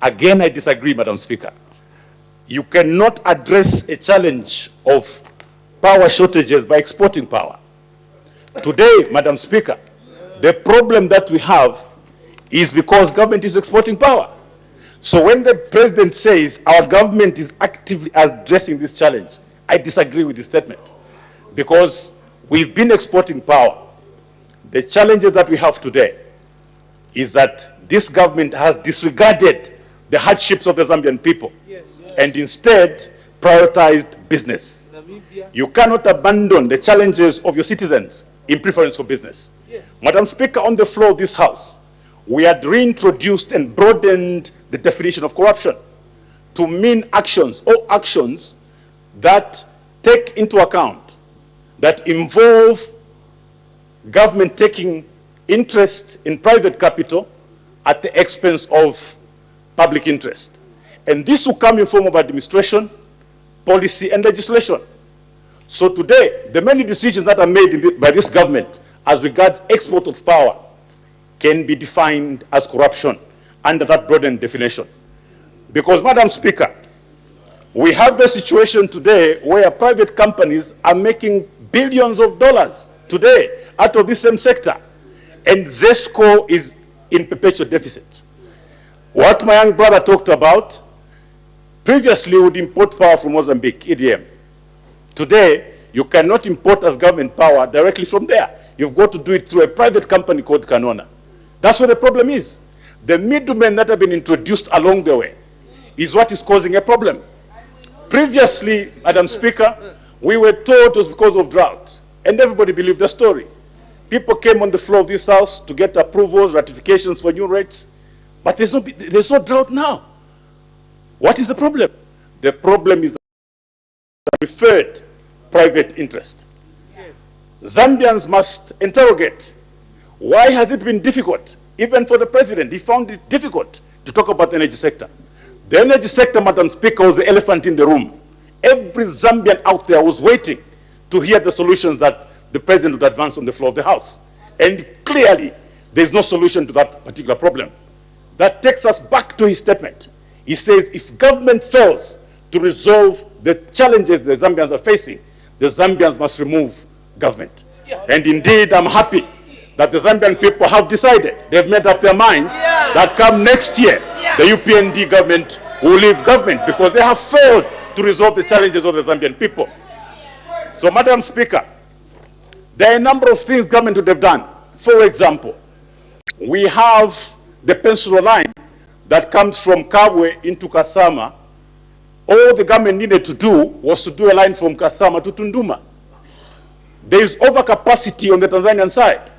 Again, I disagree, Madam Speaker. You cannot address a challenge of power shortages by exporting power. Today, Madam Speaker, the problem that we have is because government is exporting power. So when the President says our government is actively addressing this challenge, I disagree with this statement. Because we've been exporting power. The challenges that we have today is that this government has disregarded the hardships of the Zambian people and instead prioritized business. You cannot abandon the challenges of your citizens in preference for business. Madam Speaker, on the floor of this House, we had reintroduced and broadened the definition of corruption to mean actions or actions that take into account, that involve government taking interest in private capital at the expense of public interest. And this will come in form of administration, policy, and legislation. So today, the many decisions that are made by this government as regards export of power can be defined as corruption under that broadened definition. Because, Madam Speaker, we have a situation today where private companies are making billions of dollars today out of this same sector, and ZESCO is in perpetual deficit. What my young brother talked about, previously we would import power from Mozambique, EDM. Today, you cannot import as government power directly from there. You've got to do it through a private company called Canona. That's what the problem is. The middlemen that have been introduced along the way is what is causing a problem. Previously, Madam Speaker, we were told it was because of drought, and everybody believed the story. People came on the floor of this House to get approvals, ratifications for new rates, but there's no drought now. What is the problem? The problem is the preferred private interest. Zambians must interrogate, why has it been difficult? Even for the President, he found it difficult to talk about the energy sector. The energy sector, Madam Speaker, was the elephant in the room. Every Zambian out there was waiting to hear the solutions that the President would advance on the floor of the House. And clearly, there's no solution to that particular problem. That takes us back to his statement. He says, if government fails to resolve the challenges the Zambians are facing, the Zambians must remove government. And indeed, I'm happy that the Zambian people have decided, they've made up their minds, that come next year, the UPND government will leave government because they have failed to resolve the challenges of the Zambian people. So, Madam Speaker, there are a number of things government would have done. For example, We have the pencil line that comes from Kabwe into Kasama. All the government needed to do was to do a line from Kasama to Tunduma. There is overcapacity on the Tanzanian side,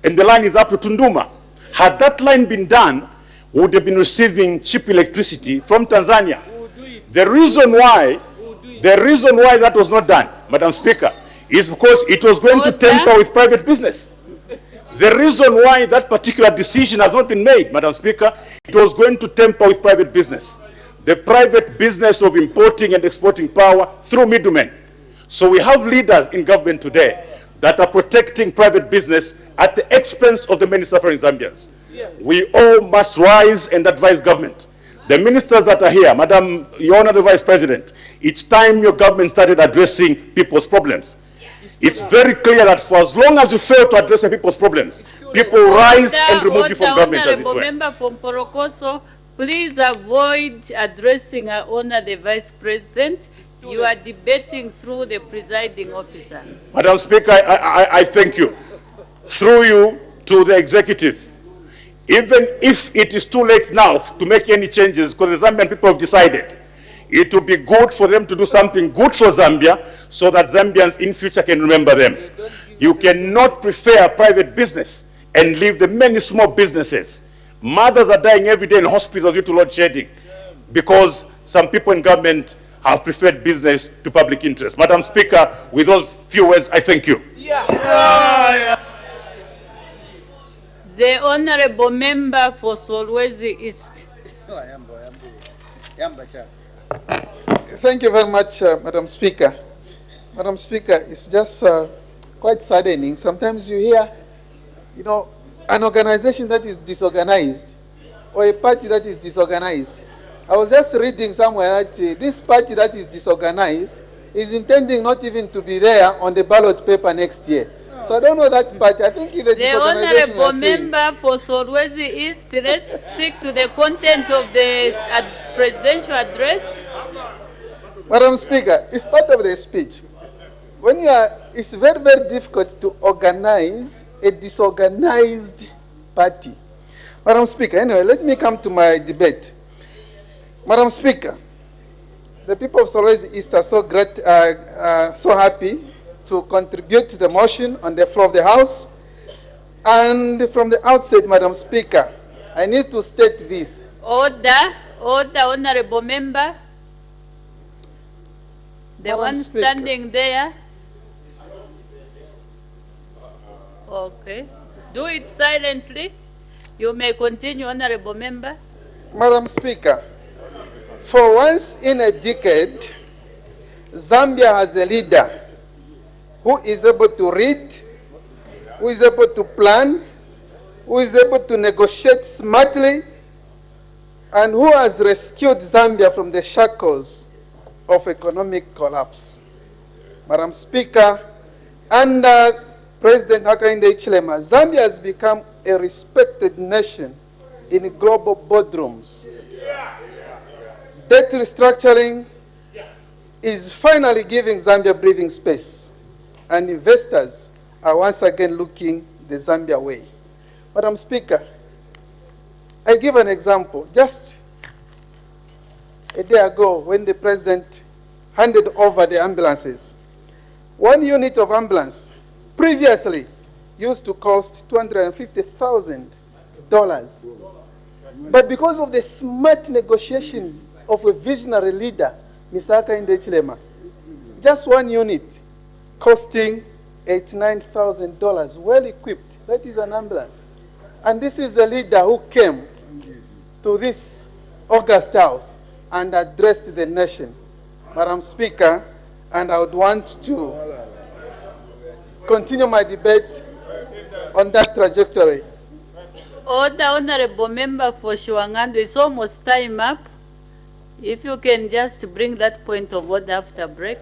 and the line is up to Tunduma. Had that line been done, we would have been receiving cheap electricity from Tanzania. The reason why that was not done, Madam Speaker, is because it was going to tamper with private business. The reason why that particular decision has not been made, Madam Speaker, it was going to tamper with private business. The private business of importing and exporting power through middlemen. So we have leaders in government today that are protecting private business at the expense of the many suffering Zambians. We all must rise and advise government. The ministers that are here, Madam, Your Honor, the Vice President, it's time your government started addressing people's problems. It's very clear that for as long as you fail to address people's problems, people rise and remove you from government, as it were. Member from Porokoso, please avoid addressing our Honor the Vice President. You are debating through the presiding officer. Madam Speaker, I thank you. Through you to the executive. Even if it is too late now to make any changes, because the Zambian people have decided, it would be good for them to do something good for Zambia, so that Zambians in future can remember them. You cannot prefer private business and leave the many small businesses. Mothers are dying every day in hospitals due to load shedding because some people in government have preferred business to public interest. Madam Speaker, with those few words, I thank you. The Honorable Member for Solwezi East. Thank you very much, Madam Speaker. Madam Speaker, it's just quite saddening. Sometimes you hear, you know, an organization that is disorganized or a party that is disorganized. I was just reading somewhere that this party that is disorganized is intending not even to be there on the ballot paper next year. So I don't know that party. I think the disorganization. The Honorable Member for Solwezi East, let's stick to the content of the presidential address. Madam Speaker, it's part of the speech. When you are, it's very, very difficult to organize a disorganized party. Madam Speaker, anyway, let me come to my debate. Madam Speaker, the people of Solwezi East are so great, so happy to contribute to the motion on the floor of the House. And from the outset, Madam Speaker, I need to state this. Order, Honorable Member. The Madam one Speaker. standing there. Okay. Do it silently. You may continue, Honorable Member. Madam Speaker, for once in a decade, Zambia has a leader who is able to read, who is able to plan, who is able to negotiate smartly, and who has rescued Zambia from the shackles of economic collapse. Madam Speaker, under President Hakainde Hichilema, Zambia has become a respected nation in global boardrooms. Debt restructuring is finally giving Zambia breathing space, and investors are once again looking the Zambia way. Madam Speaker, I give an example. Just a day ago, when the President handed over the ambulances, one unit of ambulance previously used to cost $250,000. But because of the smart negotiation of a visionary leader, Mr. Hakainde Hichilema, just one unit costing $89,000, well equipped. That is an ambulance. And this is the leader who came to this August House and addressed the nation. Madam Speaker, and I would want to continue my debate on that trajectory. Order, Honorable Member for Shiwangando. It's almost time up. If you can just bring that point of order after break,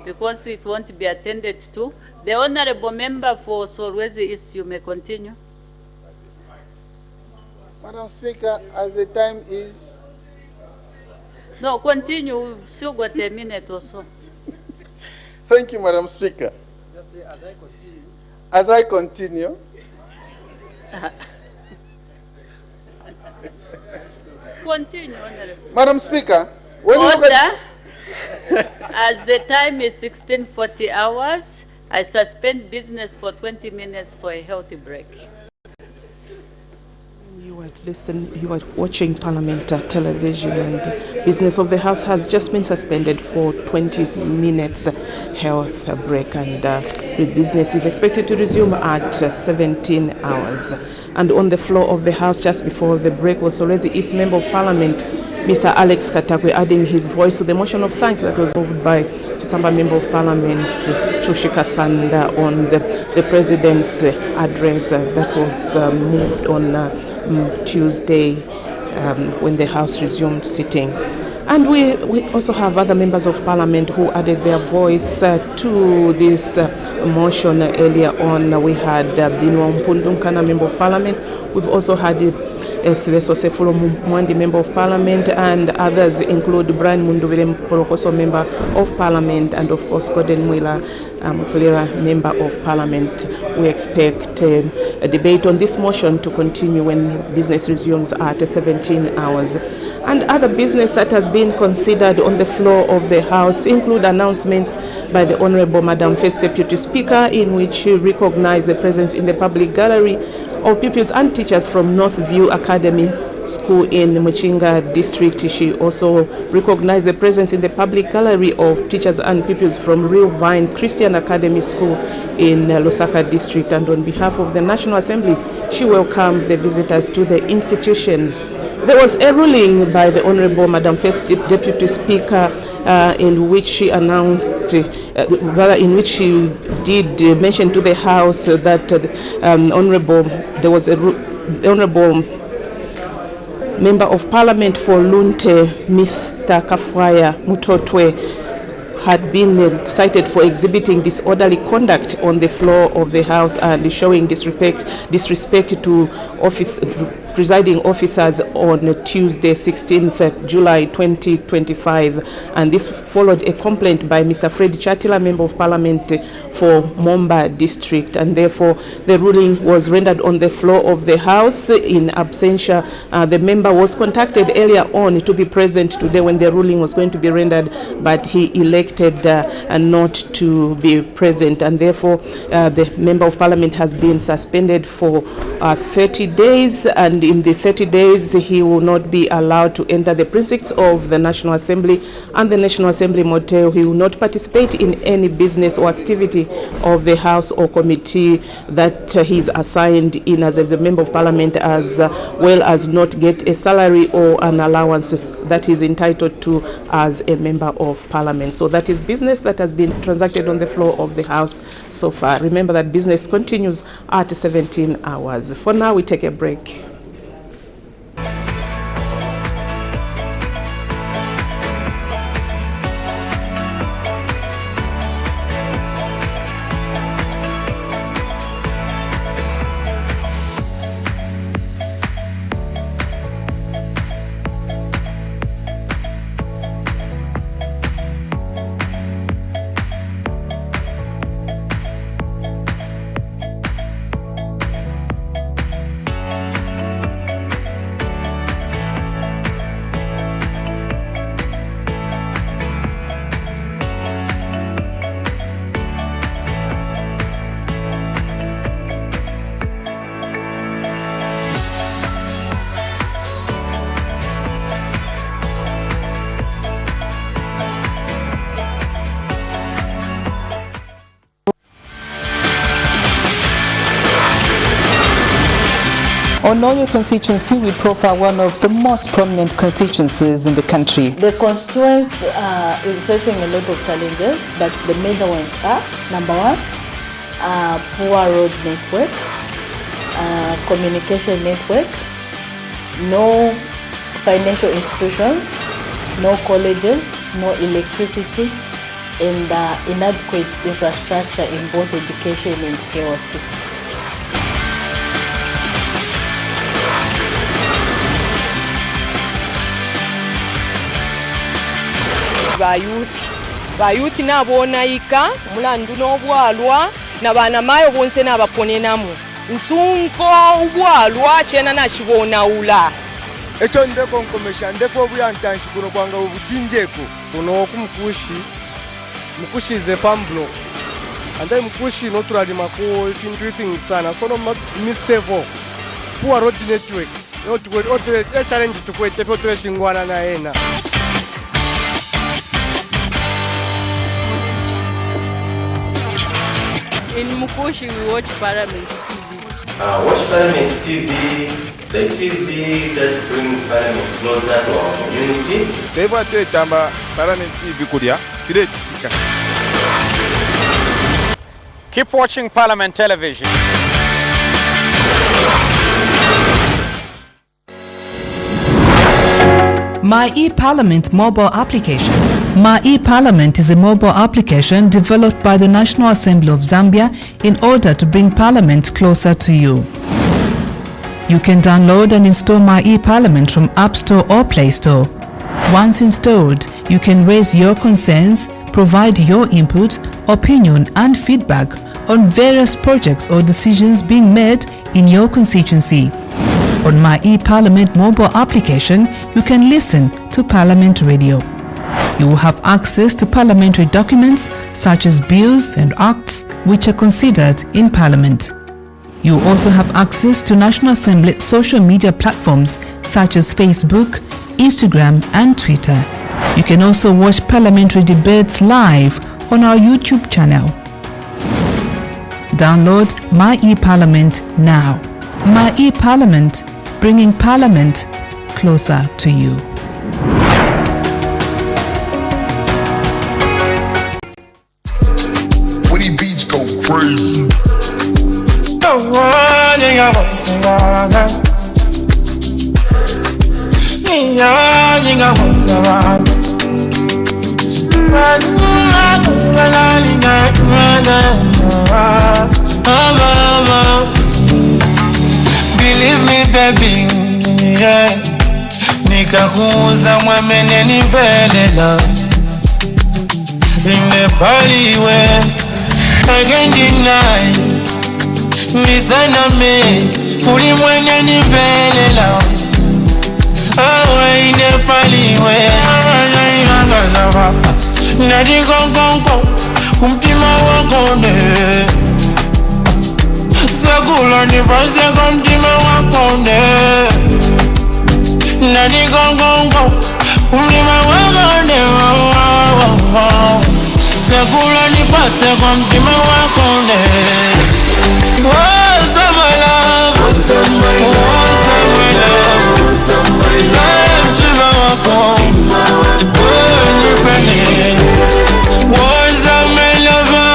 because it won't be attended to. The Honorable Member for Solwezi East, you may continue. Madam Speaker, as the time is... No, continue. We've still got a minute or so. Thank you, Madam Speaker. Just say, as I continue. Continue, Honorable. Madam Speaker, when you look Order. at... As the time is 16:40 hours, I suspend business for 20 minutes for a healthy break. You are watching Parliament television, and the business of the House has just been suspended for 20 minutes health break, and the business is expected to resume at 17 hours. And on the floor of the House just before the break was already East Member of Parliament, Mr. Alex Katakwe, adding his voice to the motion of thanks that was moved by Chisamba Member of Parliament Chushika Sanda on the President's address that was moved on Tuesday when the House resumed sitting. And we also have other members of Parliament who added their voice to this motion earlier on. We had Binwa Mpundumkana, Member of Parliament. We've also had Siveso Sefulo Mwandi, Member of Parliament, and others include Brian Munduvile Porokoso, Member of Parliament, and of course Gordon Mwila Mufulira, Member of Parliament. We expect a debate on this motion to continue when business resumes at 17 hours. And other business that has been considered on the floor of the House include announcements by the Honorable Madam First Deputy Speaker, in which she recognized the presence in the public gallery of pupils and teachers from Northview Academy School in Muchinga District. She also recognized the presence in the public gallery of teachers and pupils from Real Vine Christian Academy School in Lusaka District. And on behalf of the National Assembly, she welcomed the visitors to the institution. There was a ruling by the Honorable Madam First Deputy Speaker in which she announced, in which she did mention to the House that there was a Honorable Member of Parliament for Lunte, Mr. Kafwaya Mutotwe, had been cited for exhibiting disorderly conduct on the floor of the House and showing disrespect to presiding officers on Tuesday, 16th July 2025. And this followed a complaint by Mr. Fred Chatila, Member of Parliament for Momba District, and therefore the ruling was rendered on the floor of the House in absentia. The member was contacted earlier on to be present today when the ruling was going to be rendered, but he elected not to be present, and therefore the Member of Parliament has been suspended for 30 days, and in the 30 days he will not be allowed to enter the precincts of the National Assembly and the National Assembly motel. He will not participate in any business or activity of the House or committee that he is assigned in as a Member of Parliament, as well as not get a salary or an allowance that he is entitled to as a Member of Parliament. So that is business that has been transacted on the floor of the House so far. Remember that business continues at 17 hours. For now, we take a break. On Oyo constituency, we profile one of the most prominent constituencies in the country. The constituency is facing a lot of challenges, but the major ones are, number one, poor road network, communication network, no financial institutions, no colleges, no electricity, and inadequate infrastructure in both education and health. bayuthi nabonayika mulandu n'obwalwa nabana mayo bonse nabaponenamu nsunko obwalwa shena nashibonawula echo ndeko nkomesha ndeko buyantanshi kuno kwanga obuchinjeko kuno mukushi is a farm block and then mukushi no turalima ko into things sana so no misevo poor road networks a challenge tukwete po tweshingwana na ena. In Mukushi, we watch Parliament TV. Watch Parliament TV, the TV that brings Parliament closer to our community. Parliament TV Keep watching Parliament Television. My eParliament mobile application. My eParliament is a mobile application developed by the National Assembly of Zambia in order to bring Parliament closer to you. You can download and install My eParliament from App Store or Play Store. Once installed, you can raise your concerns, provide your input, opinion and feedback on various projects or decisions being made in your constituency. On My eParliament mobile application, you can listen to Parliament Radio. You will have access to parliamentary documents such as bills and acts which are considered in Parliament. You will also have access to National Assembly social media platforms such as Facebook, Instagram and Twitter. You can also watch parliamentary debates live on our YouTube channel. Download My eParliament now. My eParliament, bringing Parliament closer to you. When these beats go crazy. Believe me baby, yeah. Nikakuza mwamene nivelela Imebaliwe I can't deny Misana me Uri mwene nivelela Awe inepaliwe Nadikonkonko Kumtima wakone Segula ni base kumtima wakone Nadikonkonko Kumtima wakone Segula ni base kumtima wakone What's my love? What's my love? Love to my wakone What's my lover?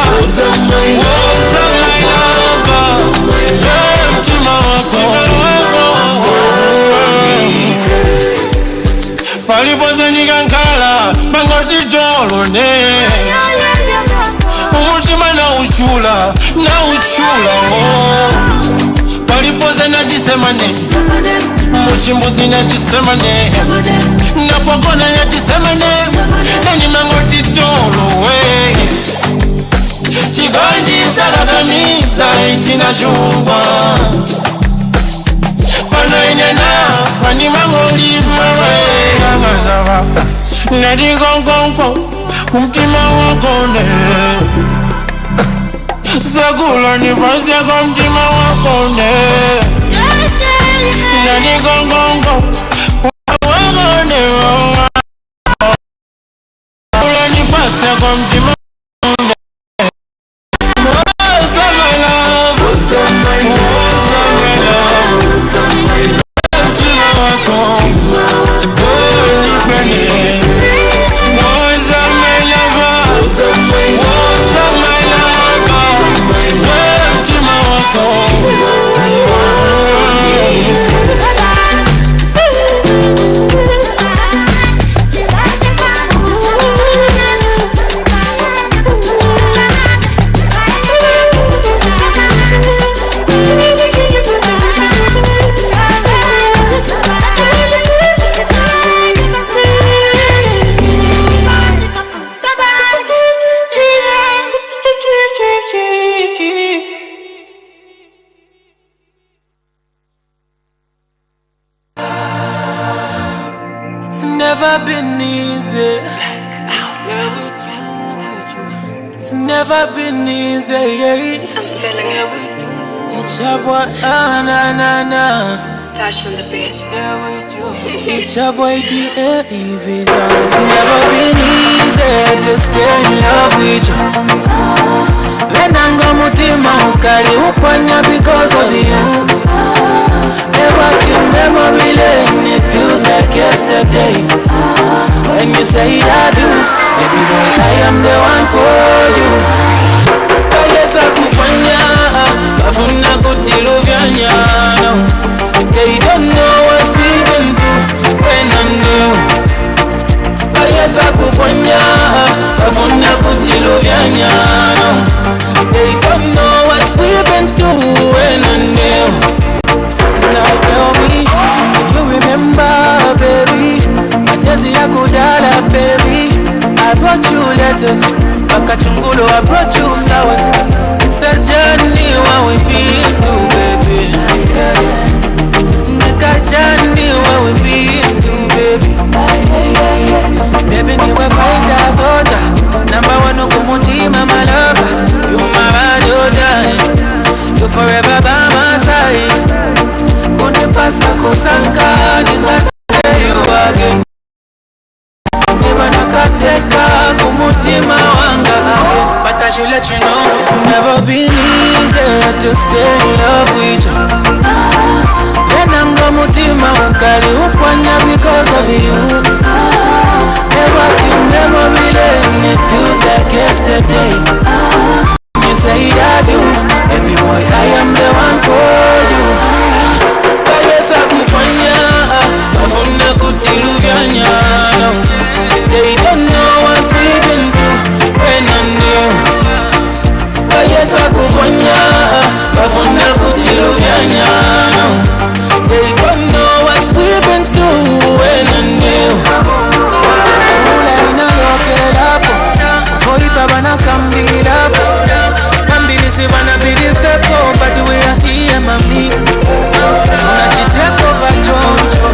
What's my lover? Love to my wakone Palipoza nikankala Mangoti dolone Umutima na uchula Palipoza na jisemane Muchimbuzi na jisemane Napokona na jisemane Nani mangoti dolwe Chigandi salagamiza ichina chumba Pano inena Pani mangoli mwe Nadi gongongo Umtima wakone Segula ni basi kwa mtima wakone Nadi gongongo Wakone Segula ni basi kwa mtima wakone What's my love? What's my love? Love to my wakone never been easy. It's never been easy. It's your boy, Stash on the bed. It's your boy, D.A.E.V. It's never been easy to stay in love with you. Lenanga mutima ukali upanya because of you. Never can memory lane, it feels like yesterday. When you say I do, baby boy, I am the one for you. Kayesa kupanya, kafuna kutiluvyanya. They don't know what we've been through when I knew. Kayesa kupanya, kafuna kutiluvyanya. They don't know what we've been through when I knew. Now tell me, you remember, baby? Madezi ya kudala, baby. I brought you letters, Bakachungulo, I brought you flowers. It's a journey what we been through, baby. It's a journey what we been through, baby. Baby, you were fighter, soldier. Number one, Okumutima, my lover. You my ride, you die. You forever by my side. Pasa kusanga nikase you again. Never nakateka kumutima wanga. But I should let you know it's never been easy to stay in love with you. Lenanga mutima ukali upanya because of you. Never can memory lane, it feels like yesterday. You say I do, baby boy, I am the one for you. They don't know what we've been through when I knew. They don't know what we've been through when I knew. But we are here, mami. So na chiteko vachocho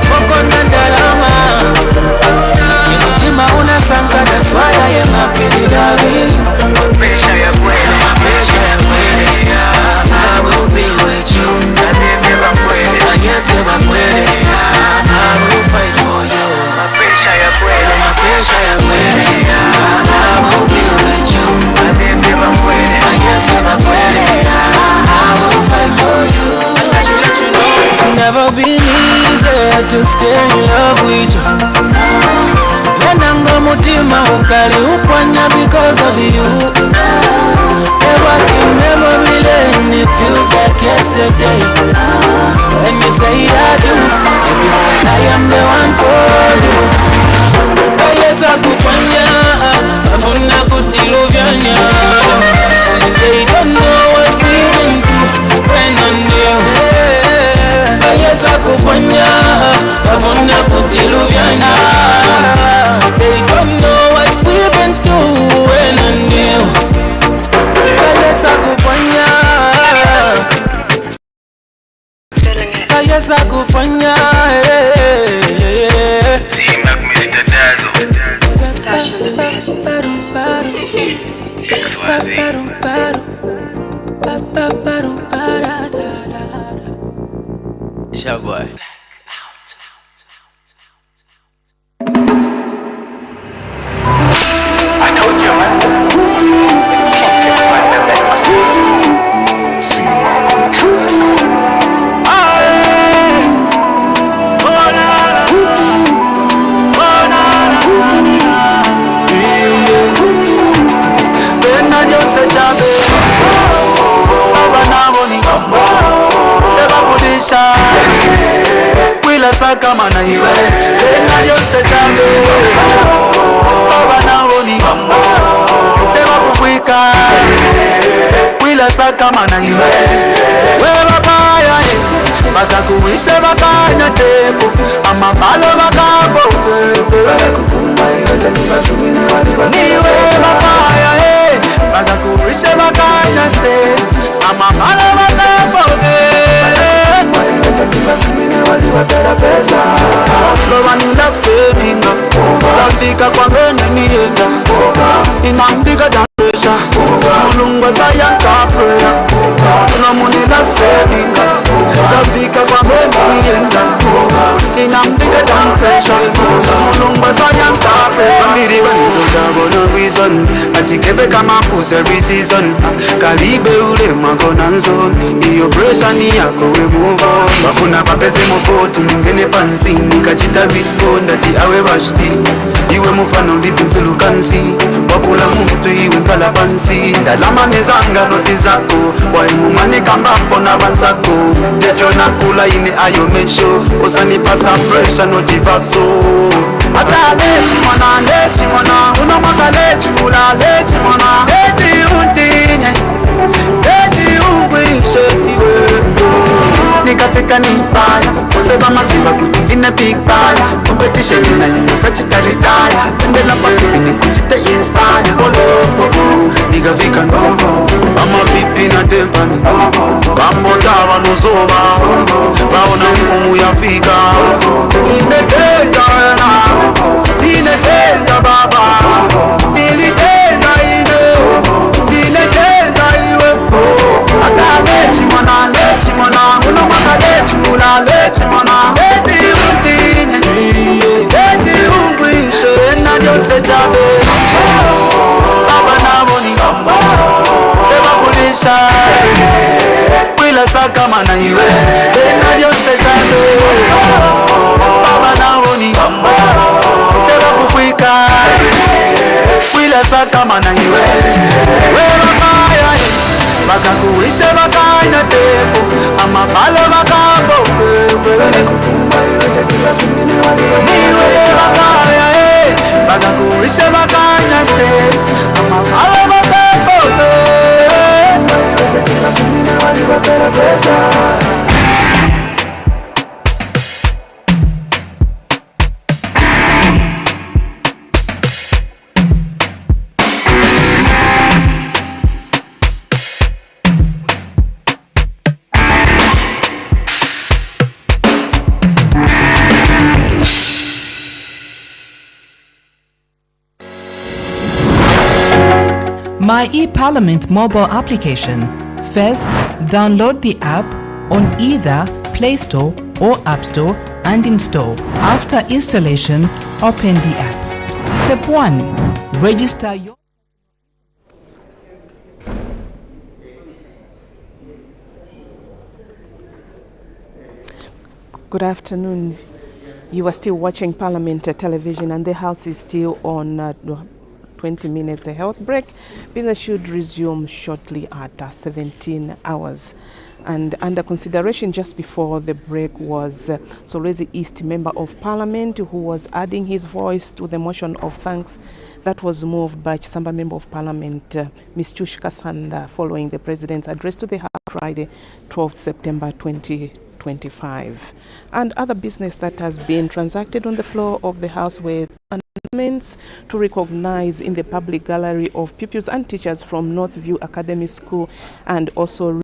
Foko na dalama Inutima unasanka that's why I am happy to love you. Mapesha ya kweli, mapesha ya kweli. I will be with you. Natembea kweli, nanyesema kweli. I will fight for you. Mapesha ya kweli, mapesha ya kweli. I will be with you. Natembea kweli, nanyesema kweli. I will fight for you. Never been easy to stay in love with you. Lenanga mutima ukali upanya because of you. Never can memory lane, it feels like yesterday. When you say I do, everyone I am the one for you. Kayesa kupanya, kafuna kutiluvyanya. They don't know what we've been through when I knew. Kayesa kupanya, kafuna kutiluvyanya. They don't know what we've been through when I knew. Kayesa kupanya, Kayesa kupanya. Simak Mr. Dazo. Boy. I told you, man. Kama na iwe tena yote jambe baba naoni tema kukwika wila kama na iwe wewe baya bakakuwishe bakanya tepo ama malo bakambo niwe baya bakakuwishe bakanya tepo ama malo bakambo Lo van a I'm bigger than pressure. Mulungu sayanta prayer. No money na saving. Zafika kwa memory enda. I'm bigger than pressure. Mulungu sayanta prayer. Mbiri banizoda bona reason. Atikebe kama puse reason. Kalibe ule magona nzoni. Iyo pressure ni yako we move on. Bakuna papeze mopoti ningene pansi. Nikachita respond ati awe bashti. Iwe mufano lipinzi lukansi. Wakula mtu iwe kalabansi. Ndalama nezanga noti zako. Waimumane kambampo na banzako. Techo na kula ine ayo mesho. Osani pasa pressure noti vaso. Ata lechi mwana. Unamaka lechi ula lechi mwana. Eti untinye. Eti umbwishe iwe. Nikafika ni fire. Kuseba maziba kuti in a big fire. Competition in a you such a retire. Tendela pasi ni kuchite inspire. Nikafika no. Mama pipi na tempani. Bambo dawa nuzoba. Baona mkumu ya fika. Inetenda na. Inetenda baba. Inetenda ine. Inetenda iwe. Ata lechi mwana. Unamaka lechi ula lechi mwana. Eti untinye. Eti umbwishe na jose chabe. Baba na boni. Eba kulisha. Wila saka mana iwe. Na jose chabe. Baba na boni. Eba kufika. Wila saka mana iwe. Weba kaya. Baka kuishe baka ina tepo. Ama palo baka boke. Niwe baka ya baka kuishe baka ina tepo. Ama palo baka boke. My eParliament mobile application. First, download the app on either Play Store or App Store and install. After installation, open the app. Step 1. Register your... Good afternoon. You are still watching Parliament television and the House is still on 20 minutes a health break. Business should resume shortly at 17 hours. And under consideration just before the break was Solwezi East Member of Parliament who was adding his voice to the motion of thanks that was moved by Chisamba Member of Parliament Ms. Chush Kasanda following the President's address to the House Friday 12th September 2025. And other business that has been transacted on the floor of the House with announcements to recognize in the public gallery of pupils and teachers from Northview Academy School and also